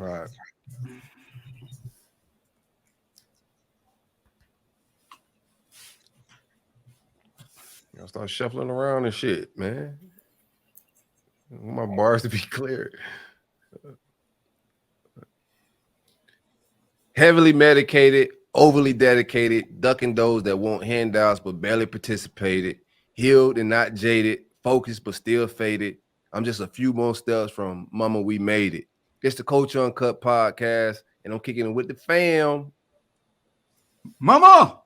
All right. I'll start shuffling around and shit, man. I want my bars to be clear. Heavily medicated, overly dedicated, ducking those that want handouts but barely participated, healed and not jaded, focused but still faded. I'm just a few more steps from Mama, we made it. It's the Culture Uncut podcast, and I'm kicking it with the fam. Mama!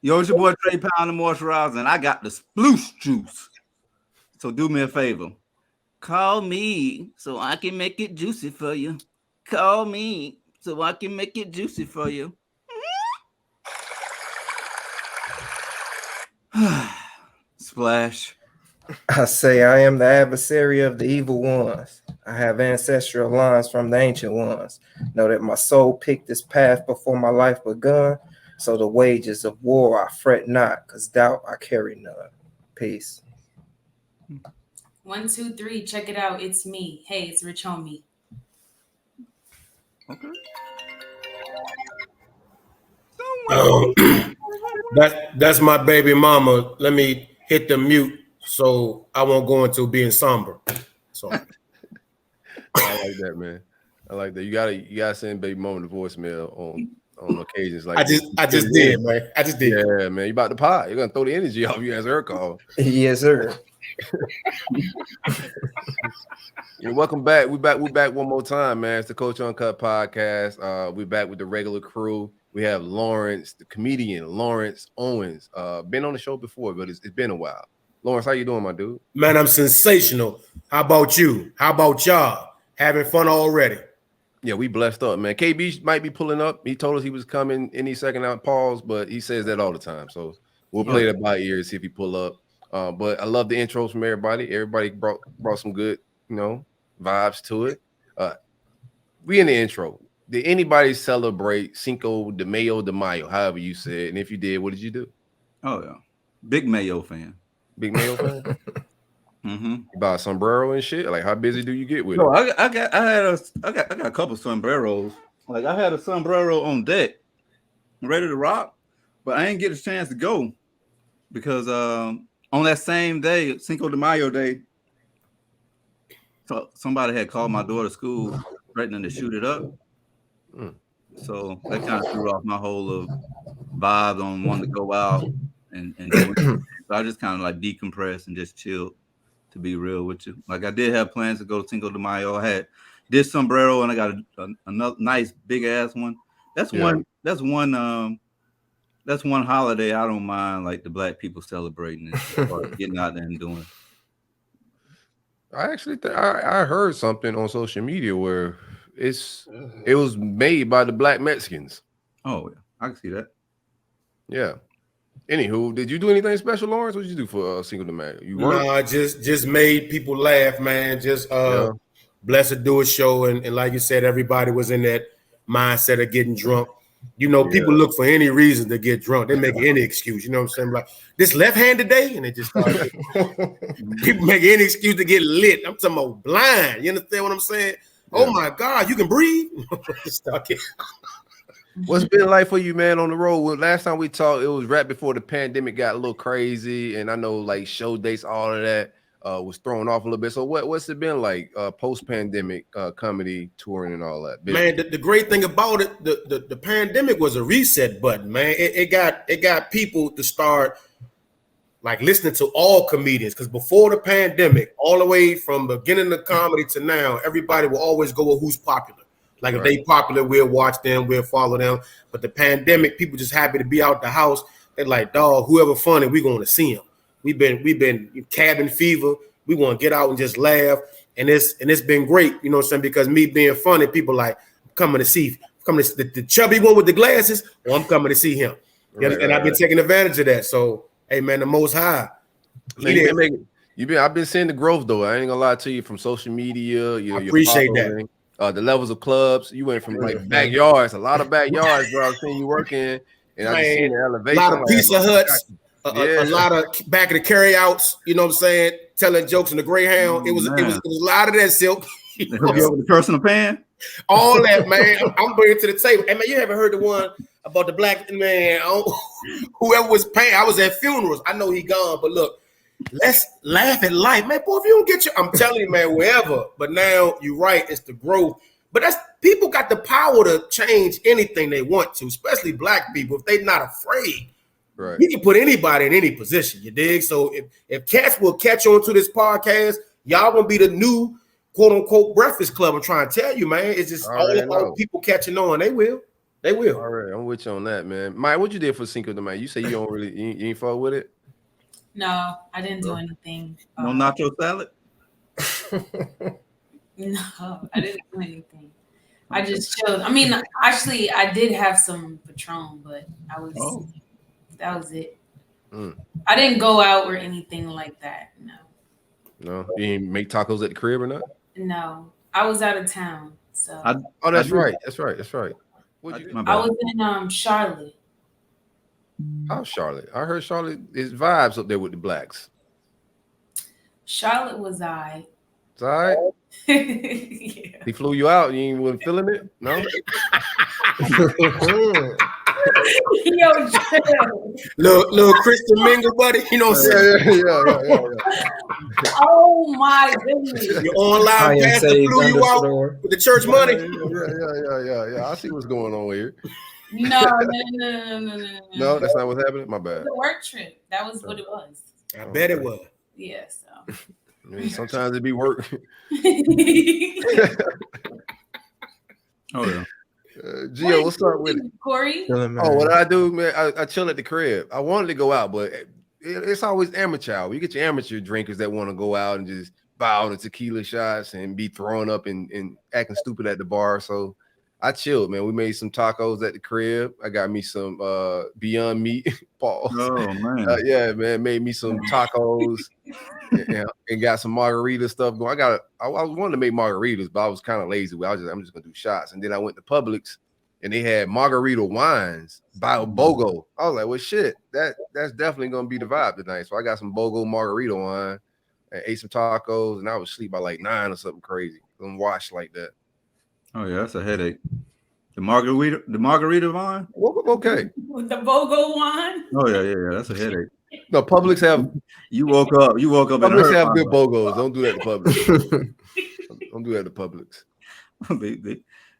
Yo, it's your boy Trey Pound, the moisturizer, and I got the sploosh juice. So do me a favor. Call me so I can make it juicy for you. Call me so I can make it juicy for you. Splash. I say I am the adversary of the evil ones. I have ancestral lines from the ancient ones. Know that my soul picked this path before my life begun. So the wages of war I fret not, cause doubt I carry none. Peace. 1, 2, 3, check it out. It's me. Hey, it's Rich Homie. Okay. That's my baby mama. Let me hit the mute so I won't go into being somber. So I like that, man. I like that. You gotta send baby mama the voicemail on occasions like I just did, man. I just did. Yeah, man. You about to pop. You're gonna throw the energy off you as her call. Yes, sir. Yeah, welcome back. We back one more time, man. It's the Culture Uncut podcast. We back with the regular crew. We have Lawrence, the comedian Lawrence Owens. Been on the show before, but it's been a while. Lawrence, how you doing, my dude? Man, I'm sensational. How about you? How about y'all? Having fun already? Yeah, we blessed up, man. KB might be pulling up. He told us he was coming any second out. Pause, but he says that all the time. So we'll play that by ear and see if he pull up. But I love the intros from everybody. Everybody brought some good, vibes to it. We in the intro. Did anybody celebrate Cinco de Mayo, however you said? And if you did, what did you do? Oh yeah, big Mayo fan. Big Mayo fan. Mm-hmm. You buy a sombrero and shit. Like, how busy do you get with No, it? I got a couple sombreros. Like I had a sombrero on deck, ready to rock, but I didn't get a chance to go because on that same day, Cinco de Mayo day, so somebody had called my daughter's school threatening to shoot it up. So that kind of threw off my whole vibe on wanting to go out and do it. So I just kind of like decompressed and just chilled. To be real with you, like I did have plans to go to Cinco de Mayo. I had this sombrero and I got another nice big ass one. That's one holiday I don't mind, like the black people celebrating it or getting out there and doing it. I actually I heard something on social media where it was made by the black Mexicans. Oh yeah, I can see that. Yeah. Anywho, did you do anything special, Lawrence? What did you do for Cinco de Mayo? You worked? Nah, just made people laugh, man. Just blessed to do a show, and like you said, everybody was in that mindset of getting drunk. People look for any reason to get drunk. They make any excuse. You know what I'm saying? Like this left-handed day, and they just start people make any excuse to get lit. I'm talking about blind. You understand what I'm saying? Yeah. Oh my God, you can breathe. What's it been like for you, man, on the road? Well, last time we talked, it was right before the pandemic got a little crazy, and I know like show dates, all of that was thrown off a little bit. So what's it been like post-pandemic comedy touring and all that? Man, the great thing about it, the pandemic was a reset button, man. It got people to start like listening to all comedians, because before the pandemic, all the way from beginning of comedy to now, everybody will always go with who's popular. Like if they popular, we'll watch them, we'll follow them. But the pandemic, people just happy to be out the house. They're like, dog, whoever funny, we going to see him. We've been cabin fever. We want to get out and just laugh. And it's been great, you know what I'm saying? Because me being funny, people like coming to see the chubby one with the glasses. Well, I'm coming to see him. And I've been taking advantage of that. So, hey man, the Most High. I've been seeing the growth though. I ain't gonna lie to you, from social media. I appreciate that. The levels of clubs, you went from like backyards, a lot of backyards, bro. I've seen you working, and I've seen the elevation. A lot of Pizza Huts, a lot of back of the carryouts. You know what I'm saying? Telling jokes in the Greyhound. It was a lot of that, Silk. The personal pan. All that, man. I'm bringing to the table. Hey, man, you haven't heard the one about the black man? Whoever was paying, I was at funerals. I know he gone, but look, let's laugh at life, man. Boy, if you don't get your, I'm telling you, man, wherever. But now you're right, it's the growth. But that's people got the power to change anything they want to, especially black people, if they're not afraid. Right. You can put anybody in any position, you dig? So if cats will catch on to this podcast, y'all gonna be the new quote unquote Breakfast Club. I'm trying to tell you, man. It's just all about people catching on. They will. All right, I'm with you on that, man. Mike, what you did for Cinco de Mayo? You say you don't really, you ain't fuck with it? No, I didn't do anything. No nacho salad? No, I didn't do anything. I just chilled. I mean, actually, I did have some Patron, but that was it. I didn't go out or anything like that. No, you didn't make tacos at the crib or not? No, I was out of town. So. That's right. I was in Charlotte. How's Charlotte? I heard Charlotte is vibes up there with the blacks. Charlotte was I. It's all right. Yeah. He flew you out. You ain't wasn't feeling it? No. Yo, chill. Little Christian Mingle, buddy. You know what I'm saying? Yeah. Oh my goodness. Your online pastor flew you out with the church money. Yeah. I see what's going on here. No. No, that's not what's happening. My bad. The work trip. That was what it was. I bet it was. Yeah. So. I mean, sometimes it be work. Oh yeah. Gio, what's up with it? Corey? Oh, what I do, man? I chill at the crib. I wanted to go out, but it's always amateur hour. You get your amateur drinkers that want to go out and just bow to tequila shots and be throwing up and acting stupid at the bar. So I chilled, man. We made some tacos at the crib. I got me some Beyond Meat. Pause. Oh man. Yeah, man. Made me some tacos and got some margarita stuff going. I was wanting to make margaritas, but I was kind of lazy. I'm just gonna do shots. And then I went to Publix and they had margarita wines by BOGO. I was like, well, shit, that's definitely gonna be the vibe tonight. So I got some BOGO margarita wine and ate some tacos, and I was asleep by like 9 or something crazy. I'm washed like that. Oh yeah, that's a headache. The margarita wine? Okay. With the BOGO wine? Oh yeah, that's a headache. No, Publix have you woke up. Publix have good BOGOs. Don't do that to Publix. Don't do that to Publix.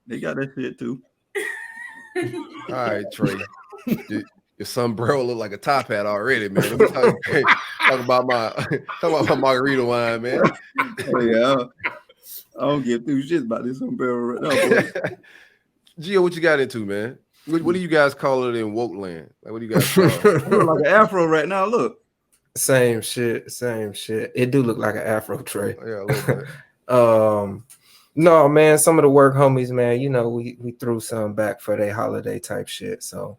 they got that shit too. All right, Trey. Your sombrero look like a top hat already, man. Let me talk about my margarita wine, man. Oh yeah. I don't give two shits about this sombrero right now. Gio, what you got into, man? What do you guys call it in woke land? Like, what do you guys call it? I look like an afro right now. Look. Same shit. It do look like an afro, Trey. Yeah, a little bit. No, man, some of the work homies, man, you know, we threw some back for their holiday type shit. So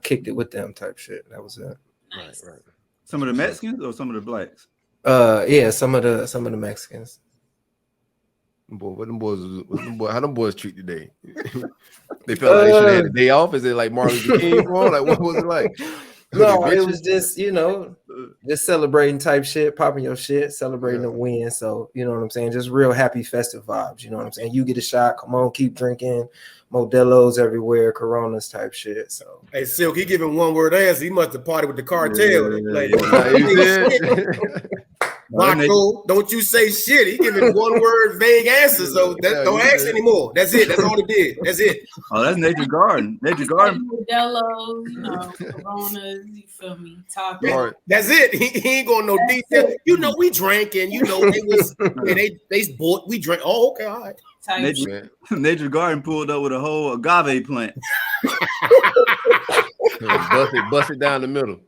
kicked it with them type shit. That was it. Nice. Right. Some of the Mexicans or some of the blacks? Yeah, some of the Mexicans. Boy, how them boys treat today? They felt like they should have had a day off. Is it like Martin Luther King? Like, what was it like? No, it was just, you know, just celebrating type shit, popping your shit, celebrating the win. So, you know what I'm saying? Just real happy festive vibes. You know what I'm saying? You get a shot, come on, keep drinking. Modelo's everywhere, Coronas type shit. So, hey, Silk, he giving one word answer. He must have partied with the cartel. Marco, don't you say shit. He giving one word vague answers. So don't ask anymore. That's it. That's all he did. That's it. Oh, that's Nature Garden. Nature Garden. Modelo's, you know, Coronas, you feel me? That's it. He ain't going no detail. You know, we drank and you know they bought. We drank. Oh, okay, all right. Nature Garden pulled up with a whole agave plant. Bust it down the middle.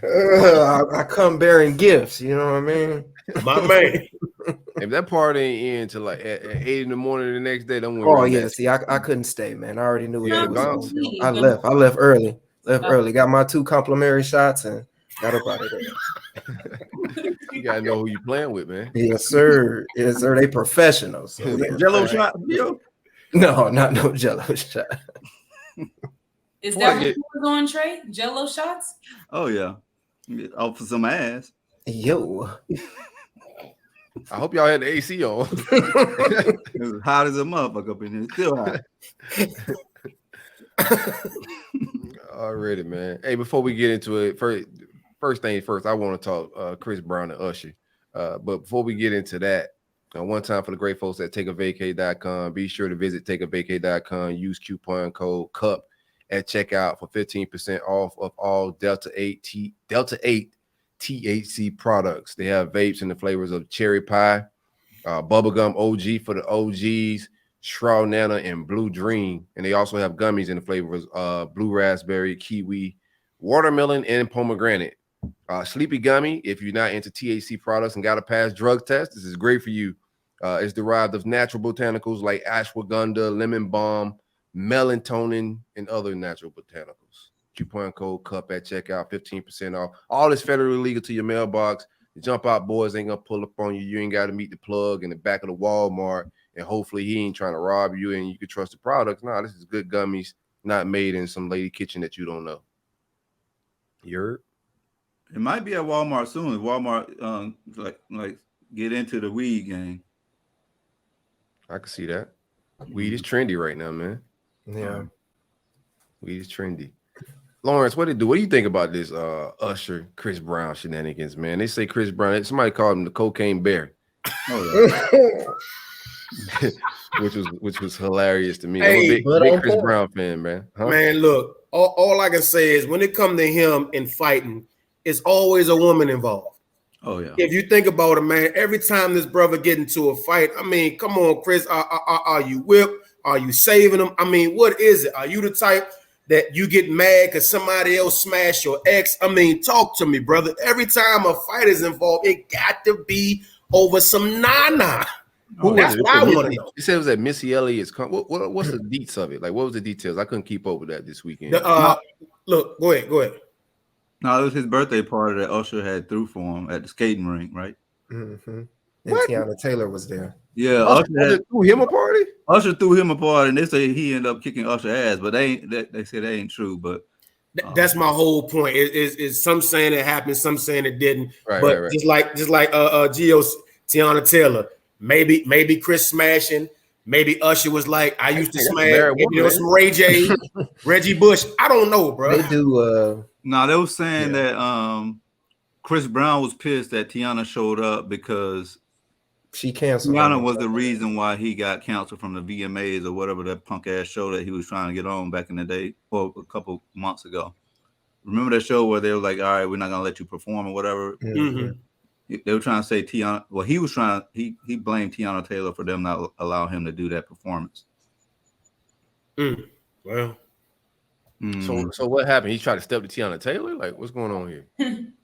I come bearing gifts, you know what I mean? My man. If that party ain't in till like at 8 in the morning the next day, don't worry. Oh yeah, see, I couldn't stay, man. I already knew what it was. I left early. Got my 2 complimentary shots and got up out of there. You gotta know who you playing with, man. Yes, sir. Yes, sir. They professionals. So Jello shot, yo? No, not no Jello shot. Is that what you was on, Trey? Jello shots? Oh yeah. Off for some ass. Yo. I hope y'all had the AC on. It was hot as a motherfucker up in here. Still hot. Already, man. Hey, before we get into it, first thing first, I want to talk Chris Brown and Usher. But before we get into that, one time for the great folks at takeavacay.com, be sure to visit takeavacay.com, use coupon code CUP at checkout for 15% off of all Delta 8 THC products. They have vapes in the flavors of cherry pie, bubblegum OG for the OGs, Shroud Nana, and Blue Dream. And they also have gummies in the flavors blue raspberry, kiwi, watermelon, and pomegranate. Sleepy Gummy, if you're not into THC products and got to pass drug test, this is great for you. It's derived of natural botanicals like ashwagandha, lemon balm, melatonin, and other natural botanicals. Coupon code CUP at checkout, 15% off. All is federally legal to your mailbox. The jump out boys ain't gonna pull up on you. You ain't got to meet the plug in the back of the Walmart, and hopefully he ain't trying to rob you and you can trust the products. Nah, this is good gummies, not made in some lady kitchen that you don't know. You heard? It might be at Walmart soon. Walmart like get into the weed game. I can see that. Weed is trendy right now, man. Yeah. Weed is trendy. Lawrence, what do you think about this Usher, Chris Brown shenanigans, man? They say Chris Brown, somebody called him the cocaine bear. Oh, yeah. which was hilarious to me. Hey, I'm a big Chris Brown fan, man. Huh? Man, look, all I can say is when it comes to him and fighting, it's always a woman involved. Oh, yeah. If you think about it, man, every time this brother get into a fight, I mean, come on, Chris, are you whipped? Are you saving him? I mean, what is it? Are you the type that you get mad because somebody else smashed your ex? I mean, talk to me, brother. Every time a fight is involved, it got to be over some nana. That's what I want to know. You said it was at Missy Elliott's. What's the deets of it? Like, what was the details? I couldn't keep up with that this weekend. Look, go ahead. No, it was his birthday party that Usher had threw for him at the skating rink, right? Mm-hmm. And Tiana Taylor was there. Yeah, Usher threw him a party. Usher threw him a party, and they say he ended up kicking Usher ass, but they say that ain't true. But that's my whole point. Is some saying it happened, some saying it didn't. Right. Just like Gio's Tiana Taylor. Maybe Chris smashing. Maybe Usher was like, I used to smash. Maybe there was some Ray J, Reggie Bush. I don't know, bro. They do. No, they were saying that Chris Brown was pissed that Tiana showed up because she canceled. Tiana was the reason why he got canceled from the VMAs or whatever that punk ass show that he was trying to get on back in the day, or a couple months ago. Remember that show where they were like, all right, we're not gonna let you perform or whatever. Mm-hmm. They were trying to say Tiana. Well, he blamed Tiana Taylor for them not allow him to do that performance. Well. So what happened? He tried to step to Tiana Taylor? Like, what's going on here?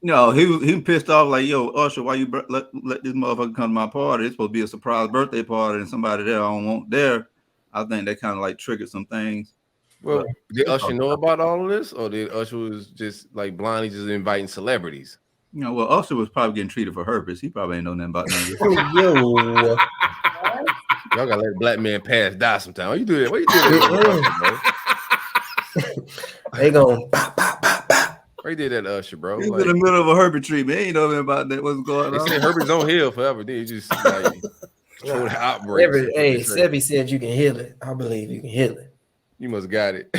No, he pissed off like, yo, Usher, why you let this motherfucker come to my party? It's supposed to be a surprise birthday party and somebody there I don't want there. I think that kind of like triggered some things. Well, did Usher know about all of this, or did Usher was just like blindly just inviting celebrities? You know, well, Usher was probably getting treated for herpes. He probably ain't know nothing about none of this. Yo. Y'all gotta let a black man pass die sometime. Why you do that? What you doing that? They going pop, pop, pop, pop. Why you did that to Usher, bro? He's in the middle of a herpes treatment. He ain't know nothing about that. What's going on? They said herpes don't heal forever. Then you just like throw the outbreak. Sebi said you can heal it. I believe you can heal it. You must got it.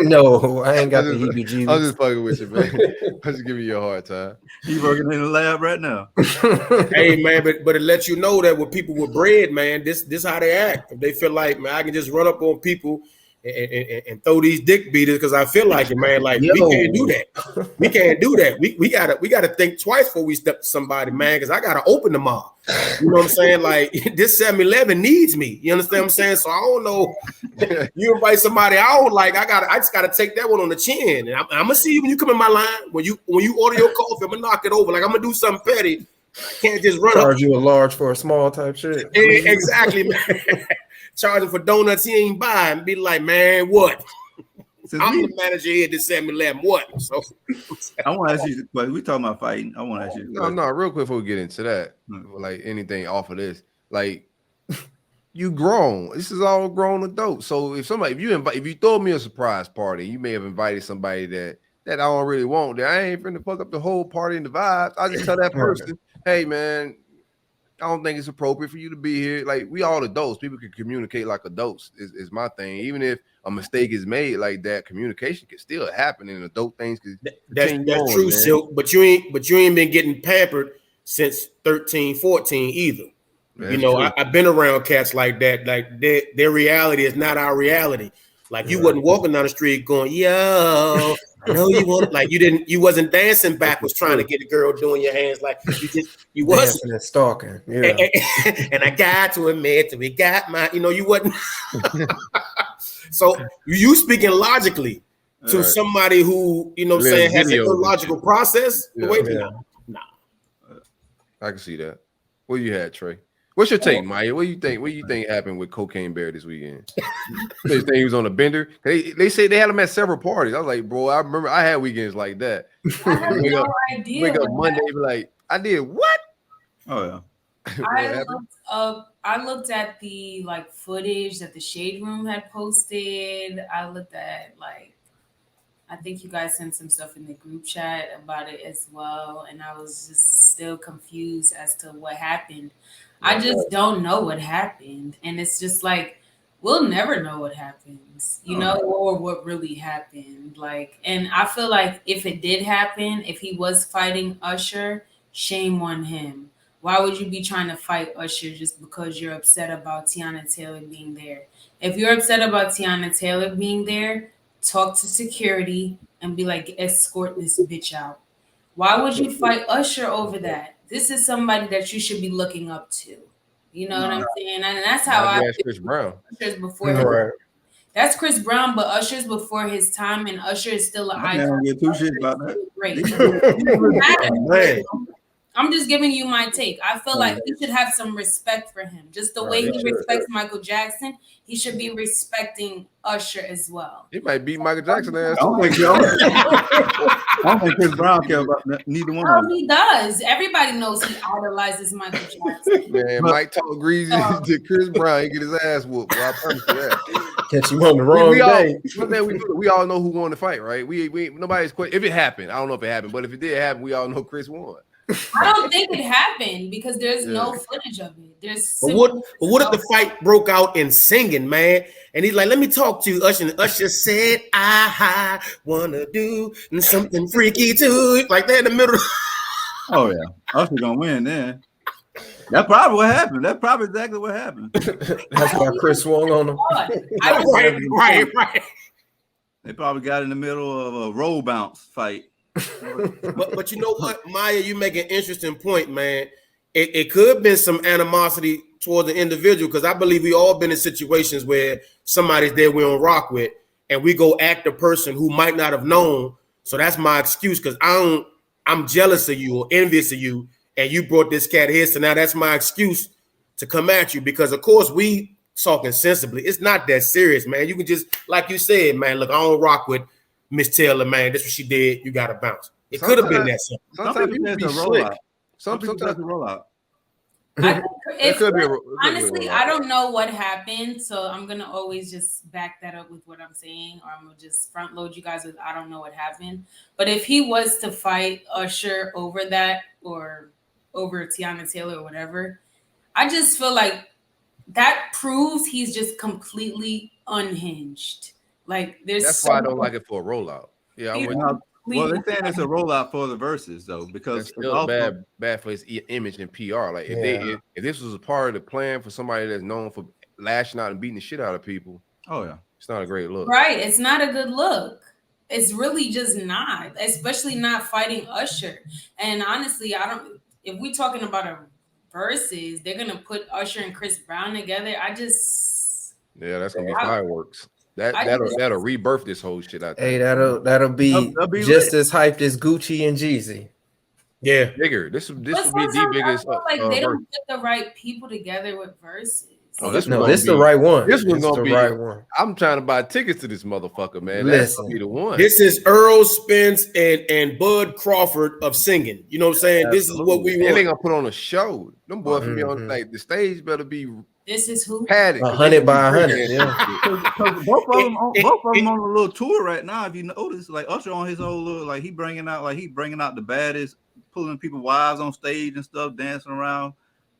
No, I ain't got the heebie-jeebies. I'm just fucking with you, man. I'm just giving you a hard time. He's working in the lab right now. Hey, man, but it lets you know that with people with bread, man, this how they act. If they feel like, man, I can just run up on people and throw these dick beaters because I feel like it, man. Like, we can't do that. We can't do that. We gotta think twice before we step to somebody, man, because I gotta open them all. You know what I'm saying? Like, this 7-Eleven needs me. You understand what I'm saying? So I don't know. You invite somebody I don't like, I just gotta take that one on the chin. And I'm gonna see you when you come in my line. When you order your coffee, I'm gonna knock it over. Like, I'm gonna do something petty. I can't just run Charge up. you a large for a small type shit. Exactly, man. Charging for donuts he ain't buying. Be like, man, what? I'm the manager here at the 7-Eleven. What? So I want to ask you, but we talking about fighting. I want to ask you. No, real quick before we get into that, like anything off of this, like you grown. This is all grown adults. So if you throw me a surprise party, you may have invited somebody that I don't really want. That I ain't finna fuck up the whole party and the vibes. I just tell that person, hey man, I don't think it's appropriate for you to be here. Like, we all adults. People can communicate like adults is my thing. Even if a mistake is made like that, communication can still happen, and adult things can that's on, true, man. Silk. But you ain't been getting pampered since 13, 14 either. That's you know, true. I've been around cats like that. Like their reality is not our reality. Like you wasn't walking down the street going, yo, I know you want, like you wasn't dancing backwards trying to get a girl doing your hands. Like you wasn't dancing and stalking. Yeah. and I got to admit that we got my, you wasn't. So you speaking logically to somebody who, saying has an illogical process. Yeah. Nah. I can see that. What you had, Trey? What's your take, Maya? What do you think? What do you think happened with Cocaine Bear this weekend? They think he was on a bender. They say they had him at several parties. I was like, bro, I remember I had weekends like that. I have no idea. Wake up Monday, be like, I did what? Oh yeah. I looked at the footage that the Shade Room had posted. I looked at I think you guys sent some stuff in the group chat about it as well, and I was just still confused as to what happened. I just don't know what happened, and it's just like we'll never know what happens, or what really happened. And I feel like if it did happen, if he was fighting Usher, shame on him. Why would you be trying to fight Usher just because you're upset about Tiana Taylor being there? If you're upset about Tiana Taylor being there, talk to security and be like, escort this bitch out. Why would you fight Usher over that? This is somebody that you should be looking up to. You know what I'm saying? And that's how I feel. Chris Brown. Usher's before That's Chris Brown, but Usher's before his time, and Usher is still an icon. I don't give two shit about that. Great. I'm just giving you my take. I feel like we should have some respect for him. Just the way he respects Michael Jackson, he should be respecting Usher as well. He might beat Michael Jackson ass. I don't think Chris Brown cares about neither one of them. He does. Everybody knows he idolizes Michael Jackson. Man, Mike talk greasy to Chris Brown. He get his ass whooped. Well, I promise you that. Catch you on the wrong day. We all know who won the fight, right? We nobody's quite. If it happened, I don't know if it happened, but if it did happen, we all know Chris won. I don't think it happened because there's no footage of it. But what if the fight broke out in singing, man? And he's like, "Let me talk to you, Usher." And Usher said, "I wanna do something freaky too," like that in the middle. Oh yeah, Usher gonna win then. That's probably what happened. That's probably exactly what happened. That's why Chris swung on him. Right. They probably got in the middle of a roll bounce fight. But you know what, Maya, you make an interesting point, man. It could have been some animosity toward the individual, because I believe we all been in situations where somebody's there we don't rock with, and we go act a person who might not have known. So that's my excuse, because I'm jealous of you or envious of you, and you brought this cat here. So now that's my excuse to come at you, because of course we talking sensibly. It's not that serious, man. You can just, like you said, man, look, I don't rock with Miss Taylor, man. That's what she did. You got to bounce. It could have been that simple. Sometimes people be slick. Sometimes a rollout. Honestly, I don't know what happened, so I'm gonna always just back that up with what I'm saying, or I'm gonna just front load you guys with I don't know what happened. But if he was to fight Usher over that, or over Tiana Taylor or whatever, I just feel like that proves he's just completely unhinged. That's why I don't like it for a rollout. Yeah, well, they're saying it's a rollout for the verses though, because it's still bad for his image and PR. Like if this was a part of the plan for somebody that's known for lashing out and beating the shit out of people, it's not a great look. Right, it's not a good look. It's really just not, especially not fighting Usher. And honestly, if we're talking about a versus, they're gonna put Usher and Chris Brown together. That's gonna be fireworks. That'll rebirth this whole shit out there. Hey, that'll be just lit. As hyped as Gucci and Jeezy. Yeah, bigger. This will be the biggest. They don't put the right people together with verses. This is the right one. This one's gonna be the right one. I'm trying to buy tickets to this motherfucker, man. That's gonna be the one. This is Earl Spence and Bud Crawford of singing. You know what I'm saying? Absolutely. This is what we want. And they gonna put on a show. Them boys for me on the stage better be. This is who? Padded. 100 by 100. Yeah. both of them on a little tour right now. If you notice, like Usher on his whole little, he bringing out the baddest, pulling people wives on stage and stuff, dancing around.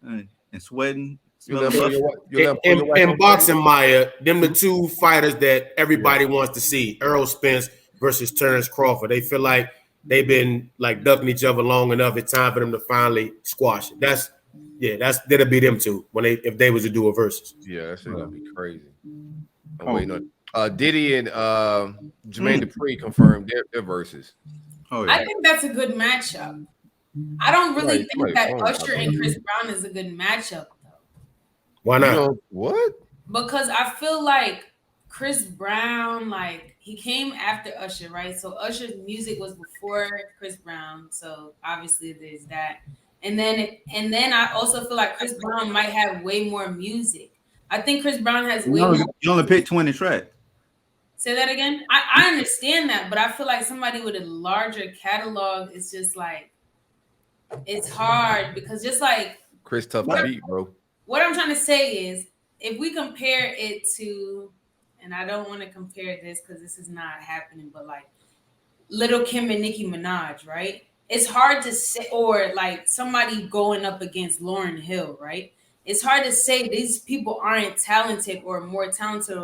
and sweating. You let him pull your wife In on boxing, Maya, them the two fighters that everybody wants to see. Errol Spence versus Terrence Crawford. They feel like they've been like ducking each other long enough. It's time for them to finally squash it. That'll be them two if they was to do a versus. Yeah, that shit gonna be crazy. I'm waiting on Diddy and Jermaine Dupri confirmed their verses. Oh, yeah. I think that's a good matchup. I don't really think that Usher and Chris Brown is a good matchup, though. Why not? What? Because I feel like Chris Brown, like, he came after Usher, right? So Usher's music was before Chris Brown, so obviously there's that. And then I also feel like Chris Brown might have way more music. I think Chris Brown has way more. You only picked 20 tracks. Say that again. I understand that, but I feel like somebody with a larger catalog is just like, it's hard because just like Chris tough to beat, bro. What I'm trying to say is, if we compare it to, and I don't want to compare this because this is not happening, but like Little Kim and Nicki Minaj, right? It's hard to say, or like somebody going up against Lauryn Hill, right? It's hard to say these people aren't talented or more talented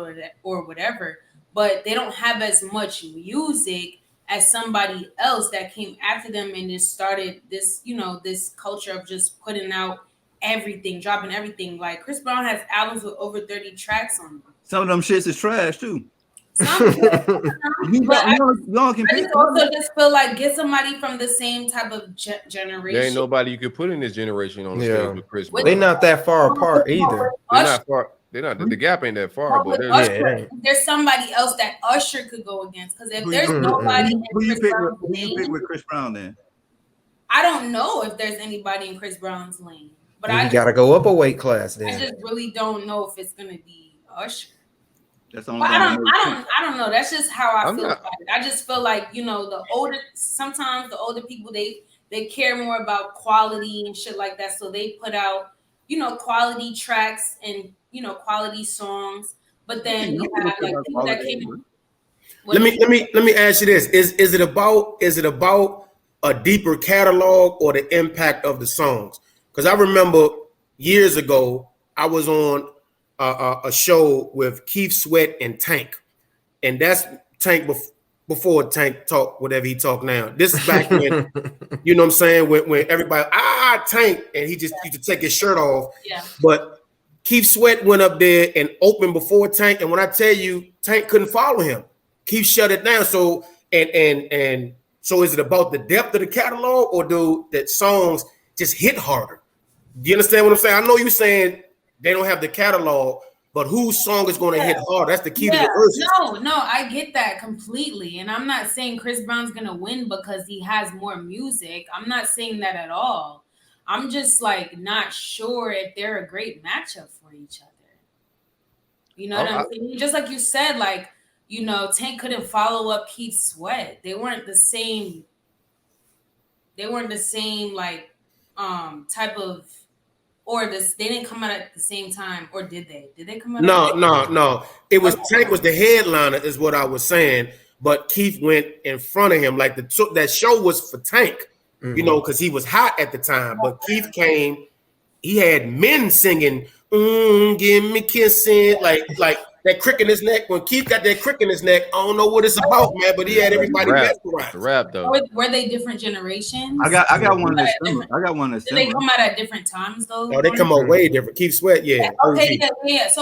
or whatever, but they don't have as much music as somebody else that came after them and just started this, this culture of just putting out everything, dropping everything. Like Chris Brown has albums with over 30 tracks on them. Some of them shits is trash too. I just feel like get somebody from the same type of generation. There ain't nobody you could put in this generation on the stage with Chris Brown. They're not that far apart either. They're not far. They're not. The gap ain't that far. But there's somebody else that Usher could go against. Because if there's nobody, who you pick with Chris Brown then? I don't know if there's anybody in Chris Brown's lane. But you gotta go up a weight class then. I just really don't know if it's gonna be Usher. That's the only I don't know. That's just how I feel about it. I just feel like, sometimes the older people they care more about quality and shit like that. So they put out, quality tracks and quality songs. But then you have like people that came. Let me ask you this: Is it about a deeper catalog or the impact of the songs? Because I remember years ago, I was on a show with Keith Sweat and Tank. And that's Tank before Tank talk whatever he talk now. This is back when, you know what I'm saying, when everybody, Tank, and he just used to take his shirt off. Yeah. But Keith Sweat went up there and opened before Tank. And when I tell you, Tank couldn't follow him. Keith shut it down. So, and so is it about the depth of the catalog or do that songs just hit harder? Do you understand what I'm saying? I know you're saying they don't have the catalog, but whose song is going to hit hard? That's the key to the verses. No, I get that completely. And I'm not saying Chris Brown's going to win because he has more music. I'm not saying that at all. I'm just like not sure if they're a great matchup for each other. You know what I'm saying? Just like you said, like, Tank couldn't follow up Keith Sweat. They weren't the same like type of, or this, they didn't come out at the same time, or did they? Did they come out? No. It was Tank was the headliner, is what I was saying. But Keith went in front of him, like that show was for Tank, because he was hot at the time. But Keith came, he had men singing, "Give me kissing," like that crick in his neck. When Keith got that crick in his neck, I don't know what it's about, man. But he had everybody mesmerized. The rap though. Were they different generations? I got one that's similar. I got one that's similar. Did they come out at different times though? No, they come out way different. Keith Sweat, yeah. Okay, yeah. So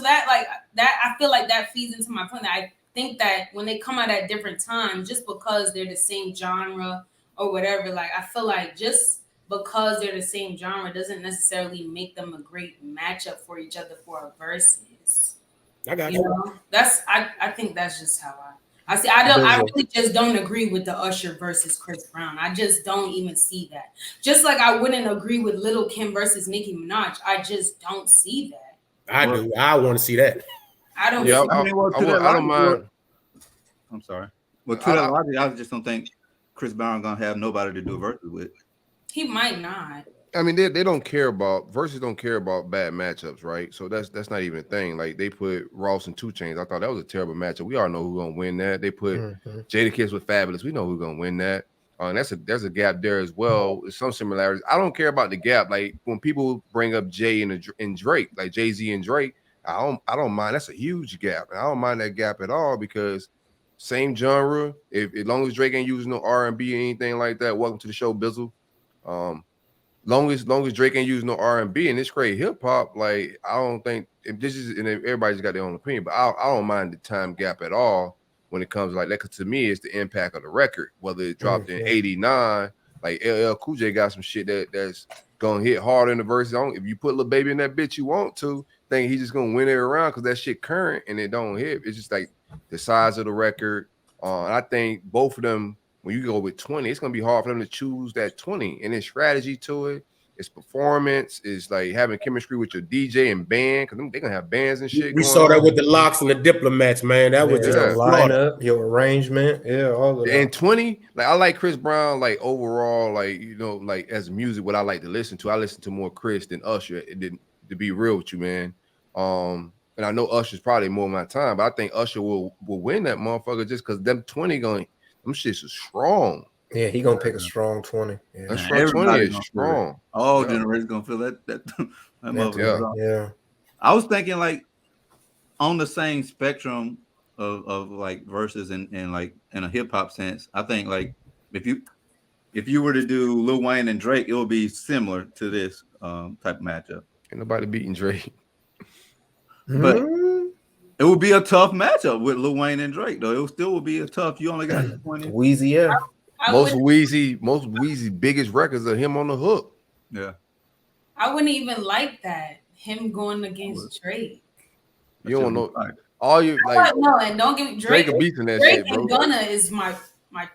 that like that, I feel like that feeds into my point. That I think that when they come out at different times, just because they're the same genre or whatever, like I feel like just because they're the same genre doesn't necessarily make them a great matchup for each other for a versus. I got you. I think that's just how I see. I really just don't agree with the Usher versus Chris Brown. I just don't even see that. Just like I wouldn't agree with Little Kim versus Nicki Minaj. I just don't see that. I do. I want to see that. I don't. Yeah, I don't mind. I'm sorry. Well, to that logic, I just don't think Chris Brown gonna have nobody to do a versus with. He might not. I mean, they don't care about versus. Don't care about bad matchups, right? So that's not even a thing. Like they put Ross and 2 Chainz. I thought that was a terrible matchup. We all know who's gonna win that. They put Jadakiss with Fabulous. We know who's gonna win that. And there's a gap there as well. There's some similarities. I don't care about the gap. Like when people bring up Jay and Drake, like Jay-Z and Drake, I don't mind. That's a huge gap. And I don't mind that gap at all because same genre. If as long as Drake ain't using no R&B or anything like that, welcome to the show, Bizzle. Long as Drake ain't using no R&B and it's great hip hop, like I don't think if this is, and everybody's got their own opinion, but I don't mind the time gap at all when it comes like that. Because to me, it's the impact of the record. Whether it dropped in '89, like LL Cool J got some shit that's gonna hit hard in the verses. If you put Lil Baby in that bitch, you want to think he's just gonna win it around because that shit current and it don't hit. It's just like the size of the record. And I think both of them. When you go with 20, it's gonna be hard for them to choose that 20 and then strategy to it. It's performance. It's like having chemistry with your DJ and band because they're gonna have bands and shit. We saw that with the Locks and the Diplomats, man. That was just your lineup, your arrangement, all of that. And 20, like I like Chris Brown, like overall, like like as music, what I like to listen to. I listen to more Chris than Usher. It didn't, to be real with you, man. And I know Usher's probably more of my time, but I think Usher will win that motherfucker just because them 20 going. Them shits is strong. Yeah, he gonna pick a strong 20. Yeah. That strong 20 is strong. All generations gonna feel that motherfucker. Yeah. I was thinking like on the same spectrum of like verses and like in a hip hop sense. I think like if you were to do Lil Wayne and Drake, it would be similar to this type of matchup. Ain't nobody beating Drake. But it would be a tough matchup with Lil Wayne and Drake, though. It still would be a tough. You only got 20. Wheezy, yeah. Most Wheezy biggest records are him on the hook. Yeah. I wouldn't even like that. Him going against Drake. You don't know all you like. No, and don't give me Drake. Drake beating that Drake shit, bro. and Gunna is my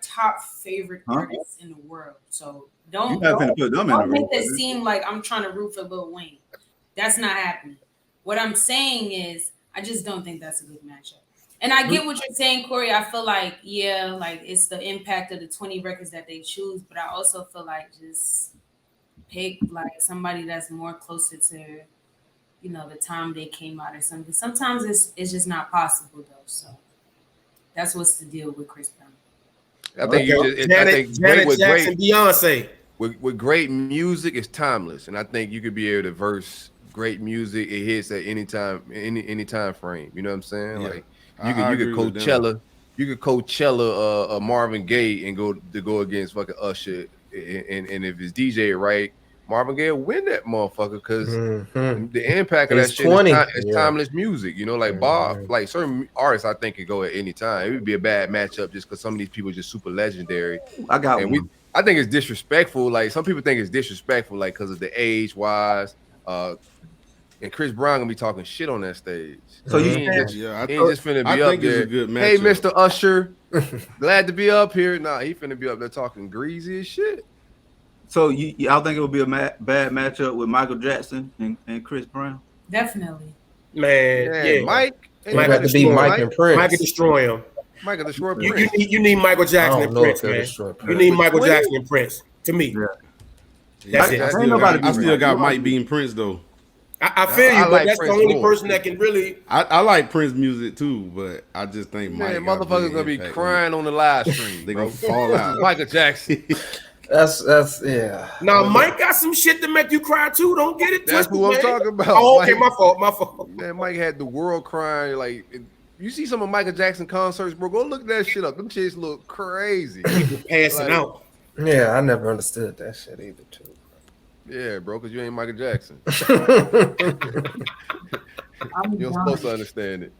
top favorite artists in the world. So don't make it seem like I'm trying to root for Lil Wayne. That's not happening. What I'm saying is, I just don't think that's a good matchup. And I get what you're saying, Corey. I feel like, like it's the impact of the 20 records that they choose, but I also feel like just pick like somebody that's more closer to, the time they came out or something. Sometimes it's just not possible though. So that's what's the deal with Chris Brown. I think Janet Jackson, Beyonce. With great music, it's timeless, and I think you could be able to verse great music. It hits at any time, any time frame. You know what I'm saying? Yeah. Like you could Coachella Marvin Gaye and go against fucking Usher, and if it's DJ right, Marvin Gaye will win that motherfucker because the impact of that shit is timeless music. Like Bob, like certain artists, I think could go at any time. It would be a bad matchup just because some of these people are just super legendary. I think it's disrespectful. Like some people think it's disrespectful, like because of the age wise. And Chris Brown gonna be talking shit on that stage. So he ain't just finna be up there. Hey, Mr. Usher, glad to be up here. Nah, he finna be up there talking greasy as shit. So y'all think it would be a bad matchup with Michael Jackson and Chris Brown? Definitely. Man, Mike. Mike had to be Mike and Prince. Mike can destroy him. Mike can destroy Prince. You need Michael Jackson and Prince, man. You need Michael Jackson and Prince. To me, that's it. I still got Mike beating Prince though. I feel you, but that's Prince the only person that can really. I like Prince music too, but I just think Mike. Motherfuckers gonna be crying on the live stream. They gonna fall out. Michael Jackson. That's yeah. Now Mike got some shit to make you cry too. Don't get it twisted. That's who I'm talking about. Oh, okay, my fault. Man, Mike had the world crying. Like you see some of Michael Jackson concerts, bro. Go look that shit up. Them shits look crazy. People passing out. Yeah, I never understood that shit either too. Yeah, bro, because you ain't Michael Jackson. You're supposed to understand it.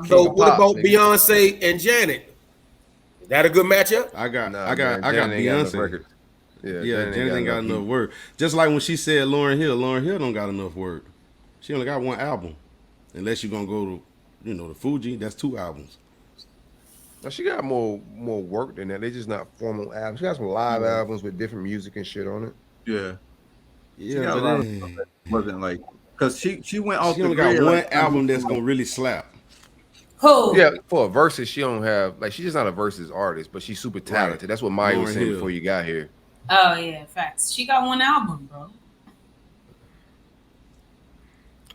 So what about Beyonce and Janet? Is that a good matchup? I got Beyonce. Janet ain't got enough word. Just like when she said Lauryn Hill don't got enough word. She only got one album. Unless you're gonna go to, the Fuji, that's 2 albums. Now she got more work than that. They just not formal albums. She got some live albums with different music and shit on it. Yeah. Yeah, but wasn't like because she went off. She only got one album that's gonna really slap. Who? Yeah, for a versus, she don't have she's just not a versus artist, but she's super talented. Right. That's what Maya was saying before you got here. Oh yeah, facts. She got one album, bro.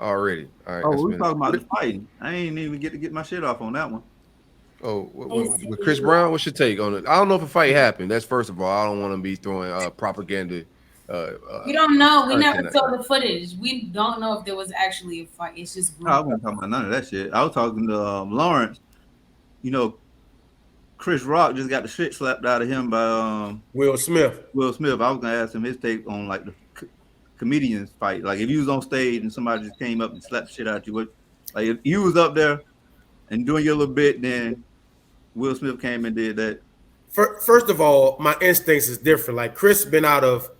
Already. All right. Oh, we talking about the fighting. I ain't even get my shit off on that one. Oh, with Chris Brown, what's your take on it? I don't know if a fight happened. That's first of all. I don't want to be throwing propaganda. We don't know. We never saw the footage. We don't know if there was actually a fight. It's just. I wasn't talking about none of that shit. I was talking to Lawrence. You know, Chris Rock just got the shit slapped out of him by Will Smith. I was gonna ask him his take on like the comedians fight. Like if you was on stage and somebody just came up and slapped the shit out of you, like if you was up there and doing your little bit, then Will Smith came and did that. First of all, my instincts is different. Like Chris been out of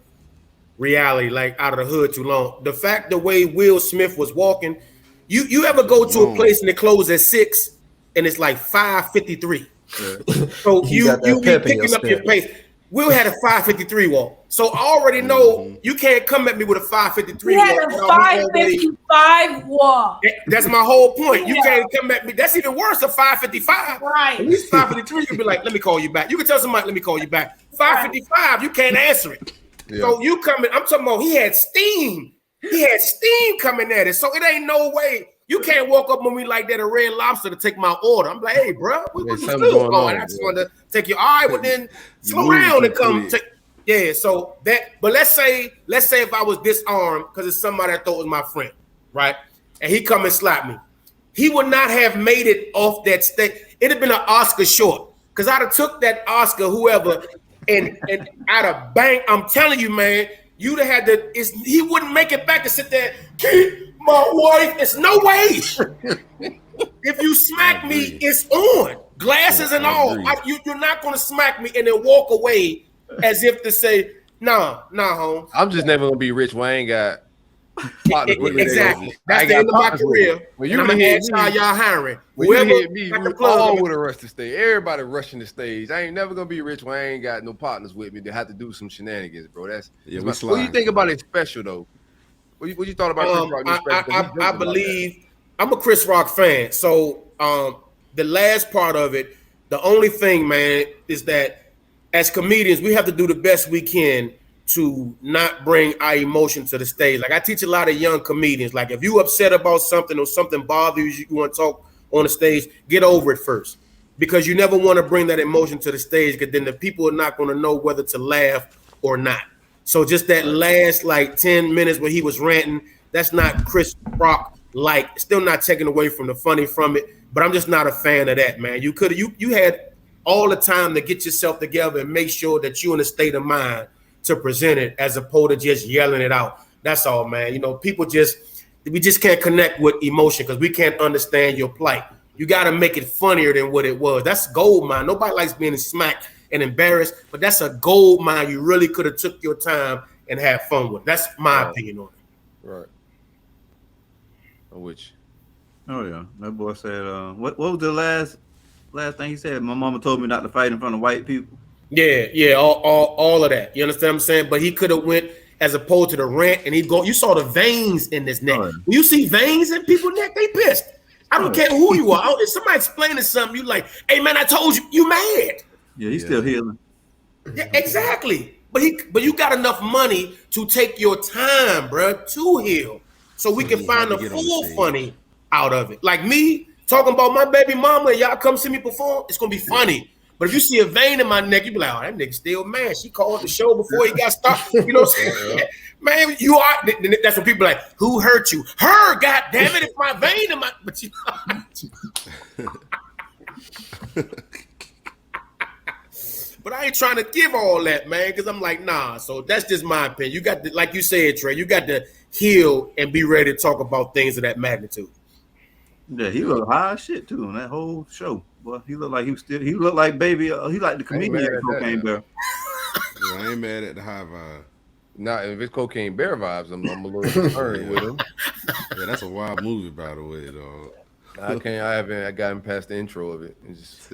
reality, like out of the hood too long. The fact the way Will Smith was walking, you ever go to a place and it closes at 6 and it's like 5:53. So you be picking up your pace. Will had a 5:53 walk. So I already know you can't come at me with a 5:53 walk. He had a 5:55 walk. That's my whole point. You can't come at me. That's even worse, a 5:55. Right. At least 5:53, you'll be like, let me call you back. You can tell somebody, let me call you back. 5:55, you can't answer it. Yeah. So you coming, I'm talking about he had steam. He had steam coming at it. So it ain't no way. You can't walk up on me like that, a Red Lobster, to take my order. I'm like, hey, bro, what's going on? I just wanted to take you. All right, well then slow down and come take. Yeah, so that. But let's say if I was disarmed because it's somebody I thought was my friend, right? And he come and slap me, he would not have made it off that stage. It'd have been an Oscar short because I'd have took that Oscar, whoever, and out of bank. I'm telling you, man, you'd have had to. He wouldn't make it back to sit there. Keep my wife. It's no way. If you smack me, it's on. Glasses and all. You're not going to smack me and then walk away as if to say, nah, home. I'm just never going to be rich when I ain't got partners with me. Exactly. That's the end of my career. When I'm going to ask y'all hiring. Whoever hit me, we all would have rushed the stage. Everybody rushing the stage. I ain't never going to be rich when I ain't got no partners with me to have to do some shenanigans, bro. What do you think about it special, though? What you thought about Chris Rock? I believe I'm a Chris Rock fan. So the last part of it, the only thing, man, is that as comedians, we have to do the best we can to not bring our emotion to the stage. Like I teach a lot of young comedians. Like if you upset about something or something bothers you, you want to talk on the stage, get over it first. Because you never want to bring that emotion to the stage because then the people are not going to know whether to laugh or not. So just that last like 10 minutes where he was ranting, that's not Chris Rock like. Still not taking away from the funny from it, but I'm just not a fan of that, man. You had all the time to get yourself together and make sure that you're in a state of mind to present it as opposed to just yelling it out. That's all, man. You know, we just can't connect with emotion because we can't understand your plight. You got to make it funnier than what it was. That's gold mine. Nobody likes being smacked and embarrassed, but that's a gold mine you really could have took your time and had fun with. That's my opinion on it. Right. Which? Oh yeah, that boy said. What was the last thing he said? My mama told me not to fight in front of white people. Yeah, all of that. You understand what I'm saying? But he could have went as opposed to the rant, and you saw the veins in his neck. Right. When you see veins in people's neck, they pissed. I don't care who you are. If somebody explaining something, you like, hey man, I told you, you mad. Yeah, he's still healing. Yeah, exactly. But you got enough money to take your time, bro, to heal. So we can find the full funny out of it. Like me talking about my baby mama, and y'all come see me perform, it's gonna be funny. But if you see a vein in my neck, you be like, oh, that nigga still mad. She called the show before he got started. You know what I'm saying? Man, you are. That's what people are like. Who hurt you? Her, God damn it! It's my vein in my. But But I ain't trying to give all that, man, because I'm like, nah. So that's just my opinion. You got to, like you said, Trey, you got to heal and be ready to talk about things of that magnitude. Yeah, he looked high as shit too on that whole show. Boy, he looked like he looked like baby. He like the comedian Cocaine Bear. Yeah, I ain't mad at the high vibe. Nah, if it's Cocaine Bear vibes, I'm a little concerned with him. Yeah, that's a wild movie, by the way, dog. I gotten past the intro of it.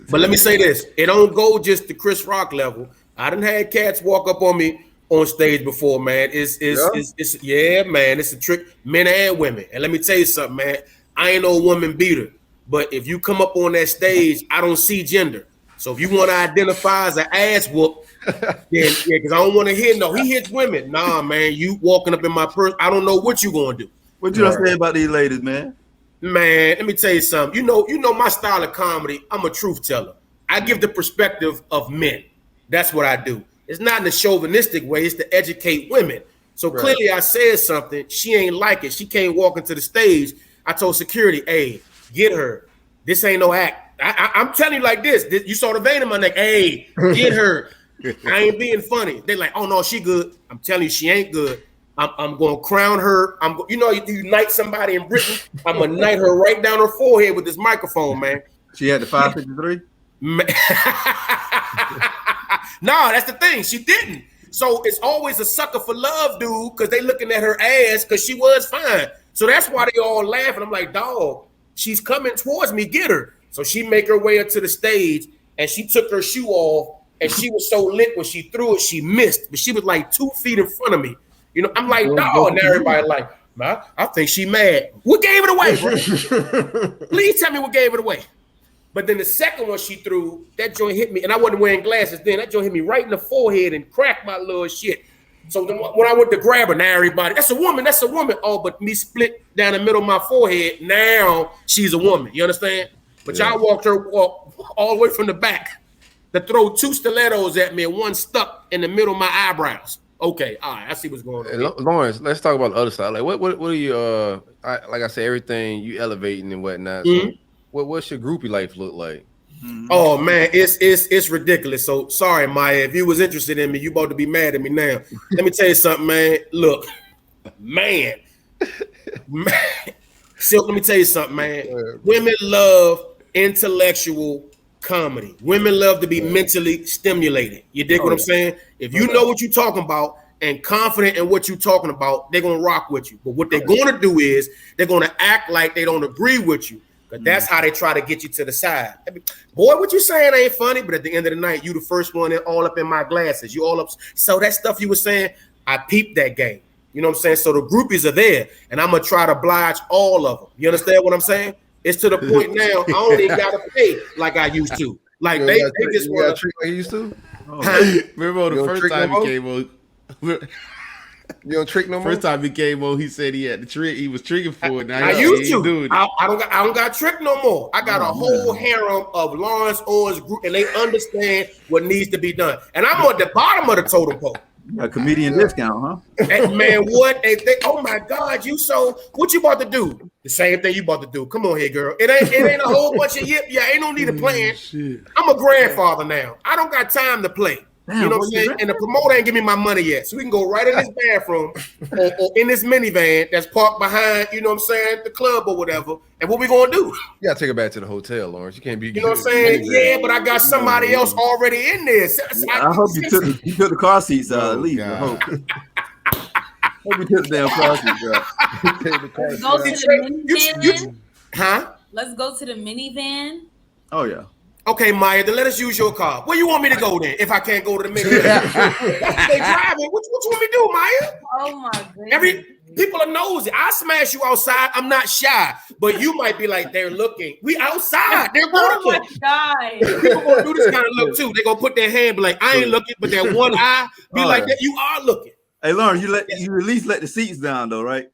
But let me say this: it don't go just to Chris Rock level. I done had cats walk up on me on stage before, man. It's man. It's a trick, men and women. And let me tell you something, man. I ain't no woman beater, but if you come up on that stage, I don't see gender. So if you want to identify as an ass whoop, then because I don't want to hear he hits women. Nah, man, you walking up in my purse, I don't know what you gonna do. What you say about these ladies, man? Man, let me tell you something. You know my style of comedy. I'm a truth teller. I give the perspective of men. That's what I do. It's not in a chauvinistic way. It's to educate women. So clearly I said something. She ain't like it. She can't walk into the stage. I told security, hey, get her. This ain't no act. I'm telling you like this. You saw the vein in my neck. Hey, get her. I ain't being funny. They like, oh, no, she good. I'm telling you, she ain't good. I'm going to crown her. You knight somebody in Britain. I'm going to knight her right down her forehead with this microphone, man. She had the 553? No, that's the thing. She didn't. So it's always a sucker for love, dude, because they looking at her ass because she was fine. So that's why they all laughing. I'm like, dog, she's coming towards me. Get her. So she make her way up to the stage, and she took her shoe off, and she was so lit when she threw it, she missed. But she was like 2 feet in front of me. You know, I'm like, dog, and everybody like, I think she mad. What gave it away, bro? Please tell me what gave it away. But then the second one she threw, that joint hit me, and I wasn't wearing glasses then. That joint hit me right in the forehead and cracked my little shit. So then when I went to grab her, now everybody, that's a woman. Oh, but me split down the middle of my forehead, now she's a woman. You understand? But y'all walked her all the way from the back to throw 2 stilettos at me and one stuck in the middle of my eyebrows. Okay, all right, I see what's going on. Hey, Lawrence, let's talk about the other side. Like, what are you? Like I said, everything you elevating and whatnot. So what's your groupie life look like? Oh man, it's ridiculous. So sorry, Maya. If you was interested in me, you about to be mad at me now. Let me tell you something, man. Look, man. Silk, let me tell you something, man. Women love intellectual comedy. Women love to be mentally stimulated. You dig what I'm saying? If you know what you're talking about and confident in what you're talking about, they're gonna rock with you. But what they're gonna do is they're gonna act like they don't agree with you. But that's how they try to get you to the side. Boy, what you saying ain't funny, but at the end of the night, you the first one in, all up in my glasses. You all up. So that stuff you were saying, I peeped that game. You know what I'm saying? So the groupies are there, and I'm going to try to oblige all of them. You understand what I'm saying? It's to the point now, I don't even got to pay like I used to. Like they just want to treat like you used to. Remember the first time he came on? You don't trick no more? First time he came on, he said he had the trick. He was tricking for it. Now I used to. I don't got trick no more. I got a whole harem of Lawrence Owens group, and they understand what needs to be done. And I'm at the bottom of the totem pole. A comedian discount, huh? Hey, man, what? Oh my God, what you about to do? The same thing you about to do. Come on here, girl. It ain't a whole bunch of yip. Yeah, ain't no need to plan. I'm a grandfather now. I don't got time to play. Damn, you know what I'm saying? And the promoter ain't give me my money yet. So we can go right in this bathroom or in this minivan that's parked behind, you know what I'm saying, the club or whatever. And what we gonna do? You gotta take it back to the hotel, Lawrence. You can't be. You know what I'm saying? Yeah, but I got somebody else already in there. I hope you took the car seats at least. I hope. Hope you took the damn car seats. Let's go to the minivan. Huh? Let's go to the minivan. Oh yeah. Okay, Maya, then let us use your car. Where you want me to go then? If I can't go to the minivan, they driving. What you want me to do, Maya? Oh my goodness. People are nosy. I smash you outside. I'm not shy, but you might be like, they're looking. We outside. They're going to look. People gonna do this kind of look too. They're gonna put their hand, be like, I ain't looking, but that one eye be like that. You are looking. Hey, Lauren, you at least let the seats down though, right?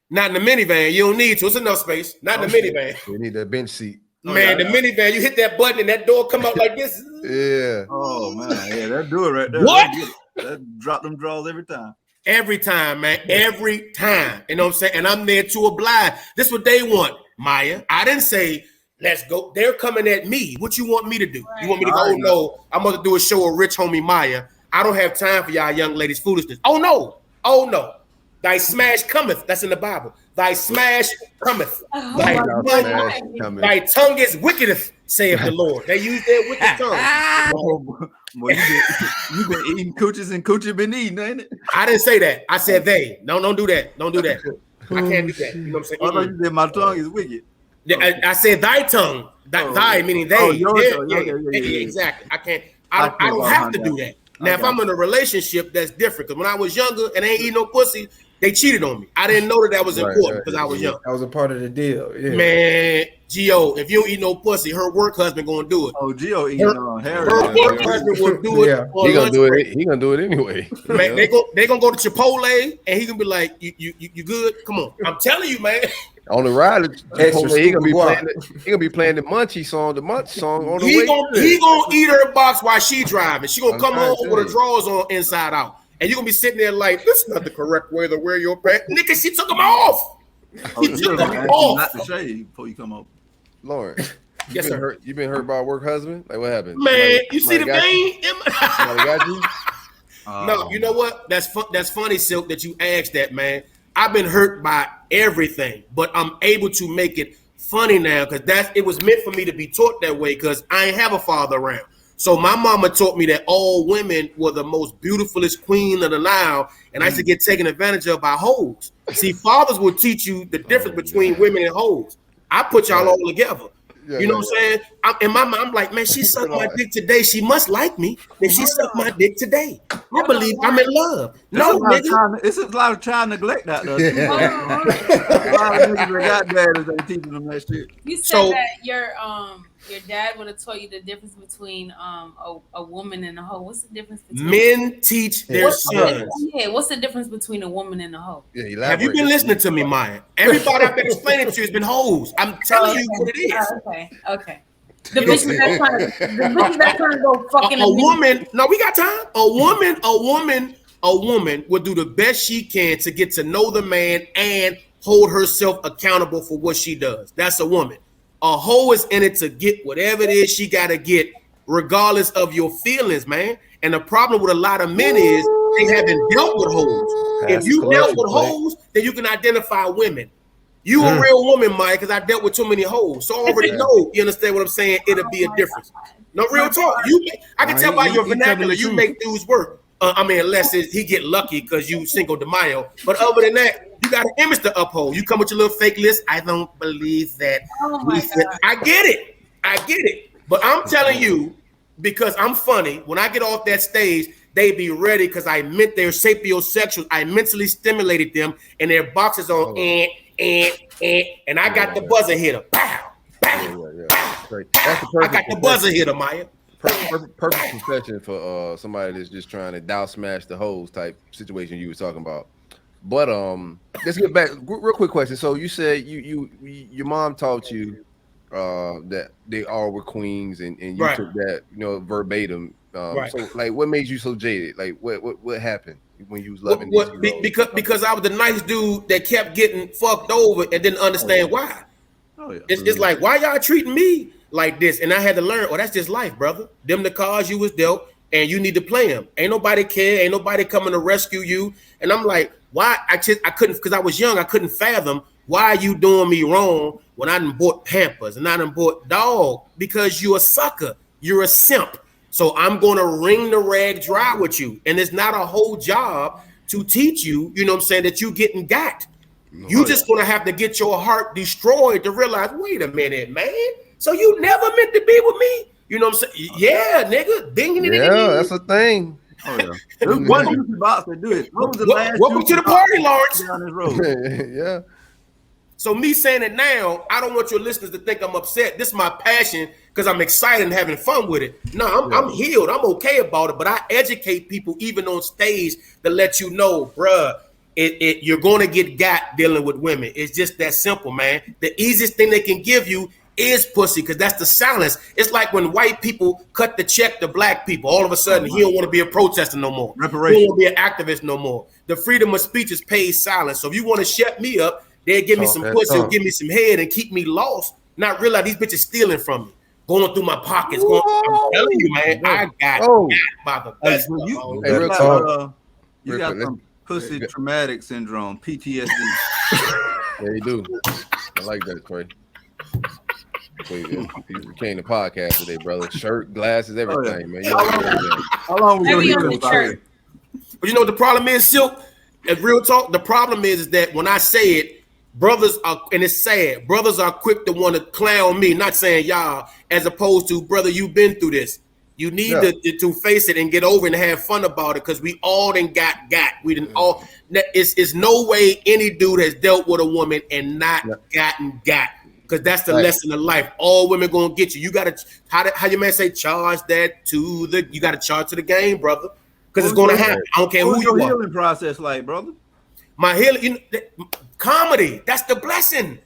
Not in the minivan. You don't need to. It's enough space. Not in the minivan. You need that bench seat. Man, the minivan, you hit that button and that door come out like this. Yeah. Oh man, yeah, that do it right there. What? That drop them draws every time. Every time, man. Every time. You know what I'm saying? And I'm there to oblige. This is what they want, Maya. I didn't say, let's go. They're coming at me. What you want me to do? Right. You want me to go? Oh, no. I'm going to do a show of rich homie Maya. I don't have time for y'all young ladies' foolishness. Oh, no. Oh, no. Thy smash cometh. That's in the Bible. Thy smash cometh. Thy tongue is wickedeth, saith the Lord. They use their wicked tongue. Boy, you been eating coochies and coochie been eating, ain't it? I didn't say that. I said they. No, don't do that. Don't do that. I can't do that. You know what I'm saying? I thought you said my tongue is wicked. I said thy tongue. Thy meaning they. Yeah, exactly. I don't have to do that. Now, if I'm in a relationship, that's different. Because when I was younger and I ain't eating no pussy, They cheated on me. I didn't know that was important because I was young. That was a part of the deal. Yeah. Man, Gio, if you don't eat no pussy, her work husband gonna do it. Oh, Gio eating on Harry. Her work husband will do it. Yeah. He gonna do it. He gonna do it anyway. Man, they gonna go to Chipotle and he gonna be like, you good? Come on. I'm telling you, man. On the ride, Chipotle, he gonna be playing the Munchie song on the way. He gonna eat her box while she driving. She gonna come home with her drawers on inside out. And you're gonna be sitting there like, this is not the correct way to wear your pants. Nigga, she took them off. She took them off. Not the shade before you come up. Lauren, yes, sir. You been hurt by a work husband? Like what happened? Man, you see the vein? Somebody got you? No, you know what? That's funny, Silk, that you asked that, man. I've been hurt by everything, but I'm able to make it funny now because it was meant for me to be taught that way because I ain't have a father around. So my mama taught me that all women were the most beautifulest queen of the Nile, and I used to get taken advantage of by hoes. See, fathers will teach you the difference between women and hoes. I put y'all all together. You know what I'm saying? In my mind, I'm like, man, she sucked my dick today. She must like me. If she sucked my dick today, I believe I'm in love. No, nigga. It's a lot of child neglect out there. A lot of niggas that got daddies ain't teaching them that shit. You said that your dad would have taught you the difference between a woman and a hoe. What's the difference between men teach their sons? Yeah, what's the difference between a woman and a hoe? Yeah, have you been listening to me, Maya? Everybody I've been explaining to you has been hoes. I'm telling you what it is. Okay. The bitches that trying to go fucking a woman. No, we got time. A woman would do the best she can to get to know the man and hold herself accountable for what she does. That's a woman. A hoe is in it to get whatever it is she got to get, regardless of your feelings, man. And the problem with a lot of men is they haven't dealt with hoes. If you dealt with hoes, then you can identify women. You a real woman, Mike, because I dealt with too many hoes. So I already know, you understand what I'm saying? It'll be a difference. No, real talk. I can tell by your vernacular, you make dudes work. I mean, unless he get lucky because you Cinco De Mayo. But other than that, you got an image to uphold. You come with your little fake list. I don't believe that. Oh my God. I get it. But I'm telling you, because I'm funny, when I get off that stage, they be ready because I meant they're sapiosexual. I mentally stimulated them and their boxes on and I got the buzzer hitter. Bow, bow, bow. I got the buzzer hitter, Maya. Perfect confession for somebody that's just trying to dow smash the hose type situation you were talking about. But let's get back. Real quick question. So you said your mom taught you that they all were queens, and you took that verbatim. Right. So like, what made you so jaded? Like, what happened when you was loving? Because I was the nice dude that kept getting fucked over and didn't understand why. Oh yeah. It's like, why y'all treating me like this? And I had to learn. Oh, that's just life, brother. Them the cards you was dealt, and you need to play them. Ain't nobody care. Ain't nobody coming to rescue you. And I'm like, why? I couldn't, because I was young. I couldn't fathom why you doing me wrong when I done bought Pampers and I done bought dog, because you're a sucker. You're a simp. So I'm going to wring the rag dry with you. And it's not a whole job to teach you, you know what I'm saying, that you getting got. No, you just going to have to get your heart destroyed to realize, wait a minute, man. So you never meant to be with me? You know what I'm saying? Yeah, nigga. Ding, yeah, that's a thing. Oh, yeah. There's one juicy box to do it. What was the last welcome to the party, Lawrence. Down this road? Yeah. So me saying it now, I don't want your listeners to think I'm upset. This is my passion because I'm excited and having fun with it. No, I'm healed. I'm okay about it. But I educate people even on stage to let you know, bruh, you're going to get got dealing with women. It's just that simple, man. The easiest thing they can give you is pussy, because that's the silence. It's like when white people cut the check to black people. All of a sudden, he don't want to be a protester no more. Reparation. He don't want to be an activist no more. The freedom of speech is paid silence. So if you want to shut me up, they'll give me some pussy, give me some head, and keep me lost. Not realize these bitches stealing from me, going through my pockets. I'm telling you, man, I got by the best. You got some pussy traumatic syndrome, PTSD. Yeah, you do. I like that, Trey. You came to podcast today, brother. Shirt, glasses, everything, man. How long were you on the shirt? But you know what the problem is, Silk? And real talk, the problem is that when I say it, brothers are, and it's sad, brothers are quick to want to clown me, not saying y'all, as opposed to, brother, you've been through this. You need to face it and get over it and have fun about it, because we all done got. We didn't all. It's no way any dude has dealt with a woman and not gotten got. Because that's the lesson of life. All women gonna get you. You gotta, how your man say, charge that to the. You gotta charge to the game, brother. Because it's gonna happen. I don't care who you are. What's your healing process like, brother? My healing, comedy. That's the blessing.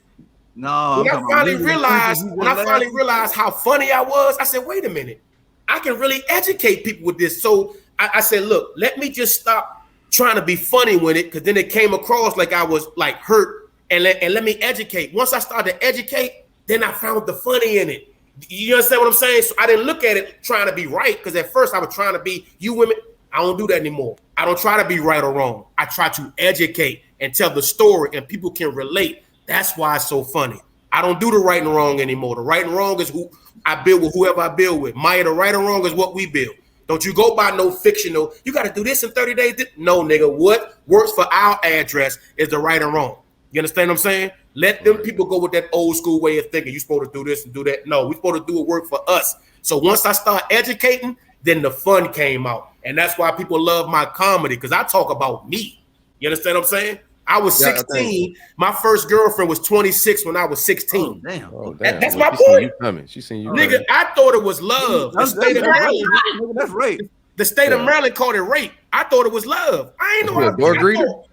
No. When I finally realized how funny I was, I said, wait a minute, I can really educate people with this. So I said, look, let me just stop trying to be funny with it, because then it came across like I was like hurt, and let me educate. Once I started to educate, then I found the funny in it. You understand what I'm saying? So I didn't look at it trying to be right, because at first I was trying to be, you women, I don't do that anymore. I don't try to be right or wrong. I try to educate and tell the story, and people can relate. That's why it's so funny. I don't do the right and wrong anymore. The right and wrong is who I build with, whoever I build with. Maya, the right and wrong is what we build. Don't you go by no fictional, you got to do this in 30 days. No, nigga, what works for our address is the right and wrong. You understand what I'm saying? Let them people go with that old school way of thinking. You're supposed to do this and do that. No, we're supposed to do a work for us. So once I start educating, then the fun came out. And that's why people love my comedy, because I talk about me. You understand what I'm saying? I was 16. My first girlfriend was 26 when I was 16. Oh, damn. That's my point. She seen you nigga, I thought it was love. The state of Maryland. That's rape. The state of Maryland called it rape. I thought it was love. I ain't know.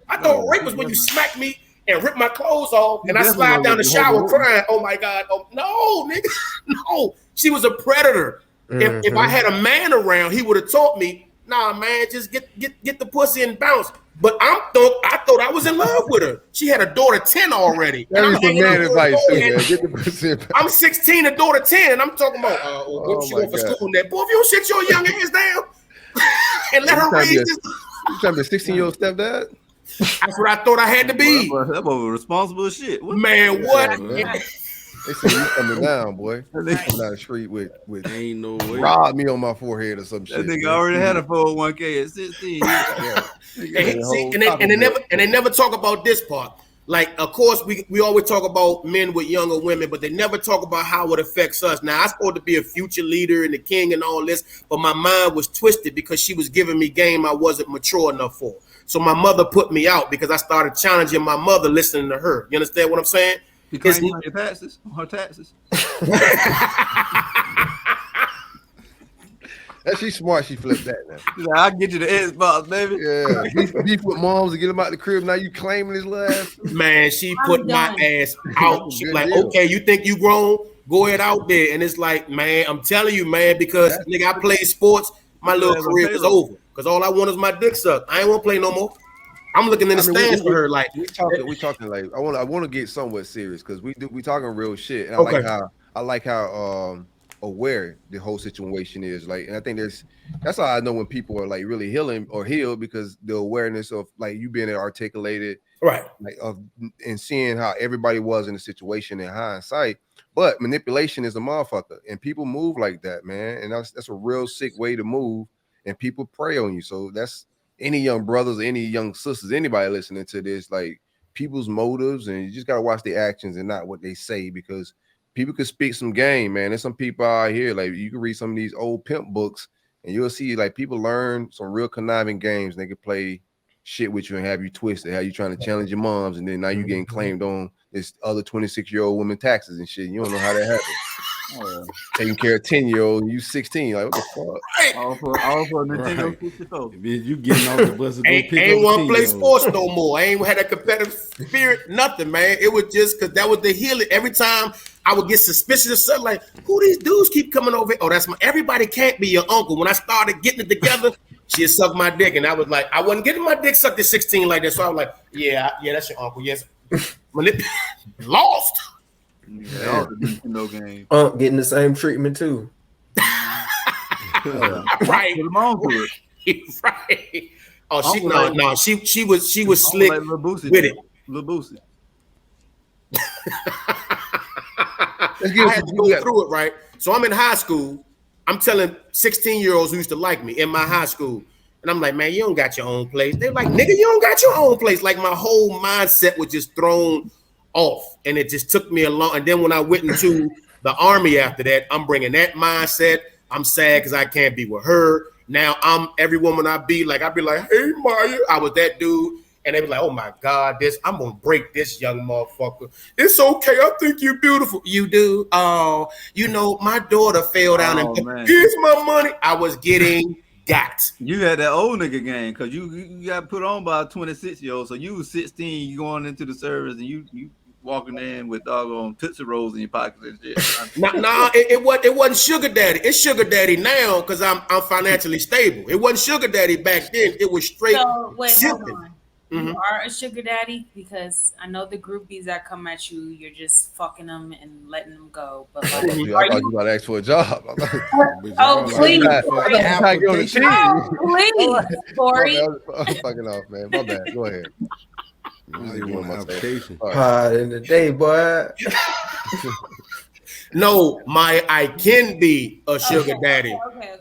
I thought rape was when you smack me and rip my clothes off, and I slide down the shower crying. Oh my God. Oh no, nigga. No. She was a predator. If I had a man around, he would have taught me, nah, man, just get the pussy and bounce. But I thought I was in love with her. She had a daughter 10 already. I'm 16, a daughter 10, and I'm talking about what she going for school and that. Boy, if you don't sit your young ass down and let her raise this. You trying to be a 16-year-old stepdad? That's what I thought I had to be. That boy responsible as shit. Man, what? They say you coming down, boy. They come down the street with ain't no way. Rob me on my forehead or some shit. That nigga already had a 401k at 16. And they never talk about this part. Like, of course, we always talk about men with younger women, but they never talk about how it affects us. Now, I'm supposed to be a future leader and the king and all this, but my mind was twisted because she was giving me game I wasn't mature enough for. So my mother put me out because I started challenging my mother listening to her. You understand what I'm saying? Because on your taxes, on her taxes. She's smart. She flipped that now. I'll get you the Xbox, baby. Yeah, beef with moms to get him out the crib. Now you claiming his ass. Man, she put my ass out. She like, okay, you think you grown? Go ahead out there. And it's like, man, I'm telling you, man, because nigga, I played sports. My little career was over. Because all I want is my dick sucked. I ain't want to play no more. I'm looking in the stands for her. Like we talking like I want to get somewhat serious because we talking real shit. And I like how aware the whole situation is. Like, and I think that's how I know when people are like really healing or healed, because the awareness of like you being articulated, right? Like and seeing how everybody was in the situation in hindsight. But manipulation is a motherfucker, and people move like that, man. And that's a real sick way to move, and people prey on you. So that's any young brothers, any young sisters, anybody listening to this, like people's motives, and you just gotta watch the actions and not what they say, because people could speak some game, man. There's some people out here, like you can read some of these old pimp books, and you'll see like people learn some real conniving games. And they could play shit with you and have you twisted, how you trying to challenge your moms, and then now you getting claimed on this other 26-year-old woman taxes and shit. You don't know how that happened. Taking care of 10-year-old, and you 16. Like, what the fuck? All for Nintendo 64. You getting off the bus and go pick ain't want to play sports no more. I ain't had that competitive spirit, nothing, man. It was just because that was the healing. Every time I would get suspicious of something, like, who these dudes keep coming over? Oh, that's everybody can't be your uncle. When I started getting it together, she'd suck my dick, and I was like, I wasn't getting my dick sucked at 16 like that. So I was like, yeah, that's your uncle. Yes. Lost. Yeah, no game. Getting the same treatment too. Right. Right. Oh, she was slick like with it. Lil Boosie. I had to go through it, right? So I'm in high school. I'm telling 16-year-olds who used to like me in my high school. And I'm like, man, you don't got your own place. They're like, nigga, you don't got your own place. Like my whole mindset was just thrown off, and it just took me along. And then when I went into the army after that, I'm bringing that mindset. I'm sad because I can't be with her. Now I'm every woman I'd be like, hey Maya, I was that dude. And they be like, oh my God, I'm gonna break this young motherfucker. It's okay. I think you're beautiful. You do. Oh, my daughter fell down and here's my money. I was getting got. You had that old nigga game because you got put on by a 26-year-old. So you was 16, you going into the service and you walking in with doggone Tootsie Rolls in your pockets and shit. it wasn't sugar daddy. It's sugar daddy now because I'm financially stable. It wasn't sugar daddy back then. It was straight. So wait, simping. hold on. You are a sugar daddy because I know the groupies that come at you, you're just fucking them and letting them go. But like, I thought you about to ask for a job. Oh, please, Corey. Oh, please, Corey. I'm fucking off, man. My bad. Go ahead. Hard in the day, boy. No, I can be a sugar daddy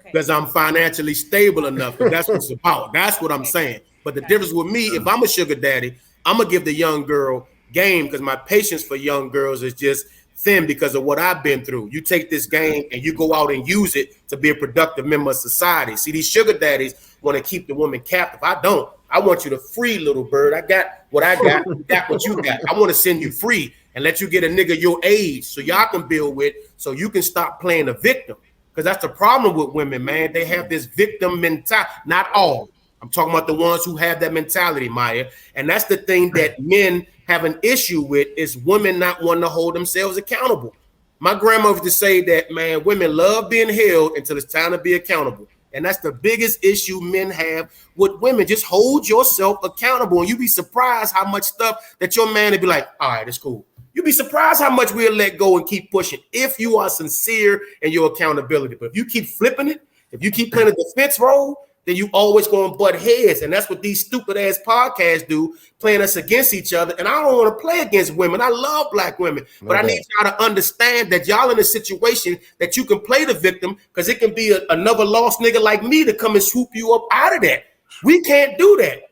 because I'm financially stable enough. That's what it's about. That's what I'm saying. But the difference with me, if I'm a sugar daddy, I'm gonna give the young girl game because my patience for young girls is just thin because of what I've been through. You take this game and you go out and use it to be a productive member of society. See, these sugar daddies want to keep the woman captive. I don't. I want you to free, little bird. I got what I got. You got what you got. I want to send you free and let you get a nigga your age so y'all can build with, so you can stop playing the victim. Because that's the problem with women, man. They have this victim mentality. Not all. I'm talking about the ones who have that mentality, Maya. And that's the thing that men have an issue with, is women not wanting to hold themselves accountable. My grandma used to say that, man, women love being held until it's time to be accountable. And that's the biggest issue men have with women. Just hold yourself accountable. And you'd be surprised how much stuff that your man would be like, all right, it's cool. You'd be surprised how much we'll let go and keep pushing if you are sincere in your accountability. But if you keep flipping it, if you keep playing a defense role, then you always going to butt heads. And that's what these stupid ass podcasts do, playing us against each other. And I don't want to play against women. I love black women, but I need y'all to understand that y'all in a situation that you can play the victim, because it can be another lost nigga like me to come and swoop you up out of that. We can't do that.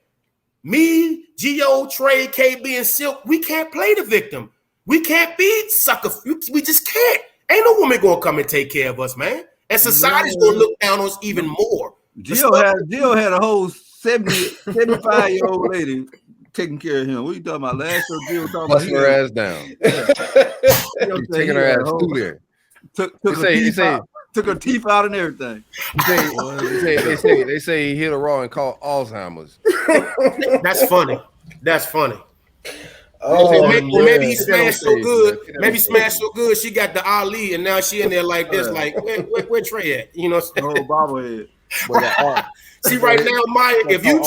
Me, Gio, Trey, KB, and Silk, we can't play the victim. We can't be sucker. We just can't. Ain't no woman going to come and take care of us, man. And society's going to look down on us even more. Gio had a whole 75-year-old lady taking care of him. What are you talking about? Last show, Gio talking about her ass down. Taking her ass through there. Took her teeth out and everything. They say he hit her raw and caught Alzheimer's. That's funny. That's funny. Oh, maybe he smashed so good. Maybe smashed so good she got the Ali, and now she in there like this, like where Trey at? You know, bobblehead. See, right now, Maya, if you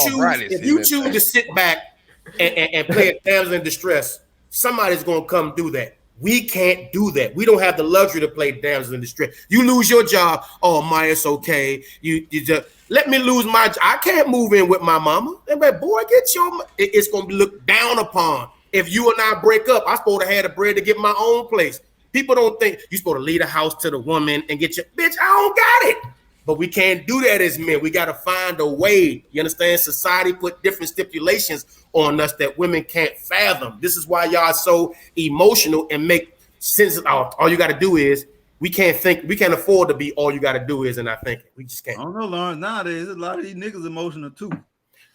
choose to sit back and play a damsel in distress, somebody's gonna come do that. We can't do that. We don't have the luxury to play damsel in distress. You lose your job, oh Maya, it's okay. You just let me lose my job. I can't move in with my mama. Like, boy, get your. It's gonna be looked down upon. If you and I break up, I'm supposed to have the bread to get my own place. People don't think you're supposed to leave the house to the woman and get your bitch. I don't got it. But we can't do that as men. We got to find a way. You understand? Society put different stipulations on us that women can't fathom. This is why y'all are so emotional and make sense. All you got to do is, we can't afford to be all you got to do is, and I think we just can't. I don't know, Lawrence. Nowadays, a lot of these niggas emotional too.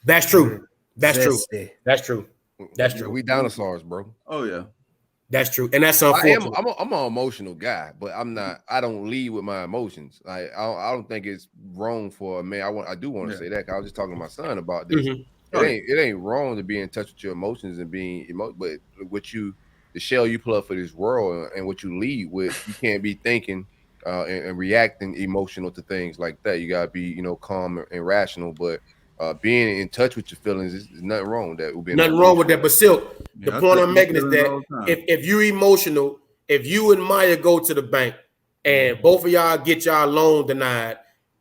That's true. That's true. That's true. That's true. We dinosaurs, bro. Oh yeah. That's true, and that's unfortunate. I'm an emotional guy, but I'm not. I don't lead with my emotions. I don't think it's wrong for a man. I do want to say that. I was just talking to my son about this. Mm-hmm. It ain't wrong to be in touch with your emotions and being but the shell you plug for this world and what you lead with, you can't be thinking and reacting emotional to things like that. You gotta be calm and rational, but. Being in touch with your feelings is nothing wrong with that. Nothing wrong with that. But Silk, the point I'm making is that if you're emotional, if you and Maya go to the bank and both of y'all get y'all loan denied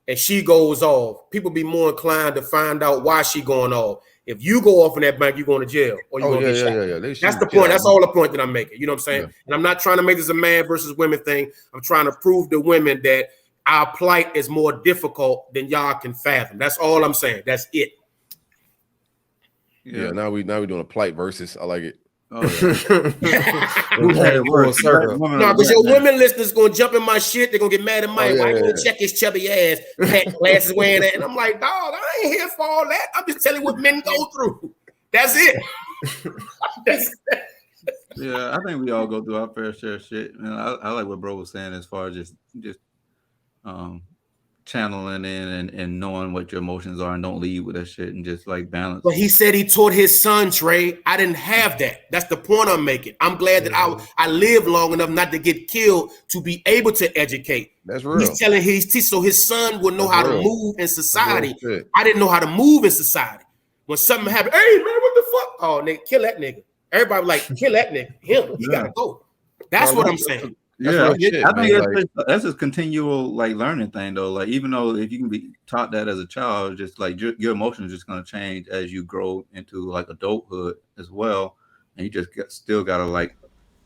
and she goes off, people be more inclined to find out why she going off. If you go off in that bank, you're going to jail or you're going to get shot. That's the point. That's all the point that I'm making. You know what I'm saying? Yeah. And I'm not trying to make this a man versus women thing. I'm trying to prove to women that our plight is more difficult than y'all can fathom. That's all I'm saying. That's it. Yeah. Now we doing a plight versus. I like it. Oh, yeah. No, because your women listeners gonna jump in my shit. They're gonna get mad at Mike. Why you gonna check his chubby ass, fat glasses wearing that? And I'm like, dog, I ain't here for all that. I'm just telling you what men go through. That's it. Yeah, I think we all go through our fair share of shit. And I like what bro was saying as far as just channeling in and knowing what your emotions are and don't lead with that shit and just like balance. But he said he taught his son, Trey. I didn't have that. That's the point I'm making. I'm glad that I lived long enough not to get killed to be able to educate. That's real. He's telling so his son would know how to move in society. I didn't know how to move in society. When something happened, hey man, what the fuck? Oh, nigga, kill that nigga. Everybody like, kill that nigga. Him, he gotta go. That's what I'm saying. I think that's a continual like learning thing though. Like even though if you can be taught that as a child, just like your emotions are just gonna change as you grow into like adulthood as well, and you just still gotta like.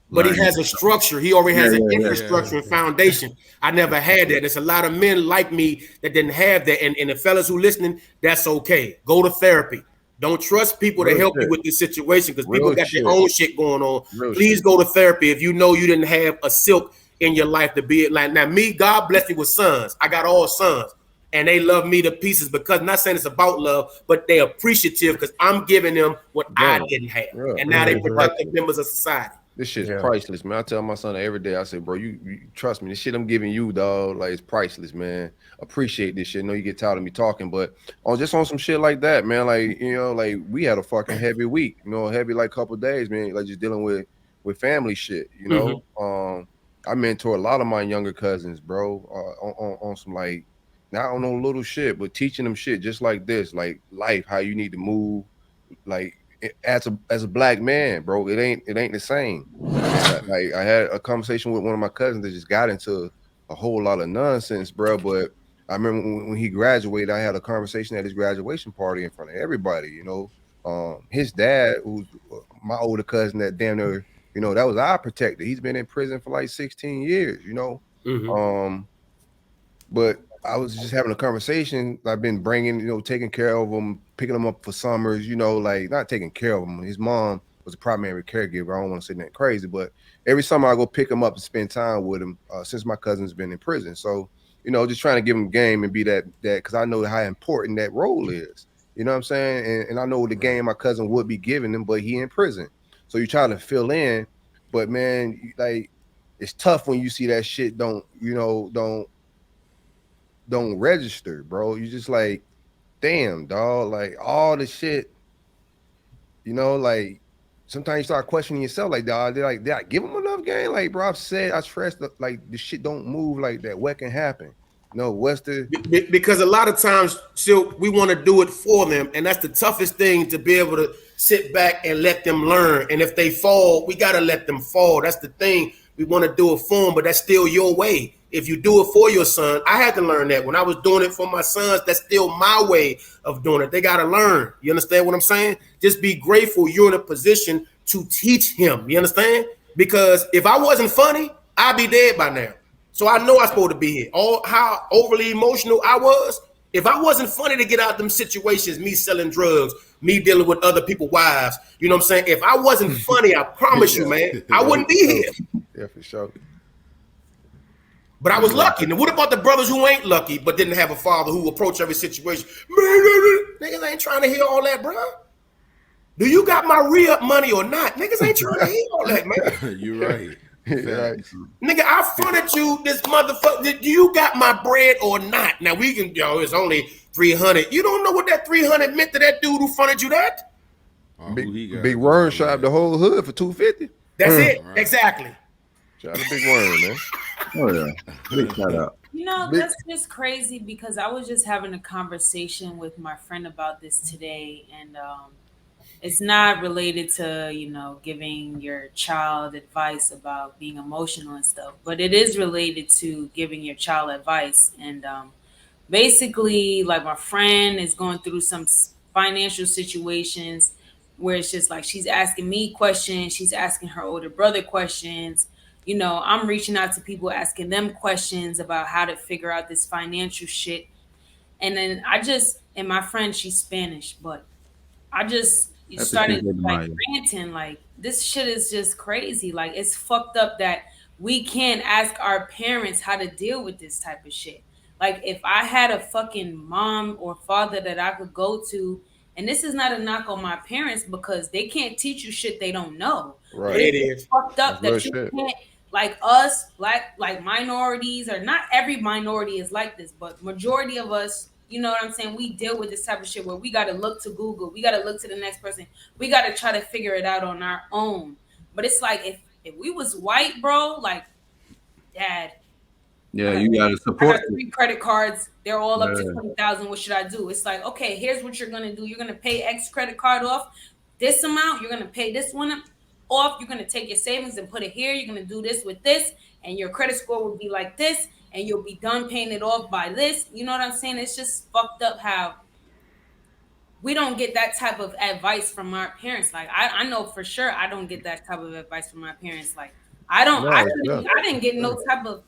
But he has a structure. He already has an infrastructure and foundation. I never had that. There's a lot of men like me that didn't have that. And the fellas who listening, that's okay. Go to therapy. Don't trust people to help you with this situation because people got their own shit going on. Please go to therapy if you know you didn't have a silk in your life to be it. Like now, me, God bless me with sons. I got all sons, and they love me to pieces because not saying it's about love, but they're appreciative because I'm giving them what I didn't have, and now they productive members of society. This shit's priceless, man. I tell my son every day, I say, bro, you trust me. This shit I'm giving you, dog, like it's priceless, man. Appreciate this shit. I know you get tired of me talking, but just on some shit like that, man, like, you know, like we had a fucking heavy week, you know, heavy like couple days, man, like just dealing with family shit, you know. I mentor a lot of my younger cousins, bro, on some like, not on no little shit, but teaching them shit just like this, like life, how you need to move, like as a black man, bro, it ain't the same. Like I had a conversation with one of my cousins that just got into a whole lot of nonsense, bro. But I remember when he graduated, I had a conversation at his graduation party in front of everybody. You know, his dad, who's my older cousin, that damn near, you know, that was our protector. He's been in prison for like 16 years. You know, but I was just having a conversation. I've been bringing, you know, taking care of him, picking him up for summers, you know, like not taking care of him. His mom was a primary caregiver. I don't want to say that crazy, but every summer I go pick him up and spend time with him since my cousin's been in prison. So, you know, just trying to give him game and be that because I know how important that role is. You know what I'm saying? And I know the game my cousin would be giving him, but he in prison. So you try to fill in, but man, like it's tough when you see that shit don't register, bro. You just like, damn, dog, like all the shit, you know, like sometimes you start questioning yourself, like, dog, did I give him enough game? Like, bro, I stressed like the shit don't move like that. What can happen? No, what's the because a lot of times still we want to do it for them, and that's the toughest thing, to be able to sit back and let them learn. And if they fall, we gotta let them fall. That's the thing. We want to do it for them, but that's still your way. If you do it for your son, I had to learn that when I was doing it for my sons. That's still my way of doing it. They got to learn. You understand what I'm saying? Just be grateful you're in a position to teach him. You understand? Because if I wasn't funny, I'd be dead by now. So I know I'm supposed to be here. All how overly emotional I was. If I wasn't funny to get out them situations, me selling drugs, me dealing with other people's wives, you know what I'm saying? If I wasn't funny, I promise you, man, I wouldn't be here. Yeah, for sure. But I was lucky. Now, what about the brothers who ain't lucky but didn't have a father who approached every situation? Niggas ain't trying to hear all that, bro. Do you got my re-up money or not? Niggas ain't trying to hear all that, man. You're right. Right. Nigga, I fronted you this motherfucker. Do you got my bread or not? Now we can, it's only 300. You don't know what that 300 meant to that dude who fronted you that? Big Worm shot the whole hood for 250. That's it. Right. Exactly. Shout out to Big Worm, man. Oh yeah. Big shout out. You know, that's just crazy because I was just having a conversation with my friend about this today, and it's not related to, you know, giving your child advice about being emotional and stuff, but it is related to giving your child advice. And basically, like, my friend is going through some financial situations where it's just like she's asking me questions, she's asking her older brother questions. You know, I'm reaching out to people, asking them questions about how to figure out this financial shit. And then and my friend, she's Spanish, but I just started like ranting, like, this shit is just crazy. Like, it's fucked up that we can't ask our parents how to deal with this type of shit. Like, if I had a fucking mom or father that I could go to, and this is not a knock on my parents because they can't teach you shit they don't know. Right. But It it's is. fucked up That's that real you shit. can't, like us, black, like minorities, or not every minority is like this, but majority of us, you know what I'm saying? We deal with this type of shit where we got to look to Google, we got to look to the next person, we got to try to figure it out on our own. But it's like if we was white, bro, like, dad, Yeah, you gotta I support got 3 credit cards. They're all up to Yeah. 20,000. What should I do? It's like, okay, here's what you're gonna do. You're gonna pay X credit card off this amount. You're gonna pay this one off. You're gonna take your savings and put it here. You're gonna do this with this, and your credit score will be like this, and you'll be done paying it off by this. You know what I'm saying? It's just fucked up how we don't get that type of advice from our parents. Like, I know for sure I don't get that type of advice from my parents. Like, I didn't get no type of,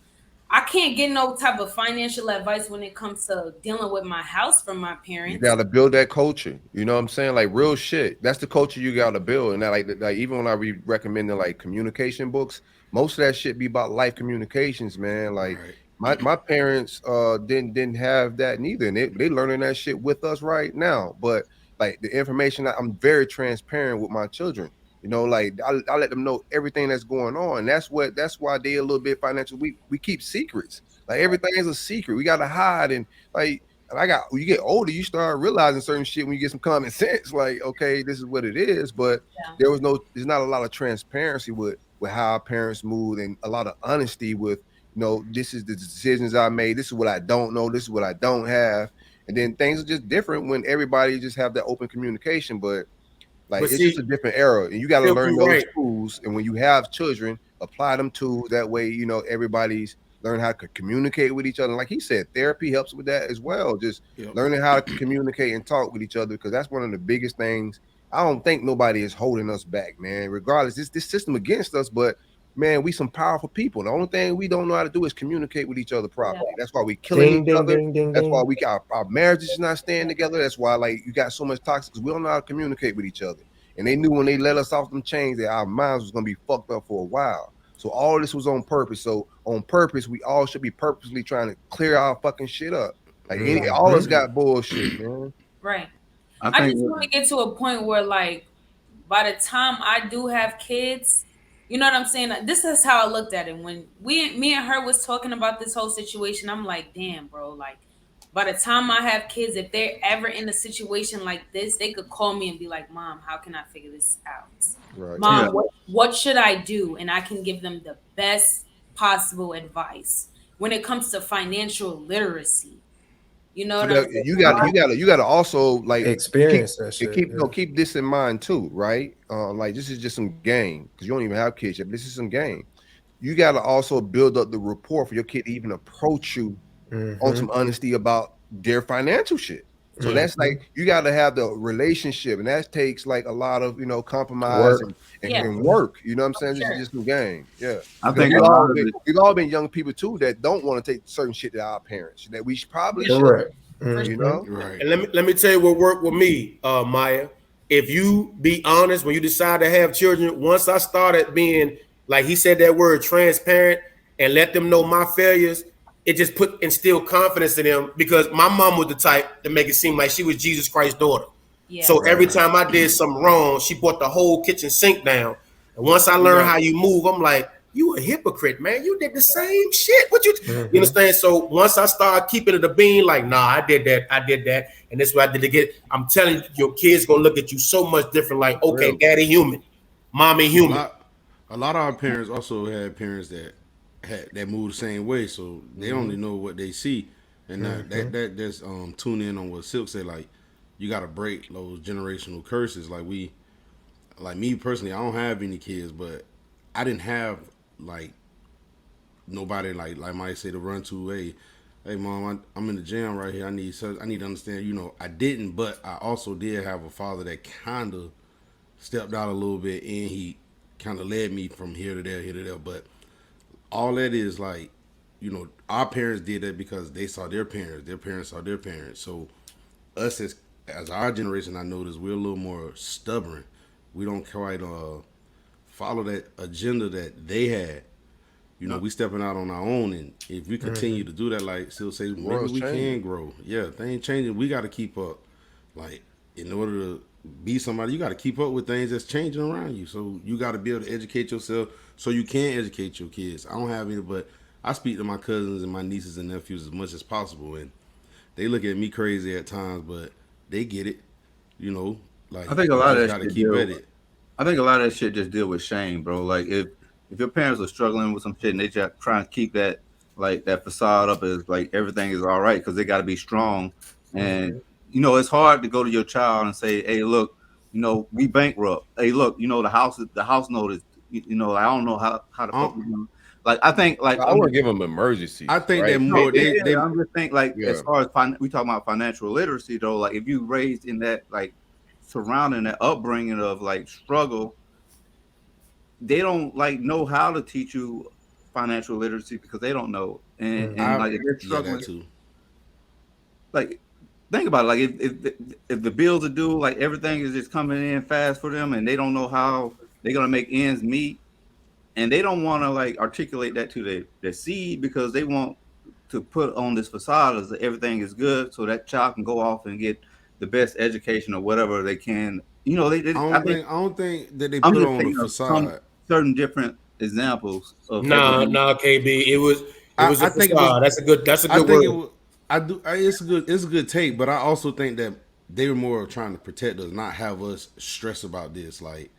I can't get no type of financial advice when it comes to dealing with my house from my parents. You gotta build that culture. You know what I'm saying? Like real shit. That's the culture you gotta build. And that, like even when I recommend like communication books, most of that shit be about life communications, man. Like my parents didn't have that neither. And they learning that shit with us right now. But like the information, I'm very transparent with my children. You know, like I let them know everything that's going on. That's why they a little bit financial. We keep secrets. Like everything is a secret. We gotta hide and like. And when you get older, you start realizing certain shit when you get some common sense. Like, okay, this is what it is. But there's not a lot of transparency with how our parents moved, and a lot of honesty with, this is the decisions I made. This is what I don't know. This is what I don't have. And then things are just different when everybody just have that open communication. But it's just a different era, and you got to learn those tools. And when you have children, apply them tools. That way, everybody's learn how to communicate with each other. Like he said, therapy helps with that as well. Just learning how to communicate and talk with each other, because that's one of the biggest things. I don't think nobody is holding us back, man. Regardless, this system against us, but man, we some powerful people. The only thing we don't know how to do is communicate with each other properly. That's why we killing each other. That's why our marriages is not staying together. That's why you got so much toxic, because we don't know how to communicate with each other. And they knew when they let us off them chains that our minds was gonna be fucked up for a while. So all this was on purpose. So on purpose, we all should be purposely trying to clear our fucking shit up. Like all us got bullshit, man. Right. I just want to get to a point where, like, by the time I do have kids, you know what I'm saying? This is how I looked at it. When me and her was talking about this whole situation, I'm like, damn, bro, like, by the time I have kids, if they're ever in a situation like this, they could call me and be like, Mom, how can I figure this out? Right. Mom, what should I do? And I can give them the best possible advice when it comes to financial literacy. You know what I'm saying? You got to also like experience that shit. Keep this in mind too, right? Like this is just some game, because you don't even have kids yet, but this is some game. You got to also build up the rapport for your kid to even approach you on some honesty about their financial shit. So that's like, you got to have the relationship, and that takes like a lot of compromise and work. You know what I'm saying? This is just some game. Yeah, I think we've all been young people too that don't want to take certain shit to our parents that we probably should. You know, right? And let me tell you what worked with me, Maya. If you be honest when you decide to have children, once I started being, like he said that word, transparent, and let them know my failures, it just instilled confidence in them, because my mom was the type to make it seem like she was Jesus Christ's daughter. Yeah. So every time I did something wrong, she brought the whole kitchen sink down. And once I learned how you move, I'm like, you a hypocrite, man. You did the same shit. What you understand? So once I started keeping it a bean, like, nah, I did that. And this is what I did to get. I'm telling you, your kids gonna look at you so much different. Like, okay, daddy human, mommy human. A lot of our parents also had parents that move the same way, so they only know what they see. And that's tune in on what Silk said. Like, you got to break those generational curses. Like me personally, I don't have any kids, but I didn't have like nobody like Mike said to run to. Hey mom, I'm in the gym right here. I need to understand. I didn't, but I also did have a father that kind of stepped out a little bit, and he kind of led me from here to there. But all that is like, our parents did that because they saw their parents saw their parents. So us as our generation, I noticed we're a little more stubborn. We don't quite follow that agenda that they had. You know, we stepping out on our own, and if we continue to do that, like still say, maybe we can grow. Yeah, they ain't changing. We got to keep up. Like, in order to be somebody, you got to keep up with things that's changing around you. So you got to be able to educate yourself so you can educate your kids. I don't have any, but I speak to my cousins and my nieces and nephews as much as possible, and they look at me crazy at times, but they get it. You know, like I think a lot of that got to keep at it. I think a lot of that shit just deal with shame, bro. Like if your parents are struggling with some shit and they just trying to keep that like that facade up as like everything is all right because they got to be strong, and you know it's hard to go to your child and say, hey, look, you know we bankrupt. Hey, look, you know the house note is, you know, I don't know how the fuck we doing. Like I think like I want to give them emergency. I think they're more. They I'm just think like as far as we talk about financial literacy though, like if you raised in that like surrounding that upbringing of like struggle, they don't like know how to teach you financial literacy because they don't know, and like if they're struggling, like think about it, like if the bills are due, like everything is just coming in fast for them, and they don't know how they're gonna make ends meet, and they don't want to like articulate that to their seed because they want to put on this facade as everything is good, so that child can go off and get the best education or whatever they can. You know, I don't think that they put on the facade. Certain different examples of KB. It was a facade. That's a good word. It's a good take, but I also think that they were more trying to protect us, not have us stress about this, like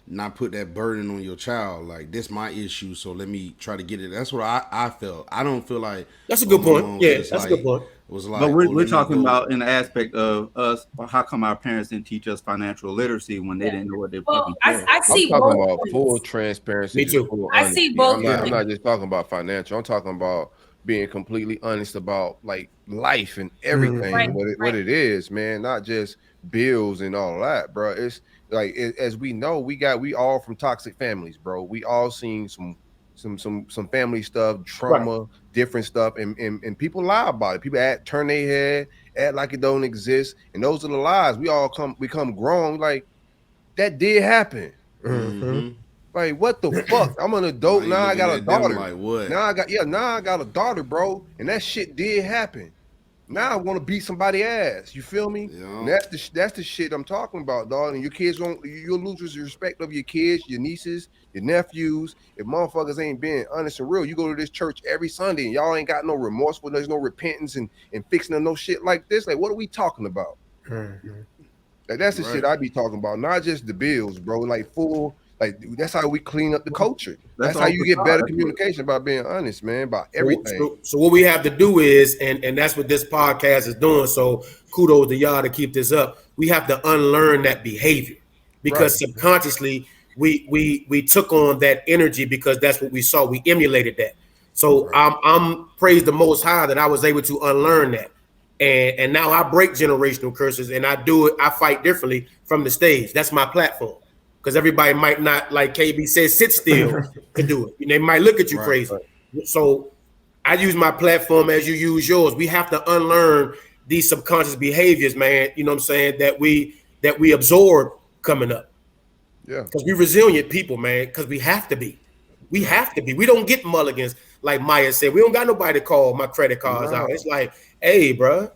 not put that burden on your child. Like this my issue, so let me try to get it. That's what I felt. I don't feel like that's a good point. Yeah, that's a good point. Was like, but we're talking about in the aspect of us. How come our parents didn't teach us financial literacy when they didn't know what they fucking I see I'm talking both about points. full transparency. Me too. I see both. I'm not just talking about financial. I'm talking about being completely honest about like life and everything, what it is, man. Not just bills and all that, bro. It's like as we know, we all from toxic families, bro. We all seen some family stuff, trauma, different stuff, and people lie about it. People turn their head, act like it don't exist, and those are the lies. We all become grown. Like that did happen. Like what the fuck? I'm an adult now. I got a daughter. Like what? Now I got a daughter, bro, and that shit did happen. Now I want to beat somebody's ass. You feel me? Yeah. And that's the shit I'm talking about, dog. And your kids you'll lose respect of your kids, your nieces, your nephews. If motherfuckers ain't being honest and real, you go to this church every Sunday and y'all ain't got no remorseful, there's no repentance and fixing no shit like this. Like, what are we talking about? Like that's the shit I be talking about, not just the bills, bro. Like full. Like that's how we clean up the culture. That's how you get better communication by being honest, man, about everything. So what we have to do is, and that's what this podcast is doing. So kudos to y'all to keep this up. We have to unlearn that behavior because subconsciously we took on that energy because that's what we saw. We emulated that. So I'm praise the Most High that I was able to unlearn that, and now I break generational curses and I do it. I fight differently from the stage. That's my platform. Because everybody might not, like KB says, sit still to do it. They might look at you crazy. So I use my platform as you use yours. We have to unlearn these subconscious behaviors, man. You know what I'm saying? That we absorb coming up. Yeah. Because we're resilient people, man. Because we have to be. We have to be. We don't get mulligans, like Maya said. We don't got nobody to call my credit cards out. It's like, hey, bro.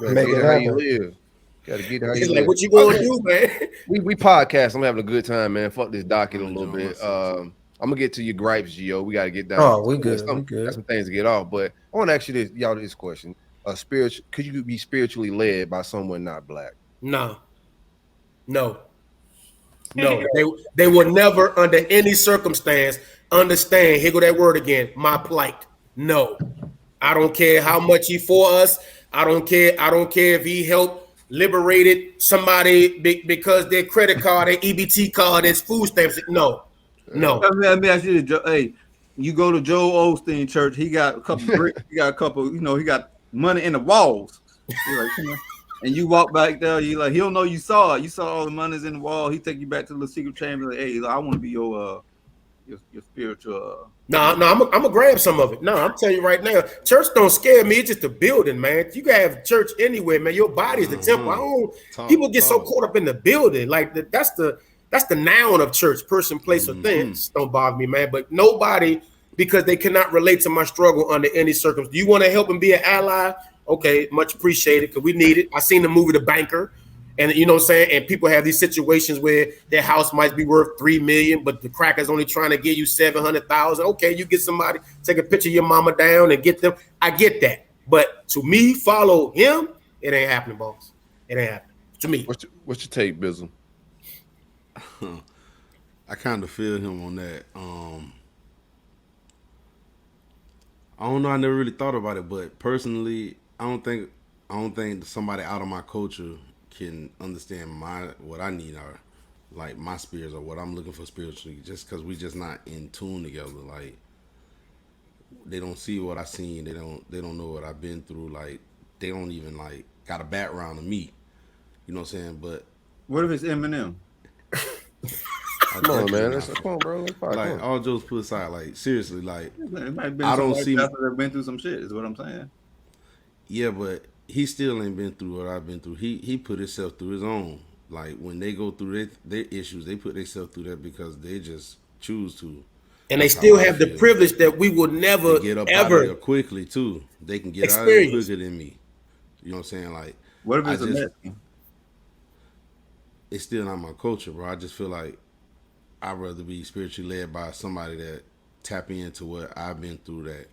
Make it how you live. Gotta get how it's like, what you gonna do, man? We podcast. I'm having a good time, man. Fuck this docket a little bit. I'm gonna get to your gripes, Gio. We gotta get down. Oh, we good. Got some things to get off. But I want to ask you this question. Could you be spiritually led by someone not black? No. They will never, under any circumstance, understand. Here go that word again. My plight. No, I don't care how much he for us. I don't care if he helped. Liberated somebody because their credit card, their EBT card, their food stamps. No. Let me ask you, hey, you go to Joel Osteen church. He got a couple bricks. He got a couple. He got money in the walls. Like, and you walk back there. You like, he don't know you saw it. You saw all the money's in the wall. He take you back to the secret chamber. Like, hey, I want to be your spiritual. No, I'm gonna grab some of it. No, I'm telling you right now, church don't scare me. It's just a building, man. You can have church anywhere, man. Your body is the temple. People get so caught up in the building. Like that's the That's the noun of church, person, place, or things. Don't bother me, man. But nobody, because they cannot relate to my struggle under any circumstance. Do you want to help and be an ally? Okay, much appreciated, because we need it. I seen the movie The Banker, and you know what I'm saying? And people have these situations where their house might be worth $3 million, but the cracker's only trying to give you $700,000. Okay, you get somebody, take a picture of your mama down and get them. I get that. But to me, follow him, it ain't happening, boss. It ain't happening. To me. What's your take, Bizzle? I kind of feel him on that. I don't know. I never really thought about it, but personally, I don't think somebody out of my culture can understand what I need or like my spirits or what I'm looking for spiritually. Just because we just not in tune together. Like they don't see what I seen. They don't know what I've been through. Like they don't even like got a background of me. You know what I'm saying? But what if it's Eminem? Come on, man. Come on, bro. Like all jokes put aside, like seriously, like I don't see that been through some shit. Is what I'm saying. Yeah, but he still ain't been through what I've been through. He put himself through his own. Like when they go through their issues, they put themselves through that because they just choose to. And they still have the privilege that we will never get up ever out of there quickly too. They can get out of there quicker than me. You know what I'm saying? Like what if it's a Mexican? It's still not my culture, bro. I just feel like I'd rather be spiritually led by somebody that tap into what I've been through, that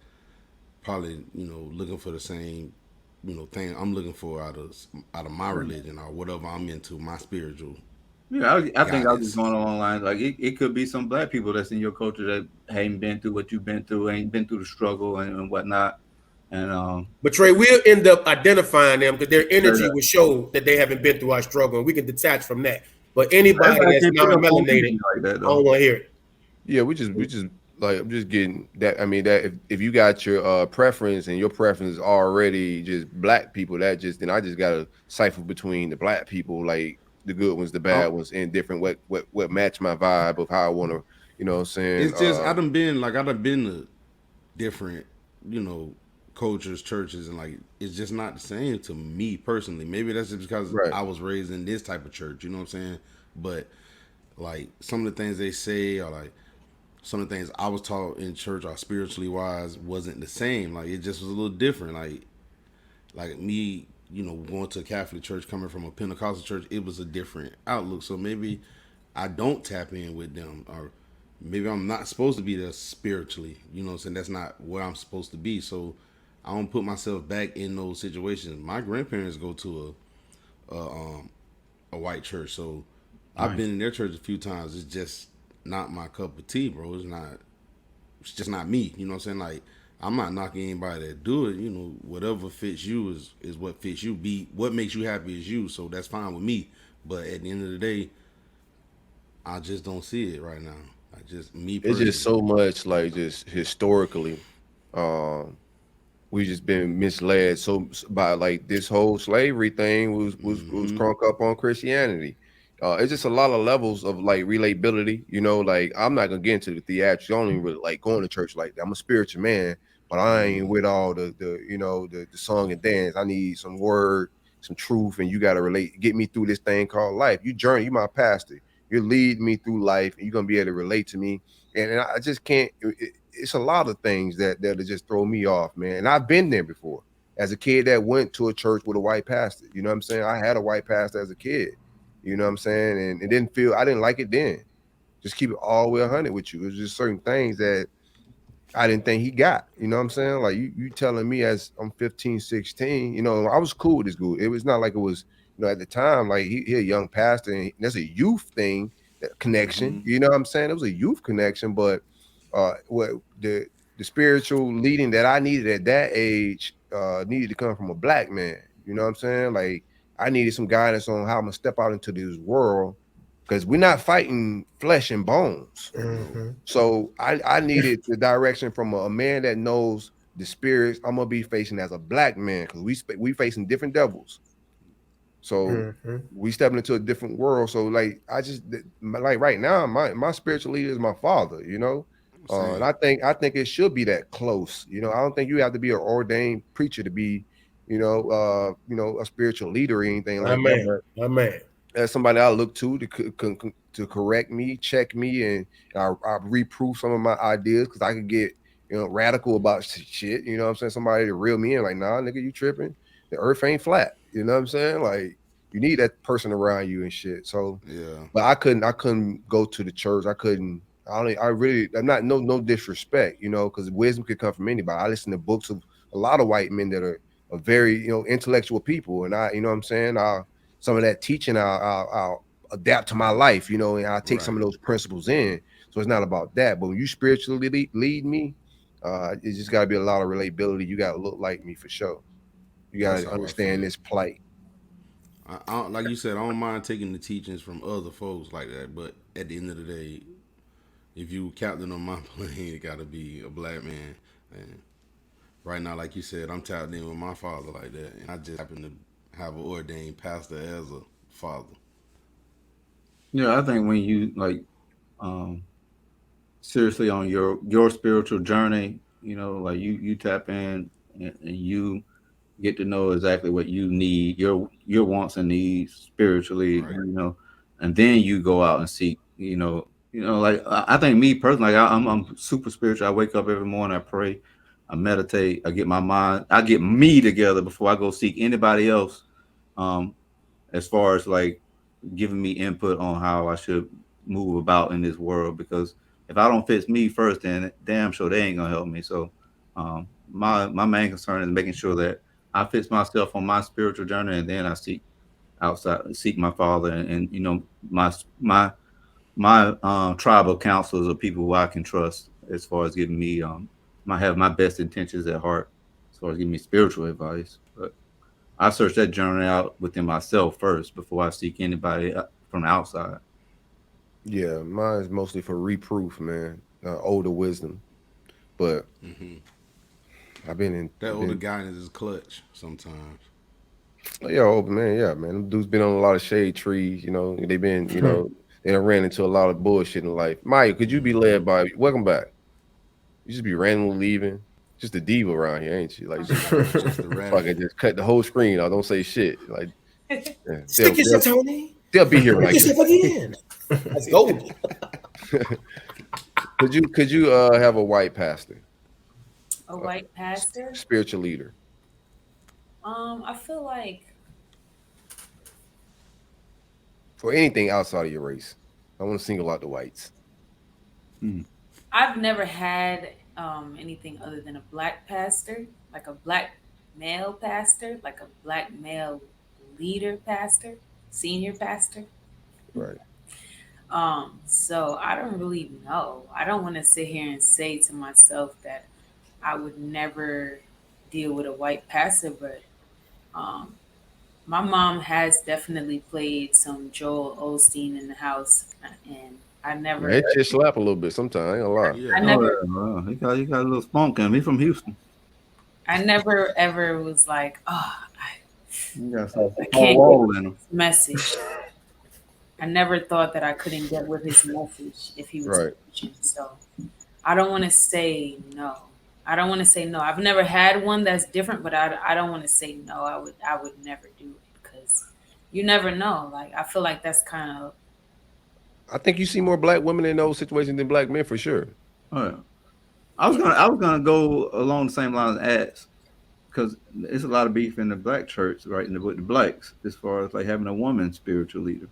probably, looking for the same, thing I'm looking for out of my religion or whatever I'm into, my spiritual. Yeah, I think I was just going along lines like it could be some black people that's in your culture that haven't been through what you've been through, ain't been through the struggle and whatnot. And but Trey, we'll end up identifying them because their energy will show that they haven't been through our struggle, and we can detach from that. But anybody that's non-melanated, like that, I don't want to hear it. Yeah, we just like, I'm just getting that. I mean, that if you got your preference and your preference is already just black people, then I just gotta cipher between the black people, like the good ones, the bad ones, and different what match my vibe of how I want to, you know what I'm saying? It's just I done been to different, cultures, churches, and like it's just not the same to me personally. Maybe that's just because I was raised in this type of church, you know what I'm saying? But like some of the things they say or like some of the things I was taught in church or spiritually wise wasn't the same. Like it just was a little different. Like me, going to a Catholic church, coming from a Pentecostal church, it was a different outlook. So maybe I don't tap in with them, or maybe I'm not supposed to be there spiritually. You know what I'm saying? That's not where I'm supposed to be. So I don't put myself back in those situations. My grandparents go to a white church, so I've been in their church a few times. It's just not my cup of tea, bro. It's just not me. You know what I'm saying? Like I'm not knocking anybody that do it. Whatever fits you is what fits you. What makes you happy is you. So that's fine with me. But at the end of the day, I just don't see it right now. Me personally. It's just so much like just historically. We've just been misled by like this whole slavery thing was crunk up on Christianity. It's just a lot of levels of like relatability, like I'm not gonna get into the theatrics. I don't even really like going to church like that. I'm a spiritual man, but I ain't with all the song and dance. I need some word, some truth, and you gotta get me through this thing called life. You my pastor. You're leading me through life, and you're gonna be able to relate to me. And I just can't. It's a lot of things that just throw me off, man. And I've been there before as a kid that went to a church with a white pastor. You know what I'm saying? I had a white pastor as a kid. You know what I'm saying? And it I didn't like it then. Just keep it all the way 100 with you. It was just certain things that I didn't think he got. You know what I'm saying? Like you telling me as I'm 15, 16, I was cool with this dude. It was not like it was, at the time, like he a young pastor, and that's a youth thing, that connection. You know what I'm saying? It was a youth connection, but what the spiritual leading that I needed at that age needed to come from a black man. You know what I'm saying? Like I needed some guidance on how I'm gonna step out into this world, because we're not fighting flesh and bones. So I needed the direction from a man that knows the spirits I'm gonna be facing as a black man, because we facing different devils. So we stepping into a different world. So like I just like right now, my spiritual leader is my father. And I think it should be that close. I don't think you have to be an ordained preacher to be, a spiritual leader or anything like that. My man. As somebody I look to to correct me, check me, and I reproof some of my ideas because I could get radical about shit. You know what I'm saying? Somebody to reel me in, like, nah, nigga, you tripping. The earth ain't flat. You know what I'm saying? Like, you need that person around you and shit. So yeah. But I couldn't go to the church. I'm not no disrespect, because wisdom could come from anybody. I listen to books of a lot of white men that are very, intellectual people. And I, you know what I'm saying? Some of that teaching I'll adapt to my life, and I'll take some of those principles in. So it's not about that. But when you spiritually lead me, it's just gotta be a lot of relatability. You gotta look like me for sure. You gotta understand this plight. I like you said, I don't mind taking the teachings from other folks like that, but at the end of the day, if you captain on my plane, it got to be a black man. And right now, like you said, I'm tapped in with my father like that, and I just happen to have an ordained pastor as a father. Yeah, I think when you seriously on your spiritual journey, like you tap in and you get to know exactly what you need, your wants and needs spiritually, right. And then you go out and seek, like I think me personally, like I'm super spiritual. I wake up every morning, I pray, I meditate, I get me together before I go seek anybody else. As far as like giving me input on how I should move about in this world, because if I don't fix me first, then damn sure they ain't gonna help me. So my main concern is making sure that I fix myself on my spiritual journey, and then I seek my father, and my tribal counselors are people who I can trust as far as giving me have my best intentions at heart as far as giving me spiritual advice. But I search that journey out within myself first before I seek anybody from outside. Yeah, mine is mostly for reproof, man. Older wisdom, but I've been in that older guidance is clutch sometimes. Yeah, old man, yeah, man. Them dudes been on a lot of shade trees. They've been, they done ran into a lot of bullshit in life. Maya, could you be led by? Welcome back. You just be randomly leaving. Just a diva around here, ain't you? Like, just fucking just cut the whole screen out. Don't say shit. Like, yeah, stick yourself, Tony. They'll be here like yourself again. That's golden. Could you have a white pastor? A white pastor? Spiritual leader. I feel like or anything outside of your race. I want to single out the whites. I've never had anything other than a black pastor, like a black male pastor, like a black male leader pastor, senior pastor. Right. So I don't really know. I don't want to sit here and say to myself that I would never deal with a white pastor, but my mom has definitely played some Joel Osteen in the house, and I never. It just slap a little bit sometimes. I ain't gonna lie. Yeah, I never. He got a little spunk in him. He's from Houston. I never ever was like, oh, I can't get his message. I never thought that I couldn't get with his message if he was preaching. So I don't want to say no. I've never had one that's different, but I don't want to say no. I would never do it because you never know. Like I feel like that's kind of. I think you see more black women in those situations than black men for sure. Oh yeah. I was gonna go along the same lines as because there's a lot of beef in the black church, right? With the blacks, as far as like having a woman spiritual leader.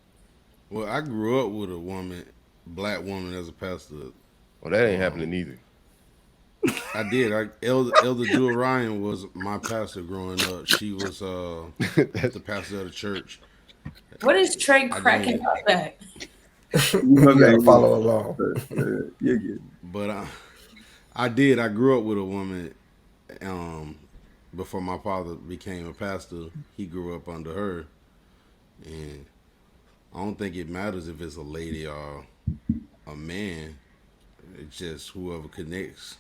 Well, I grew up with a black woman as a pastor. Well, that ain't happening either. I did. Elder Jewel Ryan was my pastor growing up. She was the pastor of the church. What is Trey cracking up at? You gotta follow along. But I did. I grew up with a woman. Before my father became a pastor, he grew up under her, and I don't think it matters if it's a lady or a man. It's just whoever connects.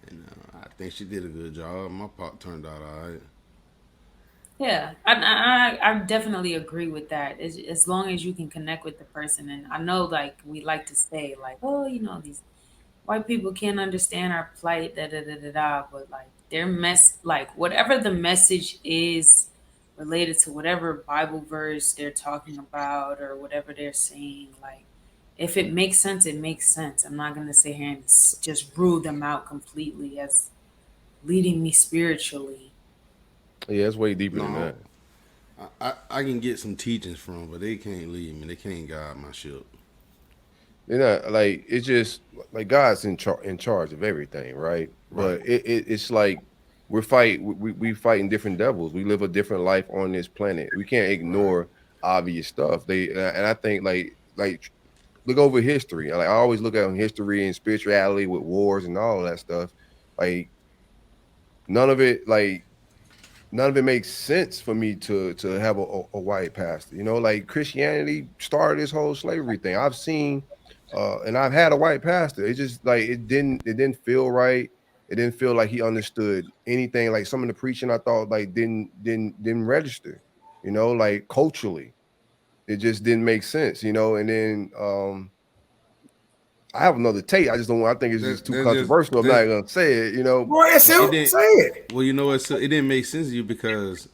And I think she did a good job. My pop turned out all right. Yeah, I definitely agree with that. As long as you can connect with the person, and I know, like we like to say, like, oh, these white people can't understand our plight, da da da da da. But like like whatever the message is related to whatever Bible verse they're talking about or whatever they're saying, like if it makes sense, it makes sense. I'm not gonna sit here and just rule them out completely as leading me spiritually. Yeah, it's way deeper than that. I can get some teachings from, but they can't lead me. They can't guide my ship. You know, like it's just like God's in charge of everything, right? But it's like we fighting different devils. We live a different life on this planet. We can't ignore obvious stuff. And I think like look over history. Like I always look at history and spirituality with wars and all of that stuff. Like none of it makes sense for me to have a white pastor. You know, like Christianity started this whole slavery thing. I've seen and I've had a white pastor. It just like it didn't feel right. It didn't feel like he understood anything. Like some of the preaching I thought like didn't register, you know, like culturally. It just didn't make sense, you know. And then I have another take. I just don't want. I think it's just too controversial. I'm not gonna say it. You know, boy, say it. Well, you know, it didn't make sense to you because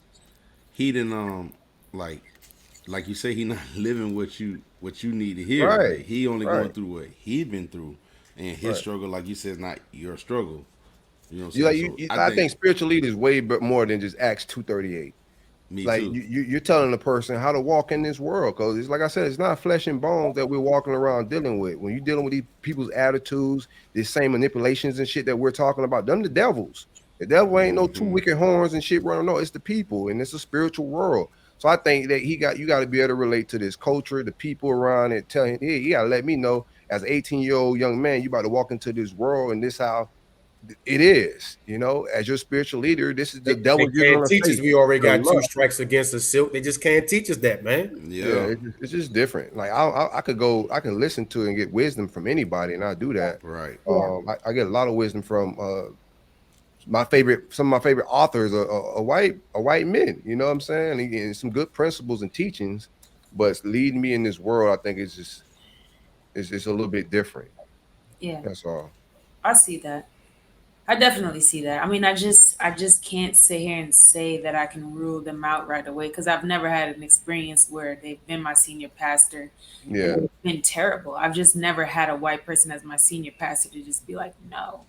he didn't like you say he not living what you need to hear. Right. Like, he only going through what he been through, and his struggle, like you said, is not your struggle. You know, what I'm saying? I think spiritual leader is way more than just Acts 2:38. Like too. You're telling the person how to walk in this world, because it's like I said, it's not flesh and bones that we're walking around dealing with. When you're dealing with these people's attitudes, these same manipulations and shit that we're talking about, them the devils. The devil ain't no two wicked horns and shit running. No, it's the people, and it's a spiritual world. So I think that you got to be able to relate to this culture, the people around it. Tell him, hey, you got to let me know as an 18-year-old young man, you about to walk into this world, and this how it is, you know, as your spiritual leader. This is the devil. They can't teach us. We already got 2 strikes against the silk. They just can't teach us that, man. Yeah, it's just different. Like I can listen to it and get wisdom from anybody, and I do that. Right. I get a lot of wisdom from some of my favorite authors are white men. You know what I'm saying? And some good principles and teachings, but leading me in this world, I think it's just a little bit different. Yeah, that's all. I see that. I definitely see that. I mean, I just can't sit here and say that I can rule them out right away, because I've never had an experience where they've been my senior pastor. Yeah, it's been terrible. I've just never had a white person as my senior pastor to just be like, no,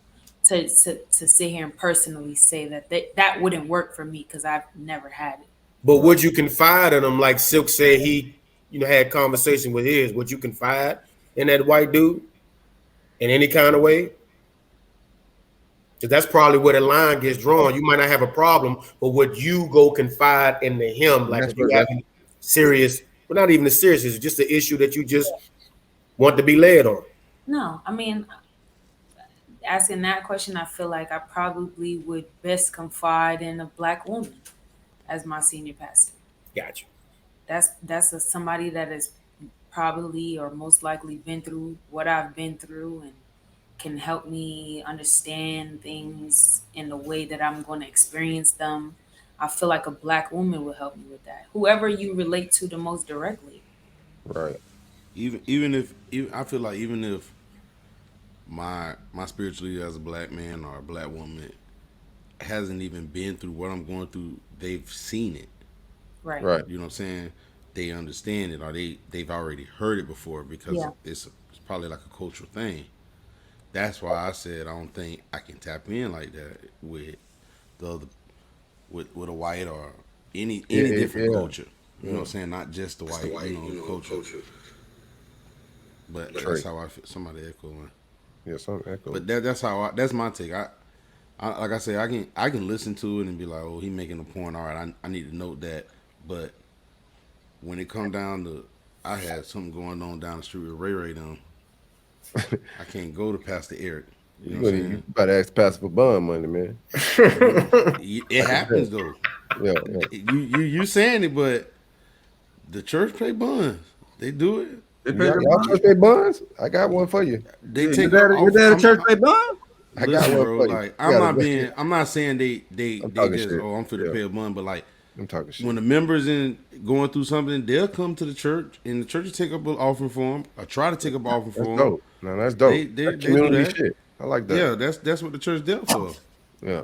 to sit here and personally say that wouldn't work for me, because I've never had it. But would you confide in them, like Silk said he, had conversation with his? Would you confide in that white dude in any kind of way? Because that's probably where the line gets drawn. You might not have a problem, but would you go confide into him? Like if you have serious, but not even the serious, it's just the issue that you just want to be led on. No, I mean, asking that question, I feel like I probably would best confide in a Black woman as my senior pastor. Gotcha. That's somebody that has probably or most likely been through what I've been through and can help me understand things in the way that I'm going to experience them. I feel like a Black woman will help me with that. Whoever you relate to the most directly. Right. Even if I feel like even if my spiritual leader as a Black man or a Black woman hasn't even been through what I'm going through, they've seen it. Right. You know what I'm saying? They understand it, or they've already heard it before, because it's probably like a cultural thing. That's why I said I don't think I can tap in like that with the other, with a white or any different culture. You know what I'm saying? Not just the white, culture. But that's how I feel. Somebody echoing. Yeah, some echo. But that's that's my take. I like I say, I can listen to it and be like, oh, he making a point. All right, I need to note that. But when it come down to, I had something going on down the street with Ray them. I can't go to Pastor Eric. You know what I'm saying? You better ask Pastor for bond money, man. It happens though. Yeah. You saying it, but the church pay bonds. They do it. Y'all church pay bonds? I got one for you. They take your dad a church pay bond? I got one for you. Like I'm not saying they just shit. I'm fit to pay a bond, but like I'm talking shit. When the members going through something, they'll come to the church and the church will take up an offering for them, or try to take up an offering for them. Dope. No, that's dope. They community do that. shit. I like that. Yeah, that's what the church dealt for. Yeah.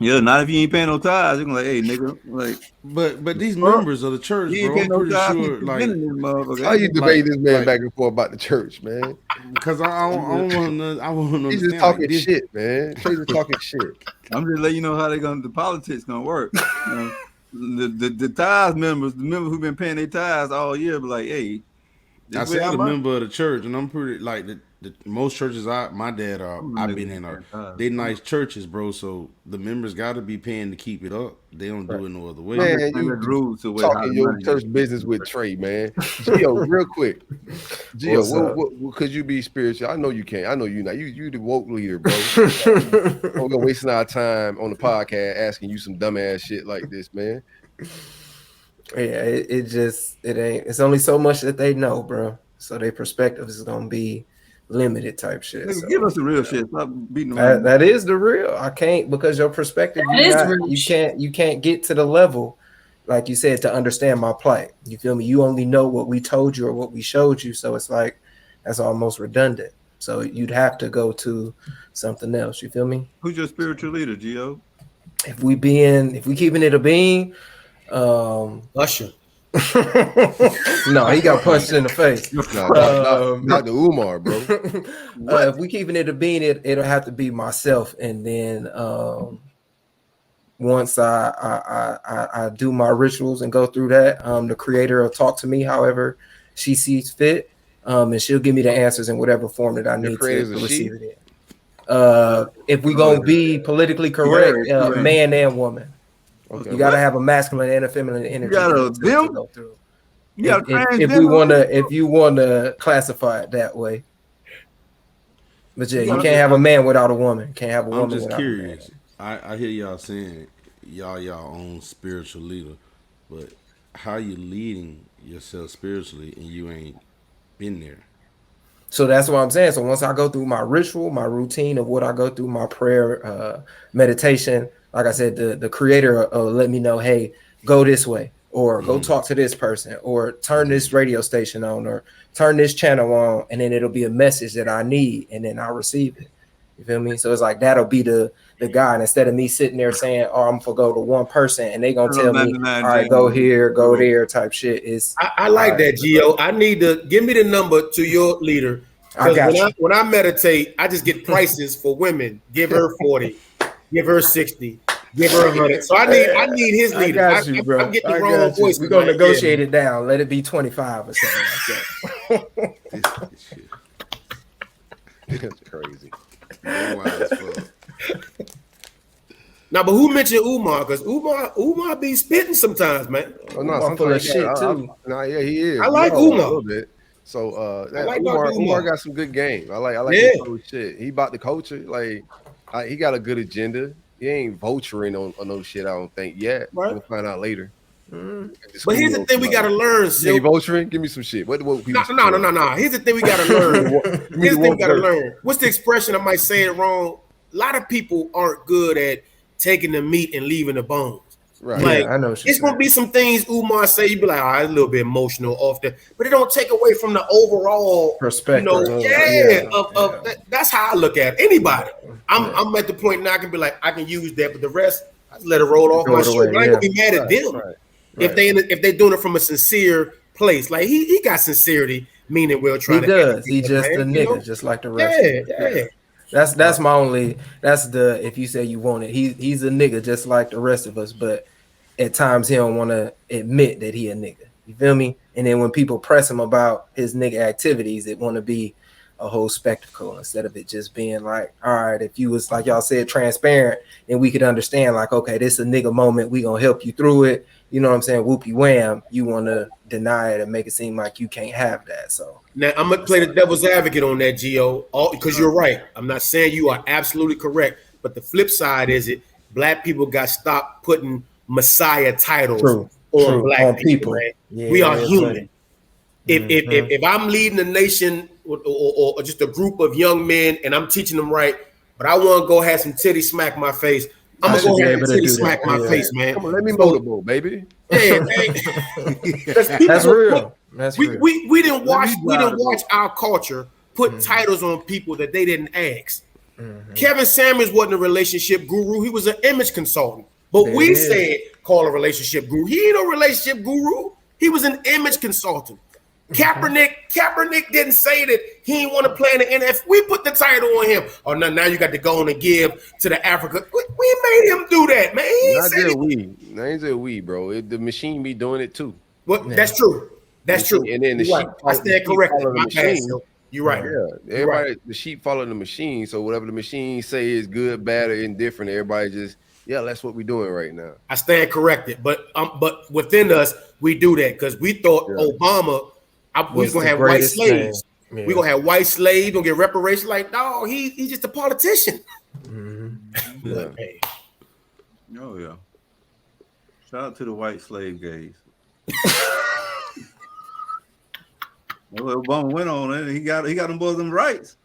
Yeah, not if you ain't paying no tithes. You're gonna like, hey, nigga, like. But these members of the church, bro, I'm pretty sure, like, how you debate this man back and forth about the church, man? Because I don't want to. I want to understand. He's just talking shit, man. He's just talking shit. I'm just letting you know how the politics gonna work. You know, the tithes members, the members who've been paying their tithes all year, be like, hey. I said a member of the church, and I'm pretty like the most churches my dad I've been in they nice churches, bro. So the members got to be paying to keep it up. They don't do it no other way. Man, you talking your church business with Trey, man. Gio, real quick. Gio, what could you be spiritual? I know you can. I know you not. You the woke leader, bro. We're wasting our time on the podcast asking you some dumbass shit like this, man. Yeah, it's only so much that they know, bro. So their perspective is gonna be limited type shit. So, give us the real shit. Stop beating that is the real. I can't, because your perspective, you can't get to the level, like you said, to understand my plight. You feel me? You only know what we told you or what we showed you. So it's like that's almost redundant. So you'd have to go to something else. You feel me? Who's your spiritual leader, Gio? If we keeping it a bean, Usher. No, he got punched in the face. Not the Umar, bro. If we keeping it a bean, it'll have to be myself, and then once I do my rituals and go through that, the Creator will talk to me however she sees fit, and she'll give me the answers in whatever form that I need to receive it in. If we gonna be politically correct, man and woman. Okay. You gotta have a masculine and a feminine energy. You go through. If you wanna classify it that way. But yeah, you can't have a man without a woman. Can't have a woman. I'm just curious. I hear y'all saying y'all own spiritual leader, but how you leading yourself spiritually and you ain't been there? So that's what I'm saying. So once I go through my ritual, my routine of what I go through, my prayer, meditation, like I said, the Creator will let me know, hey, go this way, or go talk to this person, or turn this radio station on, or turn this channel on, and then it'll be a message that I need, and then I'll receive it. You feel me? So it's like that'll be the guide, instead of me sitting there saying, oh, I'm gonna go to one person and they gonna tell me, all right, go here, go there type shit. I like that, Gio. I need to give me the number to your leader. When I meditate, I just get prices for women. Give her 40, give her 60, give her 100. So I need his leader. I got you, bro. I'm getting the wrong voice. We're gonna negotiate it down. Let it be 25 or something like that. That's crazy. Now, but who mentioned Umar? Because Umar be spitting sometimes, man. Oh no, some full of shit too. Yeah, he is. I like Umar a little bit. So Umar got some good game. I like his whole shit. He bought the culture. Like he got a good agenda. He ain't vulturing on no shit. I don't think yet. Right. We'll find out later. But here's the thing we gotta learn. Silk. Vulturing? Give me some shit. What people? No. Here's the thing we gotta learn. Here's the thing we gotta learn. What's the expression? I might say it wrong. A lot of people aren't good at taking the meat and leaving the bones. Right. Like, I know it's gonna be some things Umar say, you be like, it's a little bit emotional off there, but it don't take away from the overall perspective. That's how I look at it. Anybody. I'm at the point now I can be like, I can use that, but the rest I just let it roll off my shoulder. I ain't gonna be mad at them. Right. If they doing it from a sincere place. Like he got sincerity, meaning we'll try to does. He just a nigga, just like the rest. Yeah. That's my only. That's the if you say you want it, he's a nigga just like the rest of us, but at times he don't want to admit that he a nigga. You feel me? And then when people press him about his nigga activities, it want to be a whole spectacle instead of it just being like, all right, if you was like y'all said transparent, then we could understand like, okay, this is a nigga moment. We gonna help you through it. You know what I'm saying? Whoopie wham. You want to deny it and make it seem like you can't have that. So now I'm gonna play the devil's advocate on that, Gio, because you're right. I'm not saying you are absolutely correct, but the flip side is black people got stopped putting Messiah titles on black people. Yeah, we are human. Funny. If I'm leading a nation or just a group of young men and I'm teaching them right, but I want to go have some titty smack my face, I'm gonna go ahead and titty smack my face, man. Come on, let me motorboat, baby. Yeah, that's real. That's real. We didn't watch our culture put titles on people that they didn't ask. Kevin Samuels wasn't a relationship guru. He was an image consultant. But we said call a relationship guru. He ain't no relationship guru. He was an image consultant. Kaepernick didn't say that he didn't want to play in the NFL. We put the title on him. Oh, no, now you got to go on and give to the Africa. We made him do that, man. I ain't say we, bro. The machine be doing it too. Well, that's true. That's true. And then the sheep. I stand corrected. My bad. You're right. Yeah, everybody, the sheep follow the machine. So whatever the machine say is good, bad, or indifferent, everybody just that's what we're doing right now. I stand corrected, but within us, we do that because we thought Obama. We're gonna have white slaves. Yeah. We're gonna have white slaves. Gonna get reparations. Like, no, he's just a politician. Yeah. Hey. Oh yeah. Shout out to the white slave gays. Well, Obama went on it. He got them boys them rights.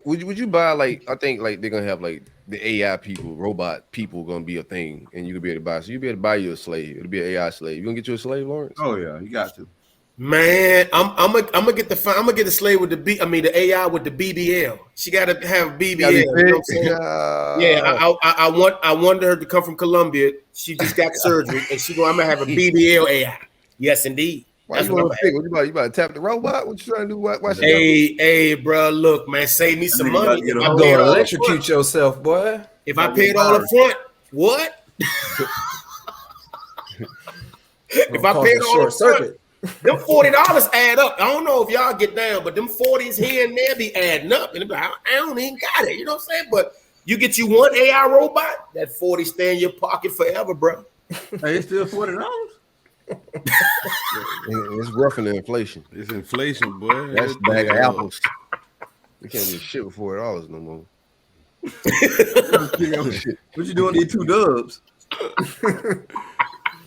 Would you buy like I think like they're gonna have like the AI people, robot people gonna be a thing, and you could be able to buy. So you'll be able to buy you a slave. It'll be an AI slave. You gonna get you a slave, Lawrence? Oh yeah, you got to. Man, I'm gonna get the slave with the AI with the BBL. She gotta have BBL. You know what I'm saying? I wanted her to come from Colombia. She just got surgery, and I'm gonna have a BBL AI. Yes, indeed. That's what I'm thinking. You about to tap the robot? What you trying to do? Why hey, bro, look, man, save me some money. I'm going to electrocute yourself, boy. If I paid all up front, what? If I paid all up front, them $40 add up. I don't know if y'all get down, but them 40s here and there be adding up. And I don't even got it. You know what I'm saying? But you get you one AI robot, that 40 stay in your pocket forever, bro. Hey, it's still $40. It's roughing the inflation. It's inflation, boy. That's a bag of apples. You can't do shit with $40 no more. What you doing these 2 dubs?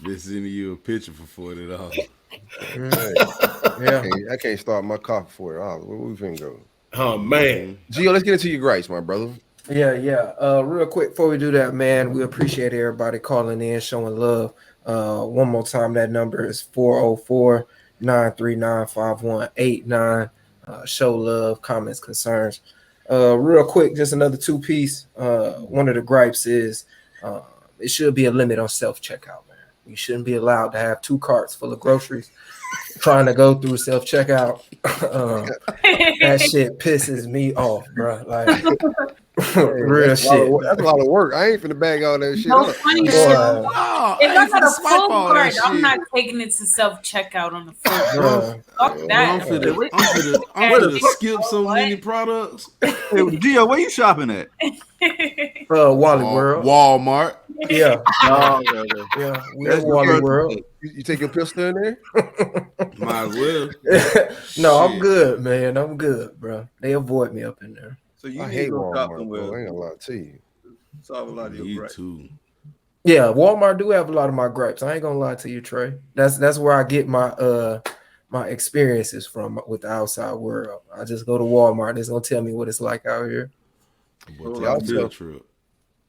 Been sending you a picture for $40. I can't start my car for $40. Where we finna go? Oh man, Gio, let's get into your gripes, my brother. Yeah. Real quick before we do that, man, we appreciate everybody calling in, showing love. One more time, that number is 404-939-5189. Show love, comments, concerns. Real quick, just another 2-piece. One of the gripes is it should be a limit on self-checkout, man. You shouldn't be allowed to have 2 carts full of groceries trying to go through self-checkout. That shit pisses me off, bro. Like, real shit. That's a lot of work. I ain't finna bag all that shit up. Funny shit. If I got a full cart, I'm not taking it to self-checkout on the full. Fuck that. I'm gonna skip so many products. Hey, Gio, where you shopping at? Wally World. Walmart. Yeah. We at Wally World. You take your pistol in there? Might as well. No, I'm good, man. I'm good, bro. They avoid me up in there. So you I need hate to go shop Walmart, somewhere. bro. I ain't gonna lie to you. Solve a lot of your gripes. too. Yeah, Walmart do have a lot of my gripes. I ain't gonna lie to you, Trey. That's where I get my my experiences from with the outside world. I just go to Walmart. It's gonna tell me what it's like out here.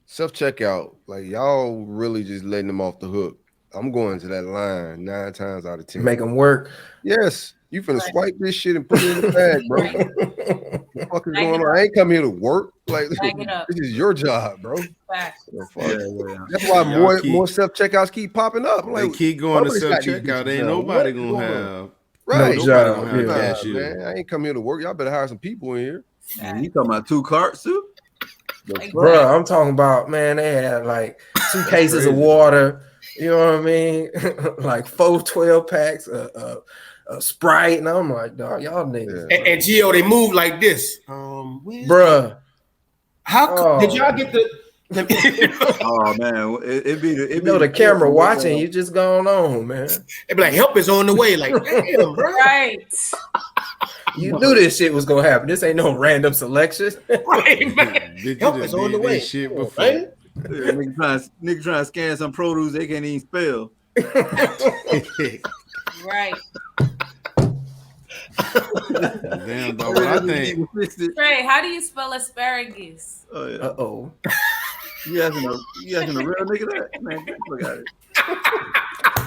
Self-checkout, like y'all really just letting them off the hook. I'm going to that line 9 times out of 10. Make them work. Yes, you finna swipe this shit and put it in the bag, bro. What the fuck is going on? I ain't come here to work. Like this is your job, bro. That's why more self-checkouts keep popping up. I'm like, they keep going to self-checkout. Ain't nobody gonna have right. No job. Man, I ain't come here to work. Y'all better hire some people in here. And you talking about 2 carts too? Bro, I'm talking about, man, they had like 2 cases of water, you know what I mean? Like 4 12-packs, a Sprite, and I'm like, dog, y'all niggas. And Gio, they move like this. Bruh. How did y'all get the oh man, it be the camera watching, you just going on, man. They be like, help is on the way. Like, damn, bro. Right. You knew this shit was gonna happen. This ain't no random selection. Right, man. Help is on the way. Shit before. Right? Nigga trying to scan some produce they can't even spell. Right. Damn, dog. I think. Trey, how do you spell asparagus? Oh yeah. Uh-oh. You asking a real nigga that? Man, look at it.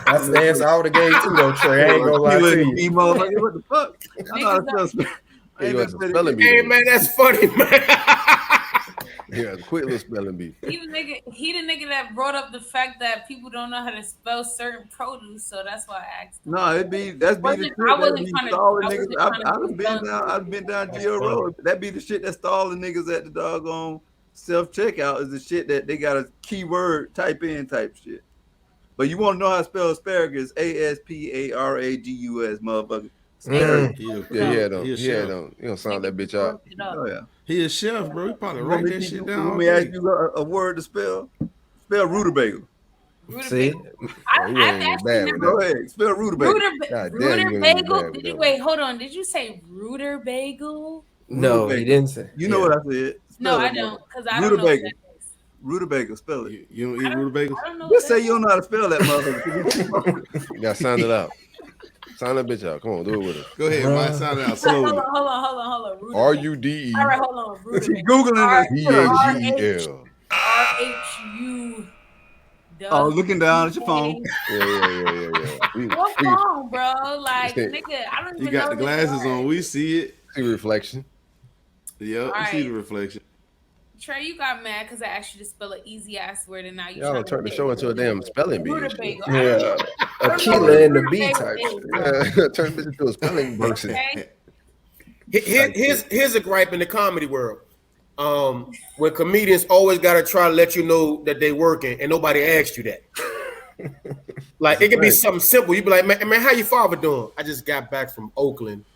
That's the answer I would have gave too, though, Trey. I ain't gonna lie to you. What the fuck? I Hey, spelling bee. Hey, man, that's funny, man. Yeah, quick little spelling bee. He the nigga that brought up the fact that people don't know how to spell certain produce, so that's why I asked him. No, that's be the shit. I've been down Geo Road. That be the shit that's stalling niggas at the doggone self checkout. Is the shit that they got a keyword type in type shit. But you want to know how to spell asparagus? ASPARAGUS, motherfucker. Don't. You don't sound that bitch out. Oh yeah. He a chef, bro. He probably write that shit down. Let me ask you a word to spell. Spell rutabaga. See, Go ahead. Spell rutabaga. Rutabaga. Wait, hold on. Did you say rutabaga? No, he didn't say. You know what I said. No, I don't, because I don't know what that is. Rutabaga, spell it. You don't eat rutabaga? Just say you don't know how to spell that motherfucker. You gotta sound it out. Sound that bitch out. Come on, do it with us. Go ahead, Mike. Sound it out slowly. Hold on. RUDE. All right, hold on. She Googling it. RHU. Oh, looking down at your phone. Yeah. What phone, bro? Like, nigga, I don't even know. You got the glasses on. We see it. See reflection. Yep, we see the reflection. Trey, you got mad because I asked you to spell an easy ass word, and now you y'all turned the show into a damn spelling bee. Yeah, Aquila and the bee type shit. Turn this into a spelling versus. Here's a gripe in the comedy world. When comedians always gotta try to let you know that they working, and nobody asked you that. Like, it could be something simple. You be like, man, how your father doing? I just got back from Oakland.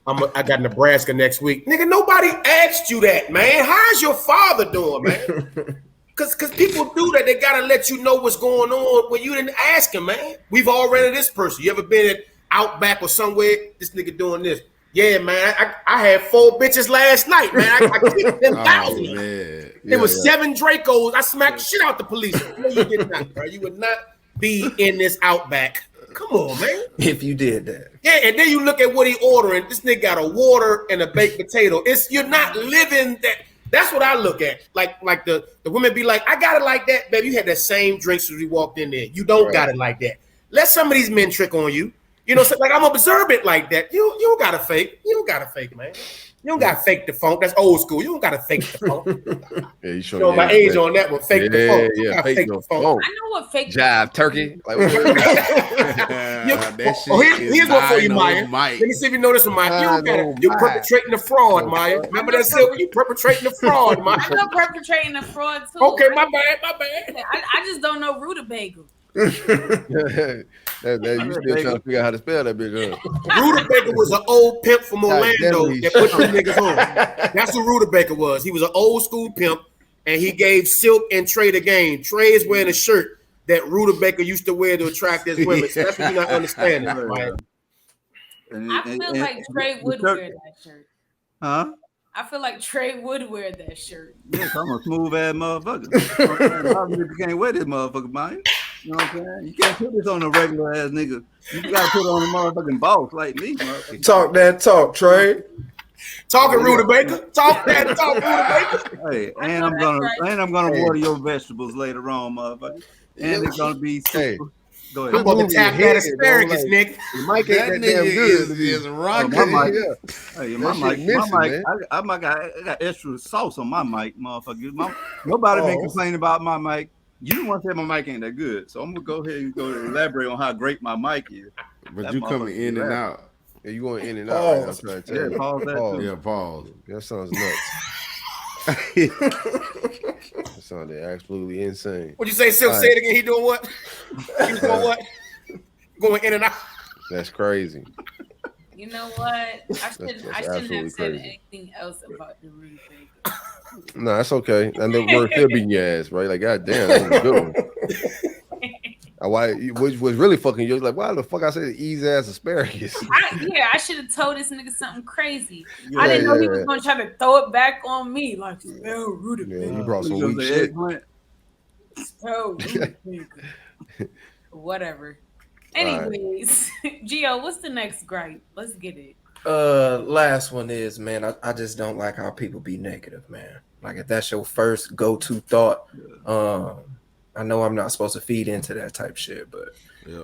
I got Nebraska next week. Nigga, nobody asked you that, man. How's your father doing, man? Because people do that. They got to let you know what's going on when you didn't ask him, man. We've all ran into this person. You ever been at Outback or somewhere? This nigga doing this. Yeah, man. I had 4 bitches last night, man. I kicked 10,000. There was 7 Dracos. I smacked the shit out the police. No, you did not, bro. You would not be in this Outback. Come on, man. If you did that. Yeah, and then you look at what he ordering. This nigga got a water and a baked potato. You're not living that. That's what I look at. Like the women be like, I got it like that, baby. You had that same drink since we walked in there. You don't got it like that. Let some of these men trick on you. You know, so like I'm observant like that. You don't gotta fake. You don't gotta fake, man. You don't gotta fake the funk. That's old school. You don't gotta fake the funk. Yeah, you show my age on that one. Fake the funk. Yeah, fake the funk. I know what fake jive turkey. Like, here's one for you, Maya. Let me see if you know this one, Maya. You're perpetrating a fraud, Maya. Remember that, Silver? You perpetrating a fraud, Maya. I'm not perpetrating a fraud too. Okay, my bad. I just don't know rutabaga. You still trying to figure out how to spell that bitch. Rutabaga was an old pimp from Orlando that put them niggas on. That's who Rutabaga was. He was an old school pimp, and he gave Silk and Trey the game. Trey is wearing a shirt that Rutabaga used to wear to attract his women. So that's what you're not understanding, right? I feel like Trey would wear that shirt. Huh? I feel like Trey would wear that shirt. Yeah, I'm a smooth ass motherfucker. You can't wear this motherfucker, man. You know what I'm saying? You can't put this on a regular ass nigga. You gotta put it on a motherfucking boss like me, motherfucker. Talk that talk, Trey. Talking Rutabaga. Talk that talk, Rutabaga. Hey, and I'm gonna water your vegetables later on, motherfucker. And it's gonna be super. Go ahead. I'm about to tap that asparagus, nigga. Mike ain't that damn good. Is rocking. Hey, my mic. I got extra sauce on my mic, motherfucker. Nobody been complaining about my mic. You don't want to say my mic ain't that good, so I'm gonna go ahead and elaborate on how great my mic is. But that you coming in and out. Yeah, you going in and out. Right? I'm trying to tell you. Pause that. Pause. Yeah, pause. That sounds nuts. That sounded absolutely insane. What'd you say, Silk? Say it again. He doing what? He's doing what? Going in and out. That's crazy. You know what? I shouldn't have said anything else about the rutabaga. No, that's okay. And the word still beating your ass, right? Like, goddamn, that was a good one. Why? Which was really fucking you? Like, why the fuck I said easy ass asparagus? I should have told this nigga something crazy. Yeah, I didn't know he was gonna try to throw it back on me, like spell rutabaga. Yeah, you brought some weak shit. Spell rutabaga. Whatever. Anyways, Gio, what's the next gripe? Let's get it. Last one is, man, I just don't like how people be negative, man. Like, if that's your first go-to thought, I know I'm not supposed to feed into that type shit, but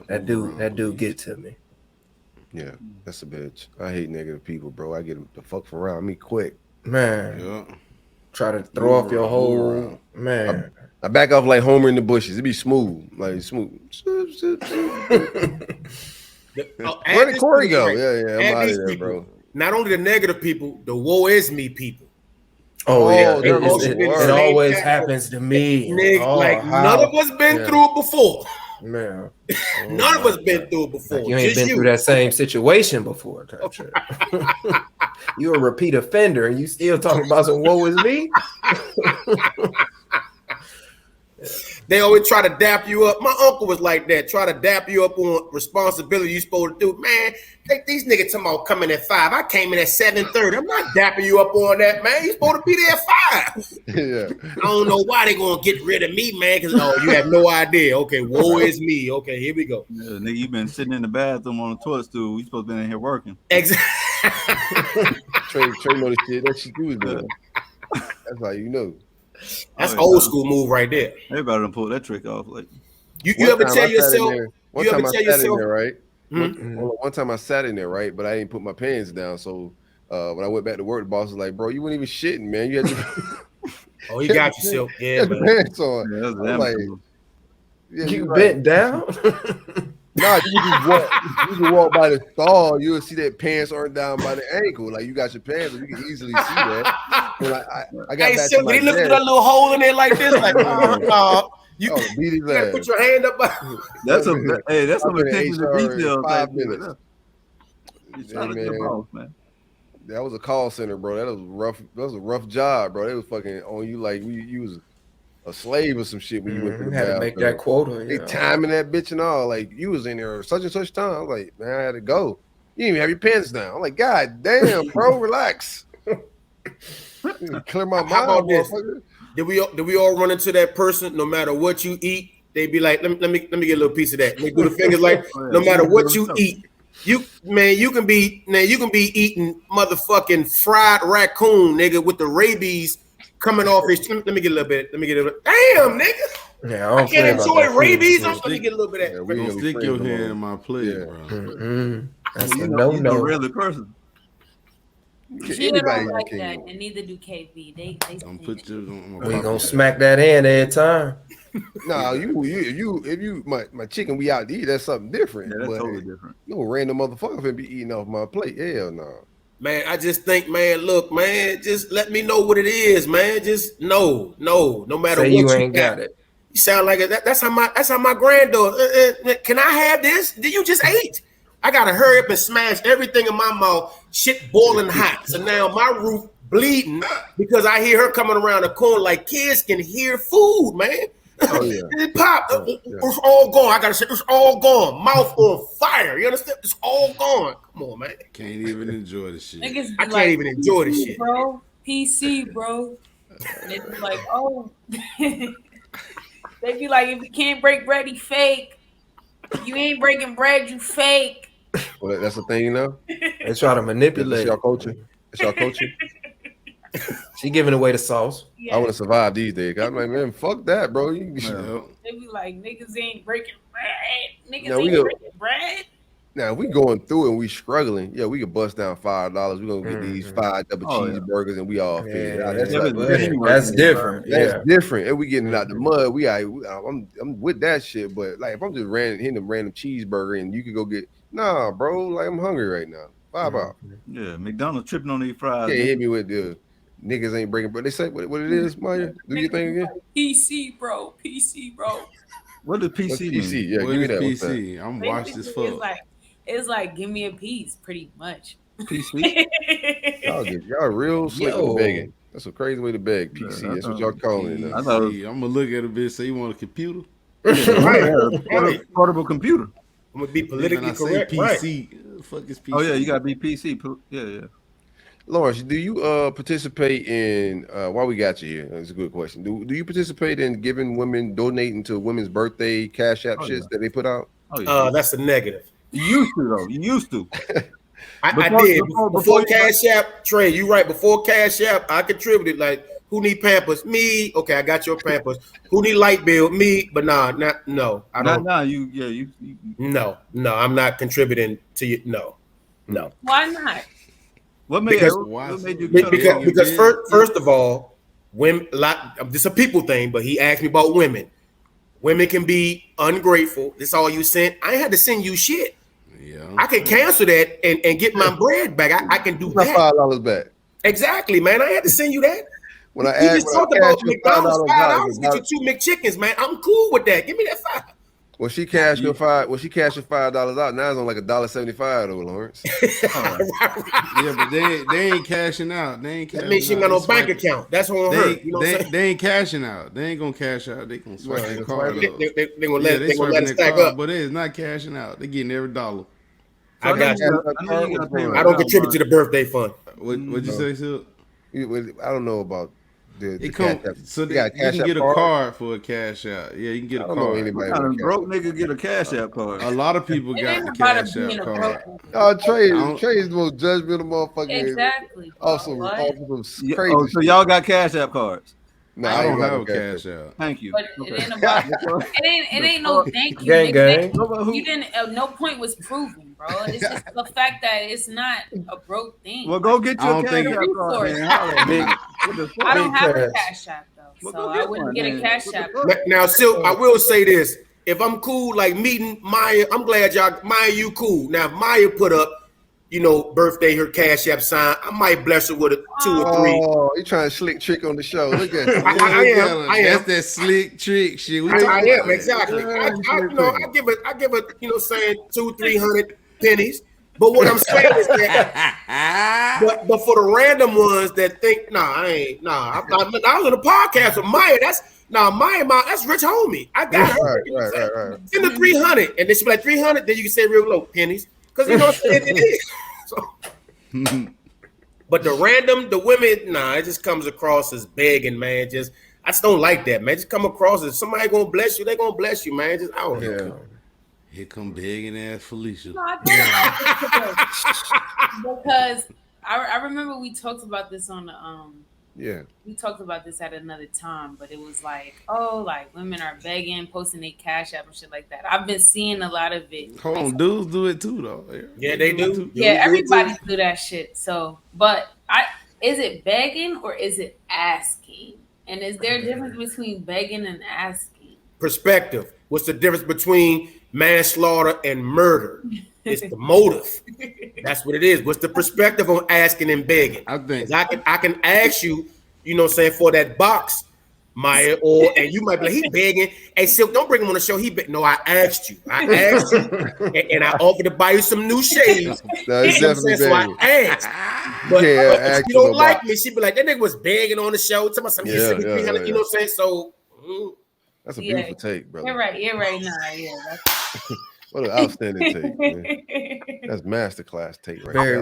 that dude get to me. Yeah, that's a bitch. I hate negative people, bro. I get them the fuck from around me quick. Man. Yeah. Try to throw off your whole man. I back off like Homer in the bushes. It be smooth, like smooth. Where did Corey go? Right. Yeah, I'm out of there, people, bro. Not only the negative people, the woe is me people. Oh yeah, it always happens to me. Nigga, none of us been through it before. Man, none of us been through it before. Like you ain't been through that same situation before. You a repeat offender, and you still talking about some woe is me. They always try to dap you up. My uncle was like that. Try to dap you up on responsibility you supposed to do. Man, these niggas talking about coming at 5. I came in at 7:30. I'm not dapping you up on that, man. You supposed to be there at 5. Yeah. I don't know why they gonna get rid of me, man. Because you have no idea. Okay, woe is me. Okay, here we go. Yeah, nigga, you been sitting in the bathroom on the toilet stool. We supposed to be in here working. Exactly. Trey know the shit that she do, man. That's how you know. That's old school move right there. Everybody done pulled that trick off. Like you ever tell yourself? One time I sat in there, right? One time I sat in there, right? But I didn't put my pants down. So when I went back to work, the boss was like, "Bro, you weren't even shitting, man. You had Oh, he got you, Silk. Yeah, man. Pants on." Yeah, I'm like, yeah, you bent down. Nah, you can walk by the stall. You'll see that pants aren't down by the ankle. Like you got your pants, you can easily see that. So I got back to my he looked through that little hole in there like this, like you gotta put your hand up. That's some attention to detail. 5 minutes. Man. That was a call center, bro. That was rough. That was a rough job, bro. They was fucking on you like you was a slave or some shit when you went to the had to make that quota. They timing that bitch and all. Like you was in there such and such time. I was like, man, I had to go. You didn't even have your pants down. I'm like, God damn, bro, relax. Clear my mind. How about this? Did we all run into that person? No matter what you eat, they be like, let me get a little piece of that. They do the fingers like, no matter what you eat, you can be eating motherfucking fried raccoon, nigga, with the rabies coming off his. Let me get a little bit. Damn, nigga. Yeah, I can't enjoy rabies. Let me get a little bit of that. Don't stick your hand in my plate, bro. That's a no. Really person. She don't like that, and neither do KB. They don't put you. We gonna smack that hand every time. No, if you my chicken we out to eat, that's something different. Yeah, that's totally different. No random motherfucker finna be eating off my plate. Hell no. Man, I just think, man, look, man, just let me know what it is, man. Just no matter Say what you ain't got it. You sound like it. That's how my granddaughter. Can I have this? Did you just ate? I gotta hurry up and smash everything in my mouth. Shit boiling hot. So now my roof bleeding because I hear her coming around the corner like kids can hear food, man. Oh yeah. It popped. It's all gone. I gotta say, it's all gone. Mouth on fire. You understand? It's all gone. Come on, man. Can't even enjoy the shit. I can't even enjoy the shit, bro. PC, bro. And they be like, oh. They be like, if you can't break bread, you fake. If you ain't breaking bread, you fake. Well, that's the thing, you know. They try to manipulate. It's your culture. It's your culture. She giving away the sauce. Yeah. I want to survive these days. I'm like, man, fuck that, bro. They be like, niggas ain't breaking bread. Niggas ain't breaking bread. Now we going through and we struggling. Yeah, we could bust down $5. We're gonna get these 5 double cheeseburgers and we all figure it out. That's different. That's different. And we getting it out the mud. I'm with that shit. But like, if I'm just hitting a random cheeseburger and you could go get bro. Like I'm hungry right now. $5. Yeah, McDonald's tripping on these fries. Can't hit me with the niggas ain't breaking. But they say what it is, Maya. Do your thing again. PC, bro. PC, bro. What does PC mean? PC? Yeah, what give me that. PC? I'm washed as fuck. It's like give me a piece, pretty much. PC. y'all real slick with begging. That's a crazy way to beg. PC. That's what y'all calling it. I'm gonna look at a bitch. Say you want a computer? Right. Portable computer. I'm gonna be politically correct. PC. Right. Fuck is PC? Oh yeah, you gotta be PC. Yeah. Lawrence, do you participate in while we got you here? That's a good question. Do you participate in giving women, donating to women's birthday cash app shits that they put out? Oh, yeah. That's a negative. You used to though. You used to. I did before Cash App. Trey, you right. Before Cash App, I contributed. Like, who need Pampers? Me. Okay, I got your Pampers. Who need light bill? Me. But no. I don't. No. No, I'm not contributing to you. No. No. Why not? What made you because first of all, women this is a people thing, but he asked me about women. Women can be ungrateful. This all you sent. I ain't had to send you shit. Yeah, I can cancel that and get my bread back. I can do that. $5 back. Exactly, man. I had to send you that. When I just talked about McDonald's $5 get $5, you 2 McChickens, man. I'm cool with that. Give me that $5. Well, she cashed your $5 out. Now it's on like $1.75 though, Lawrence. Yeah, but they ain't cashing out. That means she ain't got no bank account. That's on her. You know what I'm saying? They ain't cashing out. They ain't gonna cash out. They gonna swipe their card. They gonna let it stack up. But it's not cashing out. They getting every dollar. I got you. I don't contribute to the birthday fund. What'd you say, Sil? I don't know about the so you can get a card for a cash out. Yeah, you can get a card. What kind of broke nigga get a cash out card? A lot of people got the cash out card. Oh, Trey is the most judgmental motherfucker. Exactly. Also, crazy. So y'all got cash out cards? No, I don't have a cash out. Thank you. But it ain't about it ain't no thank you. You didn't. No point was proven, bro. It's just the fact that it's not a broke thing. Well, go get your cash out card. I don't have a cash app though, so I wouldn't get a cash app. Now, Silk, I will say this: if I'm cool, like meeting Maya, I'm glad Maya, you cool. Now, if Maya put up, birthday, her cash app sign, I might bless her with a 2 or 3. Oh, you trying to slick trick on the show? Look at that. I am. That's that slick trick shit. I am exactly. I give it, saying 200-300 pennies. But what I'm saying is that, but for the random ones that think, I was on a podcast with Maya. Maya, that's rich homie. I got her. Right. Send the 300, and then she be like 300. Then you can say real low pennies. Because it is. So. But the women, it just comes across as begging, man. I just don't like that, man. Just come across as somebody gonna bless you, they gonna bless you, man. Just I don't know. Here come begging ass Felicia. No, because I remember we talked about this on the we talked about this at another time, but it was like, women are begging, posting their cash app and shit like that. I've been seeing a lot of it. Hold on, dudes do it too though. Yeah, they do. Yeah, everybody do that shit. So, but is it begging or is it asking? And is there a difference between begging and asking? Perspective. What's the difference between manslaughter and murder? It's the motive. That's what it is. What's the perspective on asking and begging? I think I can ask you, for that box, Maya, and you might be like, he begging. Hey, Silk, don't bring him on the show. No, I asked you. And I offered to buy you some new shades. No, he's definitely so I asked. But if you don't like me, she'd be like, that nigga was begging on the show. Tell me something. You know what I'm saying? So that's a beautiful take, brother. You're right. Nah, yeah. What an outstanding take, man. That's masterclass take right there.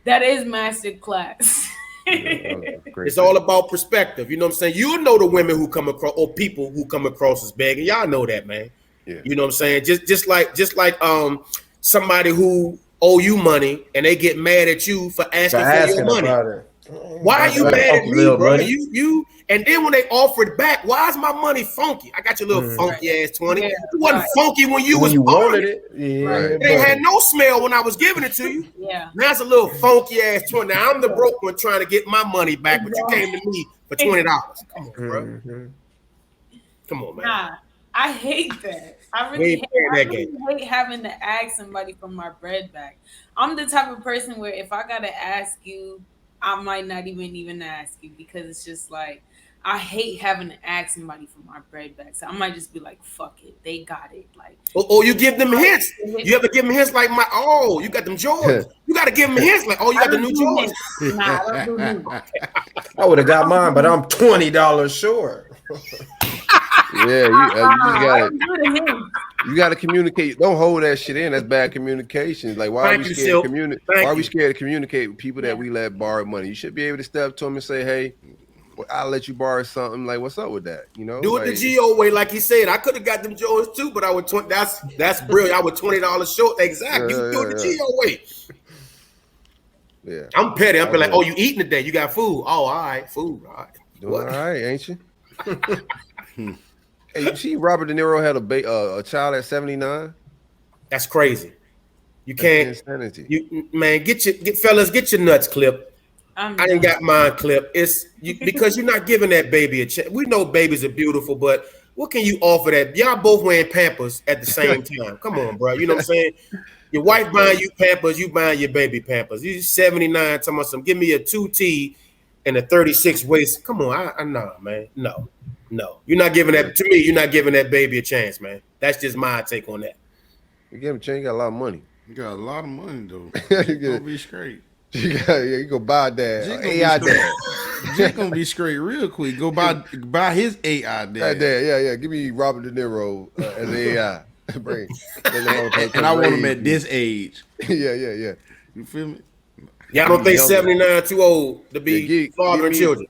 That is masterclass. It's all about perspective. You know what I'm saying? You know the women who come across or people who come across as begging. Y'all know that, man. Yeah. You know what I'm saying? Just like somebody who owe you money and they get mad at you for asking for your money. Why are you mad at me, bro? You and then when they offer it back, why is my money funky? I got your little funky ass 20. It wasn't funky when you wanted it. Yeah, it ain't had no smell when I was giving it to you. Yeah. Now it's a little funky ass 20. Now I'm the broke one trying to get my money back, but you came to me for $20. Come on, bro. Come on, man. Nah, I hate that. I really hate having to ask somebody for my bread back. I'm the type of person where if I gotta ask you, I might not even ask you because it's just like I hate having to ask somebody for my bread back. So I might just be like, fuck it. They got it. Like you give them hints. You ever give them hints like you got them Jordans. You gotta give them hints like, you got the new Jordans. Nah, I don't do I would have got mine, but I'm $20 short. Yeah, you got to communicate. Don't hold that shit in. That's bad communication. Like, why are we scared to communicate? Why are we scared to communicate with people that we let borrow money? You should be able to step up to them and say, "Hey, I'll let you borrow something." Like, what's up with that? You know, do it the Geo way, like he said. I could have got them Jordans too, but I would. That's brilliant. I would $20 short. Exactly. You do it the Geo way. Yeah, I'm petty. I'm like, you eating today? You got food? Oh, all right, food. All right, doing all right, ain't you? Hey, you see, Robert De Niro had a child at 79. That's crazy. You can't. Insanity. You man, get your nuts clipped. I didn't got mine clipped. Because you're not giving that baby a chance. We know babies are beautiful, but what can you offer that? Y'all both wearing Pampers at the same time. Come on, bro. You know what I'm saying? Your wife buying you Pampers, you buying your baby Pampers. You 79, talking about some. Give me a 2T and a 36 waist. Come on, nah, man. No. You're not giving that to me. You're not giving that baby a chance, man. That's just my take on that. You give him a chance. You got a lot of money. You got a lot of money though. You gonna be straight. You go buy that AI dad. Jake gonna be straight real quick. Go buy his AI dad. Yeah. Give me Robert De Niro as an AI. Bring. And I want him at this age. Yeah. You feel me? Y'all don't think 79 too old to be fathering children?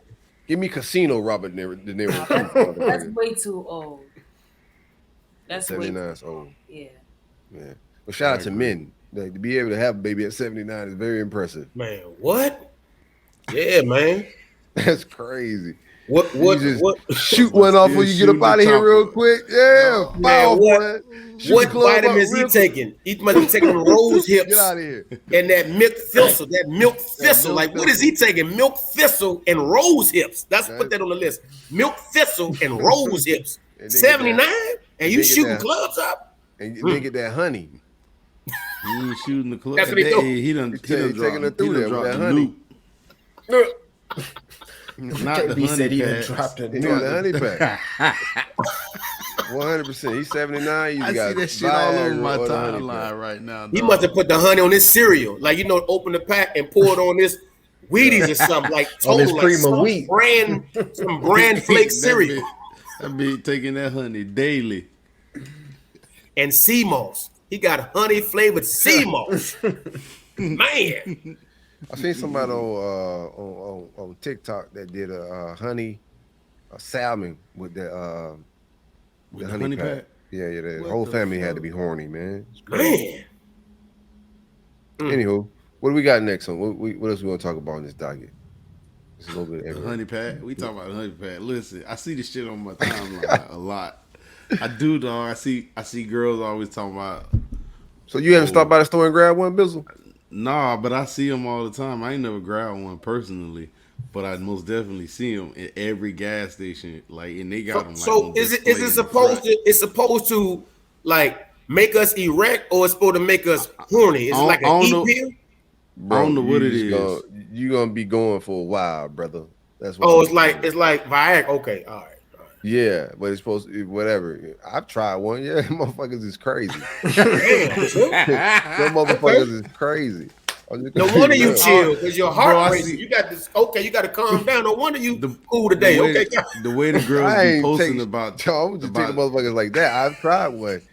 Give me Casino Robert De Niro. That's way too old. That's 79 is old. Yeah. Well, shout out to men. Like, to be able to have a baby at 79 is very impressive. Man, what? Yeah, man. That's crazy. What shoot one off before you get up out of here real quick? Yeah. Man, what vitamins he taking? He must be taking rose hips. Get out of here. And that milk thistle. Like, what is he taking? Milk thistle and rose hips. Put that on the list. Milk thistle and rose hips. 79? And you shooting clubs up? And they get that honey. He ain't shooting the club. That's what he do. He done taking it through there with that honey. Not the honey pack. Dropped it. He got the honey pack. 100%. He's 79. I see that shit all over my timeline right now. He must have put the honey on this cereal. Like, open the pack and pour it on this Wheaties or something. Like, total like some brand flake cereal. I be taking that honey daily. And sea moss. He got honey flavored sea moss. Man. I seen somebody on TikTok that did a salmon with the honey pack. Yeah, the whole family had to be horny, man. Man. Anywho, what do we got next on? What else we want to talk about in this docket? It's a little bit of everything. Honey pack. We talking about honey pack. Listen, I see this shit on my timeline a lot. I do, dog. I see girls always talking about. So you haven't stopped by the store and grabbed one, Bizzle? Nah, but I see them all the time. I ain't never grabbed one personally, but I most definitely see them at every gas station. Like, and they got them. So is it supposed to? It's supposed to like make us erect, or it's supposed to make us horny? It's like an heat pill. Bro, I don't know what it is. You're gonna be going for a while, brother. That's what. Oh, it's like Viagra. Okay, all right. Yeah, but it's supposed to be whatever. I've tried one. Yeah, motherfuckers is crazy. Them motherfuckers is crazy. No wonder you chill, because your heart racing. You got this. Okay, you got to calm down. No wonder you cool today. The way the girls be posting about. I'm just taking motherfuckers like that. I've tried one.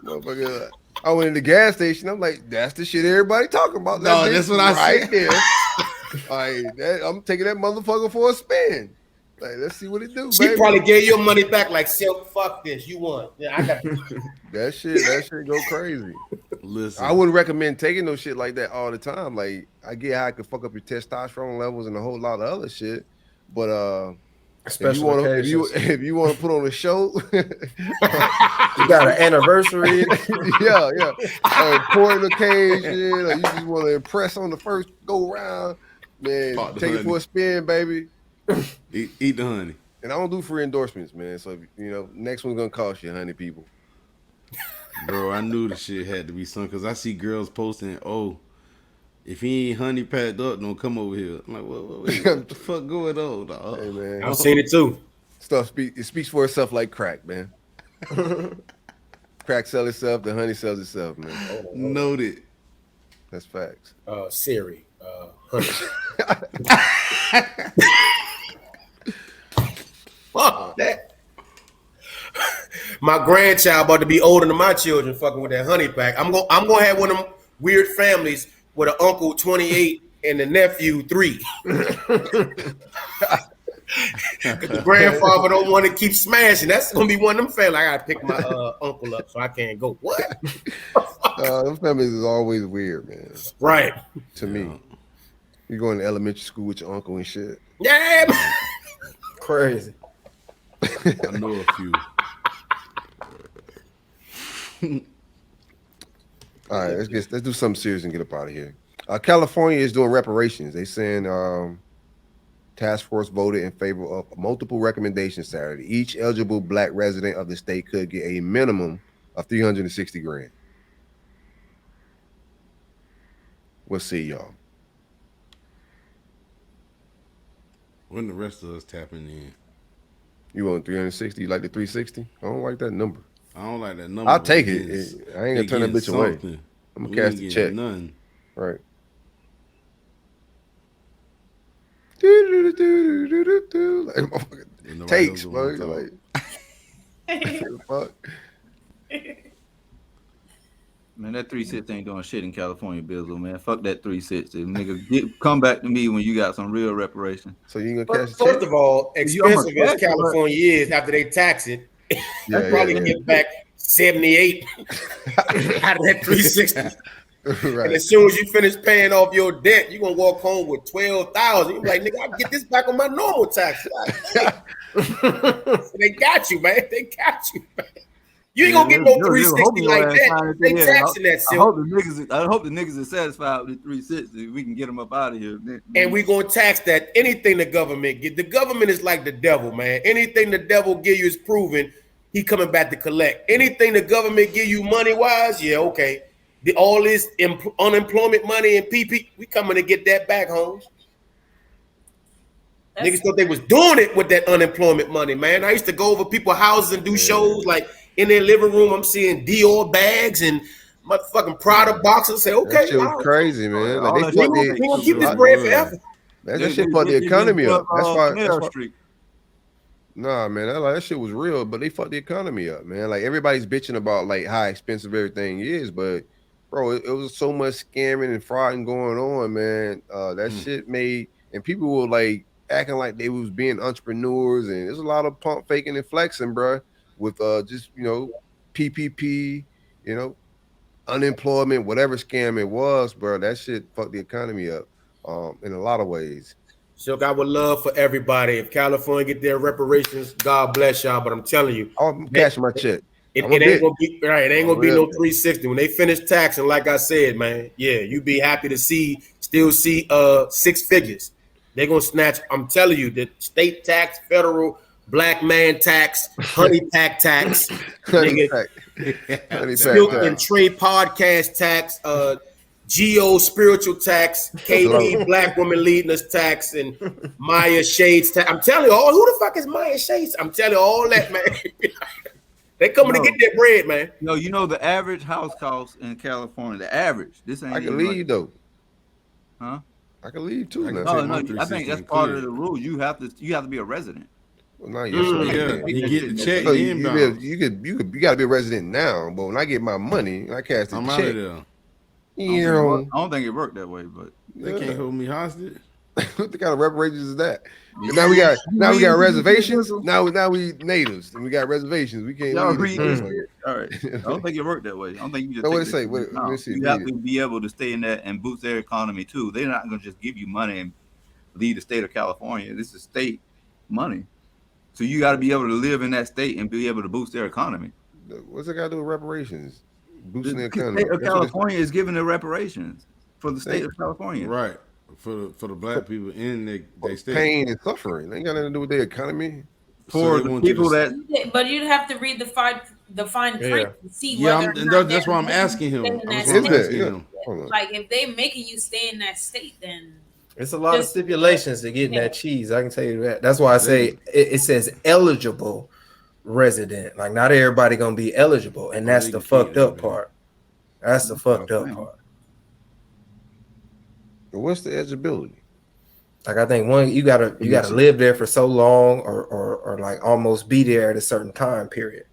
Motherfucker. I went in the gas station. I'm like, that's the shit everybody talking about. That's what I said. Right there. I'm taking that motherfucker for a spin. Like, let's see what it do. She probably gave your money back. Like, fuck this. You won. Yeah, I got that shit go crazy. Listen, I wouldn't recommend taking no shit like that all the time. Like, I get how it could fuck up your testosterone levels and a whole lot of other shit. But especially if you want to put on a show, you got an anniversary. yeah. Important occasion, or you just want to impress on the first go round, man. Take it for a spin, baby. Eat the honey. And I don't do free endorsements, man. So next one's gonna cost you, honey, people. Bro, I knew the shit had to be something, because I see girls posting, if he ain't honey packed up, don't come over here. I'm like, what the fuck going on, dog? Hey, man. I've seen it too. It speaks for itself like crack, man. Crack sells itself, the honey sells itself, man. Noted. That's facts. Siri, honey. Fuck that. My grandchild about to be older than my children fucking with that honey pack. I'm gonna have one of them weird families with an uncle 28 and the nephew 3. The grandfather don't want to keep smashing. That's gonna be one of them families. I gotta pick my uncle up so I can't go. What? Them families is always weird, man. Right. To me. You going to elementary school with your uncle and shit. Yeah, man. Crazy. I know a few. All right, let's do something serious and get up out of here. California is doing reparations. They saying task force voted in favor of multiple recommendations Saturday. Each eligible black resident of the state could get a minimum of $360,000. We'll see, y'all. When the rest of us tapping in. You want 360? You like the 360? I don't like that number. I don't like that number. I'll take it. I ain't gonna turn that bitch away. I'm gonna cast the check. None. Right. Like, takes, bro. Like, fuck. Man, that 360 ain't doing shit in California, Bizzle, man. Fuck that 360. Nigga, come back to me when you got some real reparation. So you gonna cash the check? First of all, expensive as California is after they tax it, probably get back 78 out of that 360. Right. And as soon as you finish paying off your debt, you're gonna walk home with 12,000. You're like, nigga, I'll get this back on my normal tax. So they got you, man. They got you, man. You ain't gonna get no 360 like that. They taxing that shit. I hope the niggas are satisfied with the 360. We can get them up out of here. And we gonna tax that anything the government get. The government is like the devil, man. Anything the devil give you is proven he coming back to collect. Anything the government give you money wise, yeah, okay. All this unemployment money and PP, we coming to get that back, Holmes. Niggas thought they was doing it with that unemployment money, man. I used to go over people's houses and do shows like in their living room. I'm seeing Dior bags and motherfucking Prada boxes. Say, okay, that shit was crazy, man. Like they gonna keep this bread forever. That shit fucked the economy up. That's why. Nah, man, that shit was real, but they fucked the economy up, man. Like everybody's bitching about like how expensive everything is, but bro, it was so much scamming and fraud going on, man. That shit made, and people were like acting like they was being entrepreneurs, and there's a lot of pump faking and flexing, bro, with just PPP, unemployment, whatever scam it was, bro. That shit fucked the economy up in a lot of ways. So I would love for everybody, if California get their reparations, God bless y'all. But I'm telling you, I'm cashing my check. It ain't gonna be right. It ain't gonna be no 360 when they finish taxing. Like I said, man, yeah, you be happy to still see 6 figures. They're gonna snatch. I'm telling you, the state tax, federal, black man tax, honey pack tax, nigga, Silk and Trey podcast tax, Geo spiritual tax, KB black woman leading us tax, and Maya Shades tax. I'm telling you, who the fuck is Maya Shades? I'm telling you all that, man. They coming to get their bread, man. No, you know the average house cost in California. The average. This ain't. I can leave though. Huh? I can leave too. No. I think that's part of the rule. You have to be a resident. Well, now you get the check. So you got to be a resident now. But when I get my money, I cash the check. Out of there. I don't think it worked that way, but they can't hold me hostage. What the kind of reparations is that? Now we got reservations. Now we natives and we got reservations. We can't. Y'all read this. All right. I don't think it worked that way. I don't think you just. What it say? You have to be able to stay in that and boost their economy too. They're not going to just give you money and leave the state of California. This is state money, so you got to be able to live in that state and be able to boost their economy. What's it got to do with reparations? Boosting the economy. The state of California is giving the reparations for the state of California, right? For the black people in their state, pain and suffering. They ain't got nothing to do with their economy. For the people but you'd have to read the fine print to see whether. That's why I'm asking him. Like if they making you stay in that state, then it's a lot of stipulations to getting that cheese. I can tell you that. That's why I say it says eligible resident. Like not everybody gonna be eligible, and that's the fucked up part. That's the fucked up part. What's the eligibility? Like I think you gotta live there for so long or like almost be there at a certain time period.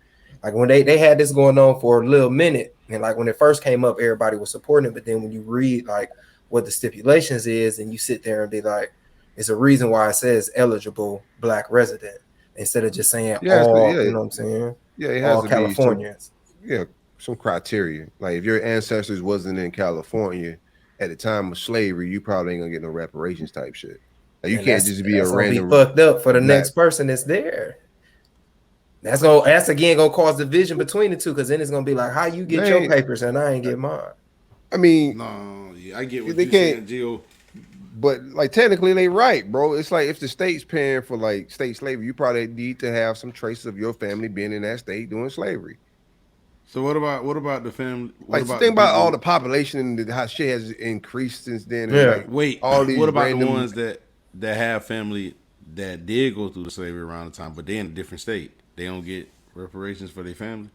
Like when they had this going on for a little minute, and like when it first came up, everybody was supporting it. But then when you read like what the stipulations is, and you sit there and be like, it's a reason why it says eligible black resident instead of just saying you know what I'm saying? Yeah, it has all to Californians. Be some criteria. Like if your ancestors wasn't in California at the time of slavery, you probably ain't gonna get no reparations type shit. Like you can't just be a random. Be fucked up for the next person that's there. That's again gonna cause division between the two, because then it's gonna be like, how you get your papers and I ain't get mine. I mean, no, yeah, I get what you're saying, Gio. But like technically they right, bro. It's like if the state's paying for like state slavery, you probably need to have some traces of your family being in that state doing slavery. So what about the family? Like think about all the population and how shit has increased since then. And like wait, all these what about random... the ones that have family that did go through the slavery around the time, but they're in a different state? They don't get reparations for their family.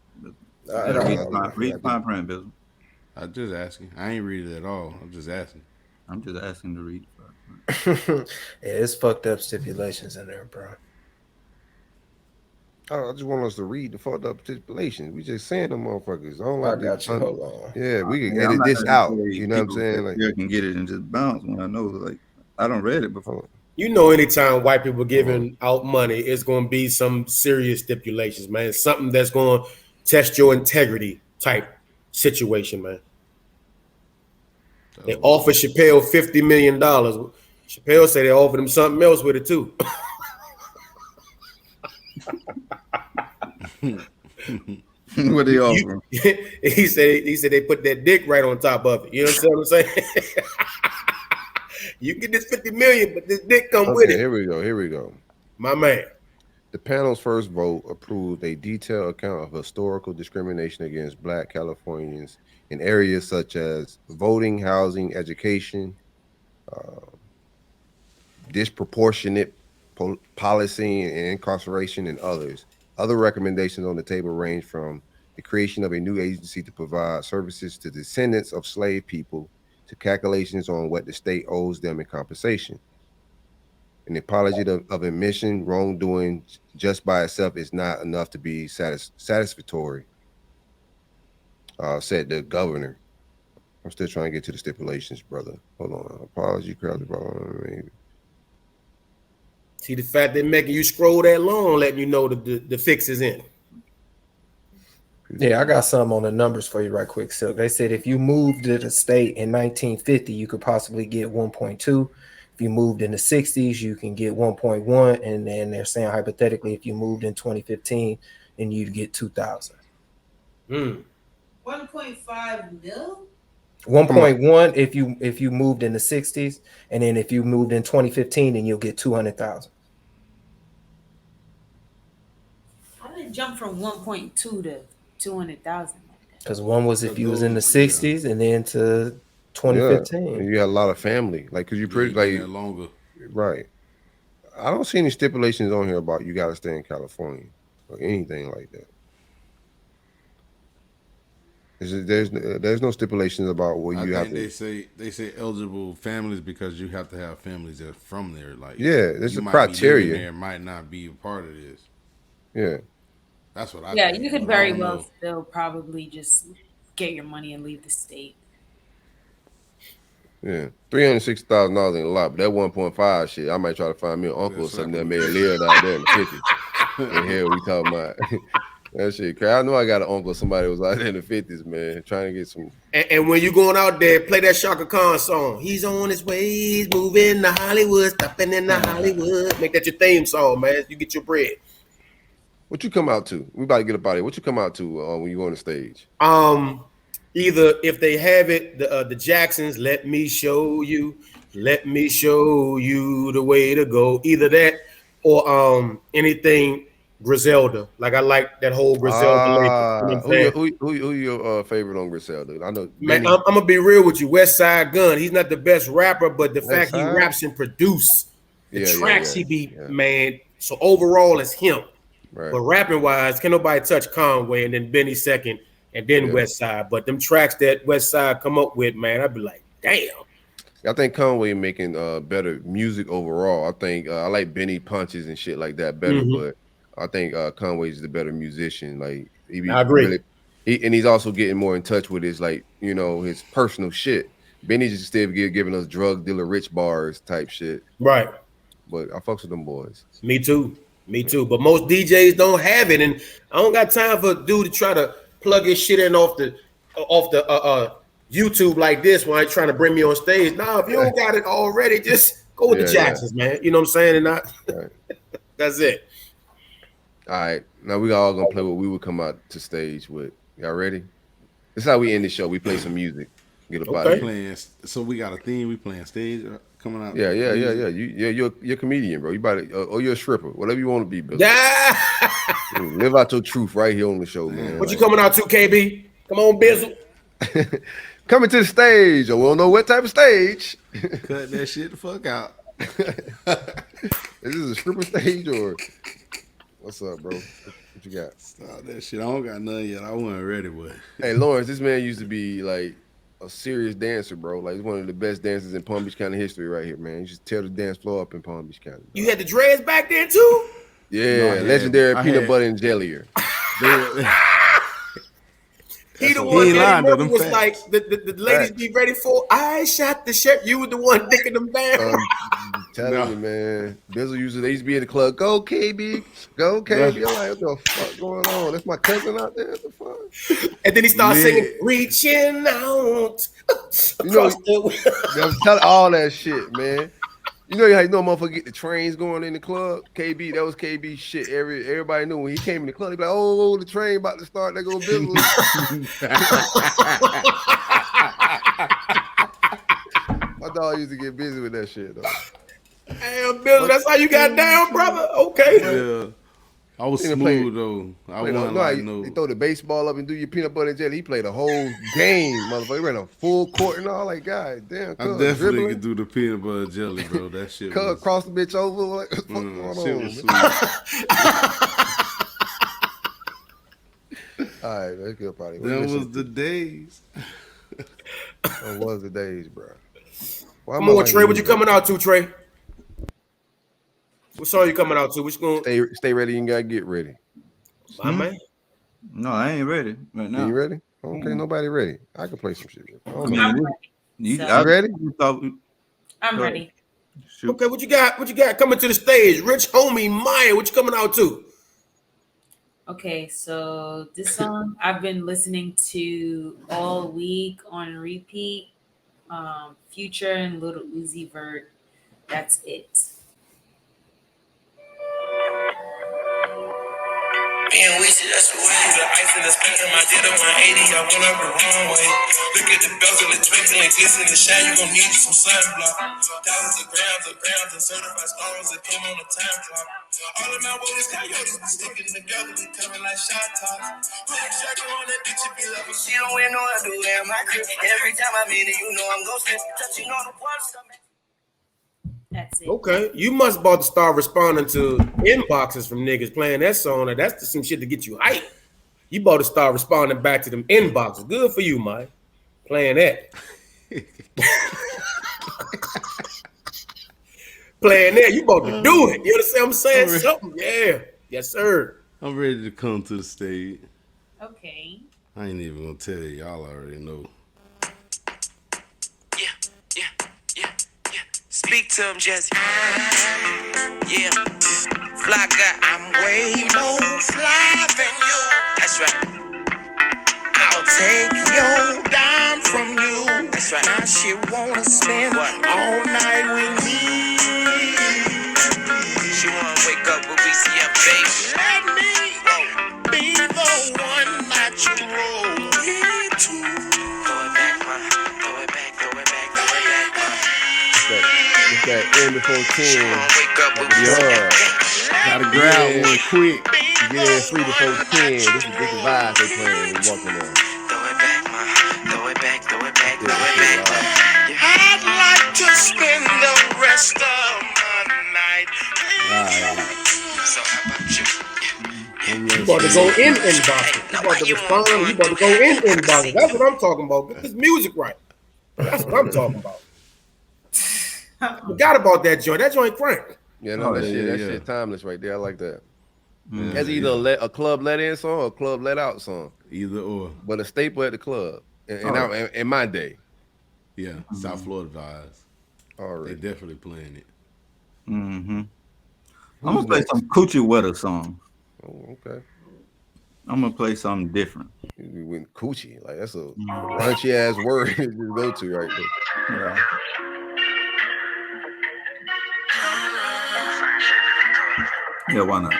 Read fine print, Bill. I'm just asking. I ain't read it at all. I'm just asking. I'm just asking to read. Yeah, it's fucked up stipulations in there, bro. I just want us to read the fucked up stipulations. We just saying them motherfuckers. I got you. Hold on. Yeah, we can edit this out. You know what I'm saying? Like, you can get it and just bounce when I know. Like, I don't read it before. You know, anytime white people giving out money, it's going to be some serious stipulations, man. It's something that's going to test your integrity type situation, man. They offered Chappelle $50 million. Chappelle said they offered him something else with it too. What they offer? He said they put that dick right on top of it. You know what I'm saying? You get this $50 million, but this dick come with it. Here we go. My man. The panel's first vote approved a detailed account of historical discrimination against Black Californians in areas such as voting, housing, education, disproportionate policy and incarceration, and others. Other recommendations on the table range from the creation of a new agency to provide services to descendants of slave people to calculations on what the state owes them in compensation. An apology of admission wrongdoing just by itself is not enough to be satisfactory, said the governor. I'm still trying to get to the stipulations, brother. Hold on. Apology, crowd. See, the fact they're making you scroll that long, letting you know the fix is in. Yeah, I got some on the numbers for you right quick. So they said if you moved to the state in 1950, you could possibly get 1.2. If you moved in the 60s, you can get 1.1. And then they're saying hypothetically, if you moved in 2015, then you'd get 2,000. 1.5 mil? 1.1 if you moved in the 60s, and then if you moved in 2015, then you'll get 200,000. How did it jump from 1.2 to 200,000? Because one was if you was in the 60s, and then to 2015. Yeah, you had a lot of family, like because you pretty like longer, right? I don't see any stipulations on here about you got to stay in California or anything like that. There's no stipulations about what you have to. They say eligible families because you have to have families that are from there. Like there's a criteria. There might not be a part of this. Yeah, that's what I. Yeah, think, you could very well still probably just get your money and leave the state. Yeah, $360,000 ain't a lot, but that 1.5 shit, I might try to find me an uncle or something that may have lived out there in the 50s. The hell we talking about? That shit crazy. I know I got an uncle, somebody was out there in the 50s, man, trying to get some. And when you going out there, play that Shaka Khan song. He's on his way, he's moving to Hollywood, stopping in the Hollywood. Make that your theme song, man. You get your bread. What you come out to? We about to get up out of here. What you come out to when you go on the stage? Either if they have it, the Jacksons, let me show you the way to go. Either that or anything Griselda. Like I like that whole Griselda label. You know who your favorite on Griselda? I know. Man, I'm gonna be real with you. West Side Gun. He's not the best rapper, but the fact he raps and produce the tracks he be, man. So overall, it's him. Right. But rapping wise, can nobody touch Conway and then Benny second and then West Side. But them tracks that West Side come up with, man, I'd be like, damn. I think Conway making better music overall. I think I like Benny punches and shit like that better, but I think Conway's the better musician. Like I agree. Really, and he's also getting more in touch with his his personal shit. Benny's just still giving us drug dealer rich bars type shit. Right. But I fucks with them boys. Me too. But most DJs don't have it, and I don't got time for a dude to try to plug his shit in off the YouTube like this when I trying to bring me on stage. Nah, if you don't got it already, just go with the Jacksons, man. You know what I'm saying? And that's it. All right, now we all gonna play what we would come out to stage with. Y'all ready? This is how we end the show. We play some music. Get up out of here. So we got a theme. We playing stage coming out. Yeah. You're a comedian, bro. You about to, or you're a stripper, whatever you want to be, Bill. Yeah. Live out your truth right here on the show, man. What you coming out to, KB? Come on, Bizzle. Coming to the stage, or we don't know what type of stage. Cut that shit the fuck out. Is this a stripper stage or what's up, bro? What you got? Stop that shit. I don't got none yet. I wasn't ready with. Hey, Lawrence, this man used to be like a serious dancer, bro. Like he's one of the best dancers in Palm Beach County history right here, man. You should tear the dance floor up in Palm Beach County. Bro. You had the dreads back then too? Yeah, legendary peanut butter and jellier. He the one that was like the ladies be ready for. I shot the shirt. You were the one dicking them down. Telling you, man. Bizzle used to be in the club. Go KB, go KB. I'm like, what the fuck going on? That's my cousin out there. What the fuck? And then he starts singing, reaching out. You know, I'm telling all that shit, man. You know how motherfucker get the trains going in the club? KB, that was KB shit. Everybody knew when he came in the club, he'd be like, oh, the train about to start. They go Bizzle. My dog used to get busy with that shit, though. Damn, Bizzle, that's how you got down, brother? Okay. Yeah. I was smooth, though. They throw the baseball up and do your peanut butter and jelly. He played a whole game, motherfucker. He ran a full court and all. Like, God damn. I definitely could do the peanut butter and jelly, bro. That shit was... Cross the bitch over. Like, what's going on, sweet. All right, let's get up out of here. That was the days. That was the days, bro. Come on, Trey. What you coming out to, Trey? What song you coming out to? Which going? Stay ready and gotta get ready. My man. No, I ain't ready right now. You ready? Okay, nobody ready. I can play some shit. You ready? I'm ready. Shoot. Okay, what you got? What you got coming to the stage? Rich homie Maya, what you coming out to? Okay, so this song I've been listening to all week on repeat. Future and Little Uzi Vert. That's it. And we see that's what we do. The ice in the spectrum, I did a 180, I went up the wrong way. Look at the bezel, the twinkle and glisten, the shine, you gon' need some sunblock. Thousands of grams, and certified stars that came on the time clock. All of my woes, coyotes be sticking together, we coming like shot tops. Put a shackle on that bitch, if you love her. She don't wear no underwear in my crib. Every time I'm in it, you know I'm gon' slip. Touching on the water stomach. That's it. Okay, you must about to start responding to inboxes from niggas playing that song. And that's some shit to get you hype. You about to start responding back to them inboxes. Good for you, Mike. Playing that. Playing that. You about to do it. You understand what I'm saying? Something. Yeah. Yes, sir. I'm ready to come to the stage. Okay. I ain't even gonna tell you. Y'all already know. Speak to him, Jesse. Yeah. Fly guy. I'm way more fly than you. That's right. I'll take your dime from you. That's right. Now she wanna spend all night with me. She wanna wake up with BCM, baby. Let me be the one that you roll me to. Throw it back, ma. Throw it back, throw it back, throw it back, ma. It's that end before 10. Gotta grab one quick. Get in 3 before 10. This is the vibe they playing when you walking there. Throw it back, ma. Throw it back, throw it back, throw it back. I'd like to spend the rest of my night. So how about you? You about to go in inboxes. You about to respond. You about to go in inboxes. That's what I'm talking about. Get this music right. That's what I'm talking about. Forgot about that joint. That joint crank. Yeah, no, that shit timeless right there. I like that. That's either a club let in song or a club let out song. Either or. But a staple at the club. In my day. Yeah, South Florida vibes. Already. They definitely playing it. Mm-hmm. I'm gonna play some Coochie Wetter song. Oh, okay. I'm gonna play something different. We went coochie. Like that's a crunchy ass word to go to right there. Yeah. Yeah, why not?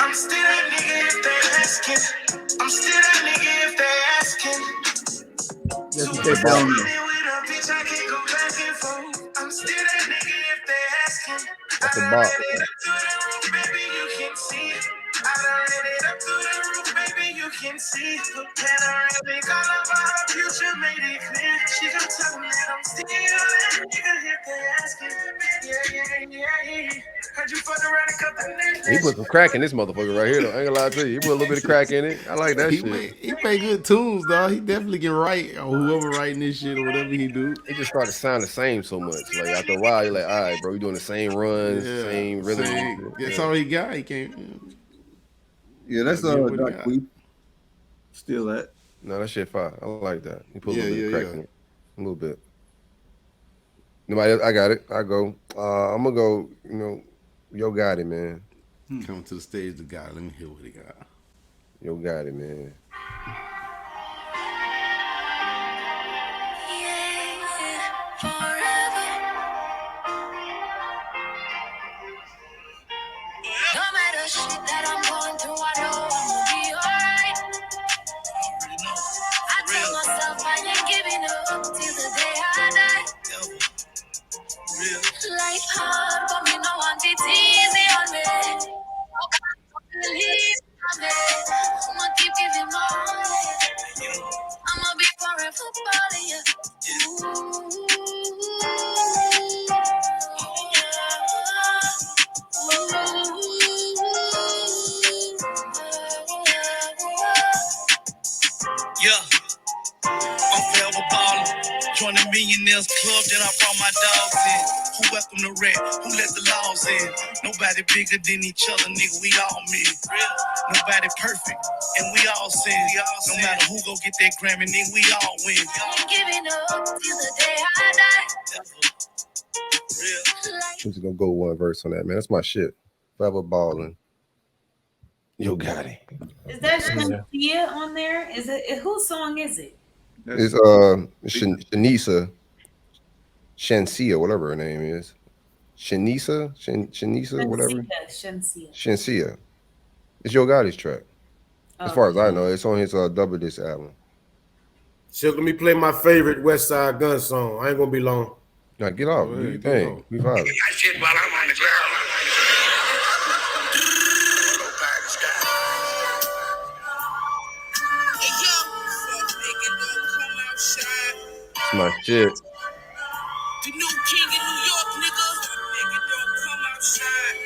I'm still a nigga if they ask asking. I'm still that nigga if they asking. Yes, Too they much bought. with a bitch, I can't go back and forth. I'm still that nigga if they asking. I That's a done bop. ran it up to the roof, baby, you can see it. I done ran it up to the roof, baby, you can see it. Put panoramic all about her future, made it clear. She gon' tell me that I'm still that nigga if they asking. Yeah. Heard you fuck around a couple niggas. He put some crack in this motherfucker right here, though. I ain't gonna lie to you. He put a little bit of crack in it. I like that shit. He make good tunes, dog. He definitely can write, or whoever writing this shit or whatever he do. He just started to sound the same so much. Like after a while, you're like, all right, bro, you doing the same runs, same rhythm. That's all he got. He can't. Yeah, that's Doc Queef. Still that. No, that shit fire. I like that. He put a little bit of crack in it. A little bit. Nobody else? I got it. I go. I'm gonna go, Yo Gotti, man. Coming to the stage, the guy. Let me hear what he got. Yo Gotti, man. Forever. No matter shit that I'm going through, I know I'ma be alright. I tell myself I ain't giving up till the day I die. Life hard, but me no want it easy on me. Believe on me. I'ma keep giving more. I'ma be forever calling you. Yeah, I'm forever ballin'. Join the millionaires club, then I brought my dogs in. Who welcome the red? Who let the laws in? Nobody bigger than each other, nigga. We all men. Nobody perfect, and we all sin. No matter who go get that Grammy, nigga, we all win. I'm giving up till the day I die. I'm just gonna go one verse on that, man. That's my shit. Forever ballin'. Yo Gotti. Is that Shensia on there? Is it whose song is it? It's Shensia, whatever her name is. Shenisa, whatever. Shensia. It's Yo Gotti's track. As far as I know, it's on his double disc album. So let me play my favorite West Side Gun song. I ain't gonna be long. Now get off. Do your thing. We vibe. I shit while I'm on the ground. It's my shit. The new king in New York, nigga. Nigga, don't come outside.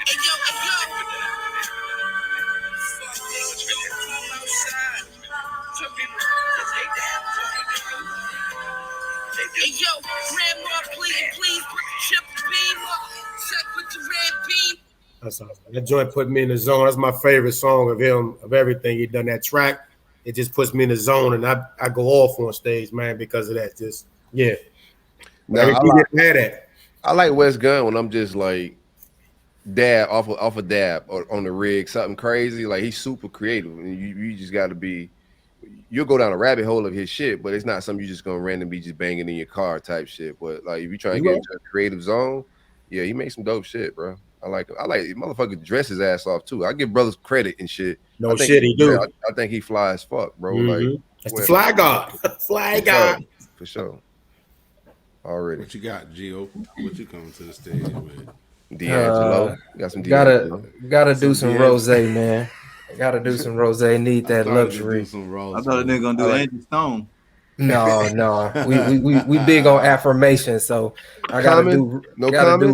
Hey, yo. Fuck, nigga, don't come outside. Hey, yo, grandma, please, put the triple beam up. Check with the red beam. That's awesome. That joint put me in the zone. That's my favorite song of him, of everything he done. That track, it just puts me in the zone, and I go off on stage, man, because of that. Just Now, I like West Gun when I'm just like dab off a dab or on the rig, something crazy. Like he's super creative, and you just got to be. You'll go down a rabbit hole of his shit, but it's not something you just gonna randomly just banging in your car type shit. But like if you try to get into a creative zone, yeah, he makes some dope shit, bro. I like motherfucker dress his ass off too. I give brothers credit and shit. No shit, he do. I think he fly as fuck, bro. Mm-hmm. Like that's the fly god. Fly god. For sure. Already. What you got, Gio? What you coming to the stage with? D'Angelo. Got some D'Angelo. Gotta do some rose, man. Gotta do some rose. Need that luxury. I thought a nigga gonna do Angie Stone. No. We big on affirmation, so I gotta do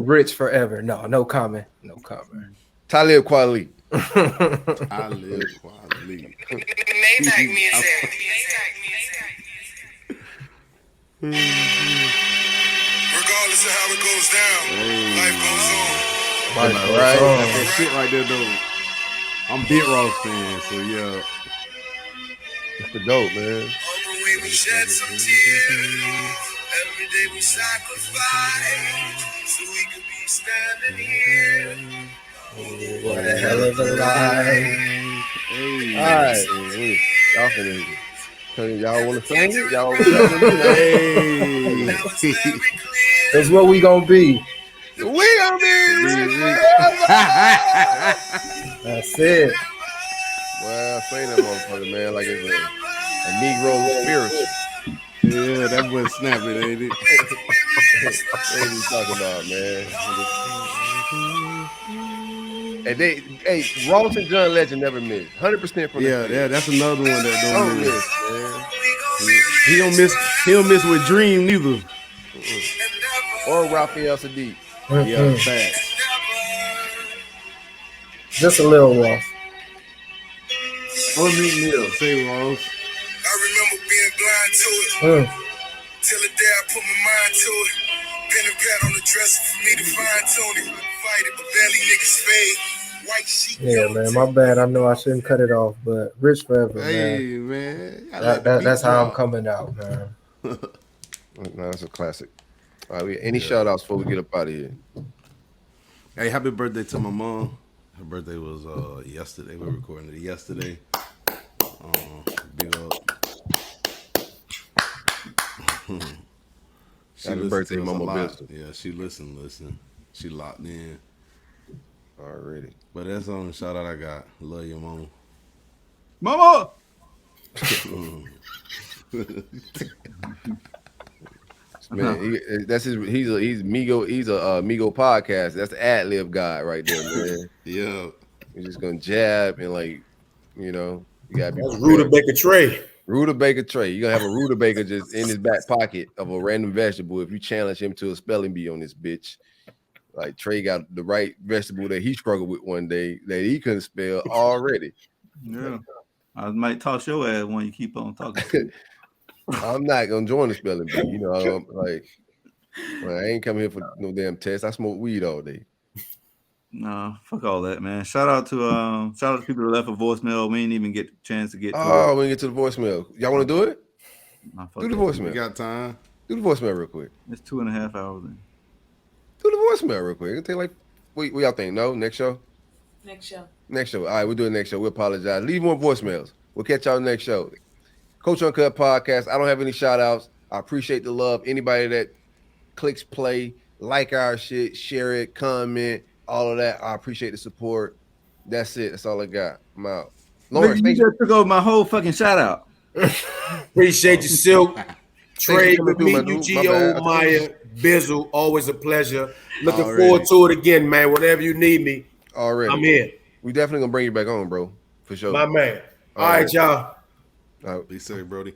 rich forever. No comment. Talib Kweli. Talib Kweli. Regardless of how it goes down, life goes on. Right. That shit right there, though. I'm Big Ross fan, so yeah. That's the dope, man. Every way we shed some tears, every day we sacrifice, so we could be standing here. What a hell of a life. Hey. All right. Y'all finna. Y'all want to sing it? Y'all want to sing it? Hey. That's what we gonna be. We gonna be. That's it. Well, say that motherfucker, man, like it's a Negro spiritual. Yeah, that boy snapping, ain't it? What are you talking about, man? And hey, Ross and John Legend never miss. 100% from the stage. Yeah, that's another one that don't miss. Man. He don't miss with Dream neither. Or Raphael Sadiq. Yeah, facts. Just a little Ross. Or Meek Mill. Say Ross. I remember being blind to it. Till the day I put my mind to it. Pen and pad on the dresser for me to fine tune it. Fight it, but barely niggas fade. White sheet. Yeah, man, my bad. I know I shouldn't cut it off, but Rich Forever, hey, man. That's how I'm coming out, man. No, that's a classic. All right, any shout outs before we get up out of here? Hey, happy birthday to my mom. Her birthday was yesterday. We were recording it yesterday. Big up. Happy birthday, Mama Bizzle. Yeah, she listen. She locked in. Already. But that's the only shout out I got. Love your mama. Mama! Man, he's a Migo podcast. That's the ad lib guy right there, man. Yeah. He's just gonna jab and you gotta be Rutabaga Trey. Rutabaga Trey. You're gonna have a Rutabaga just in his back pocket of a random vegetable if you challenge him to a spelling bee on this bitch. Like Trey got the right vegetable that he struggled with one day that he couldn't spell already. Yeah. I might toss your ass when you keep on talking. I'm not gonna join the spelling bee, I ain't coming here for no damn test. I smoke weed all day. No, fuck all that, man. Shout out to people that left a voicemail. We didn't even get a chance to get to it. We didn't get to the voicemail. Y'all want to do it? Do the voicemail. We got time. Do the voicemail real quick. It's 2.5 hours in. Do the voicemail real quick. It'll take what y'all think? No? Next show? Next show. All right, we'll do it next show. We apologize. Leave more voicemails. We'll catch y'all next show. Culture Uncut podcast. I don't have any shout outs. I appreciate the love. Anybody that clicks play, like our shit, share it, comment, all of that. I appreciate the support. That's it. That's all I got. I'm out. Lawrence, you just took over my whole fucking shout out. Appreciate you, Silk. Trey, good meeting you, Gio, Maya, Bizzle. Always a pleasure. Looking forward to it again, man. Whenever you need me, I'm in. We definitely gonna bring you back on, bro. For sure. My man. All right, y'all. Be safe, Brody.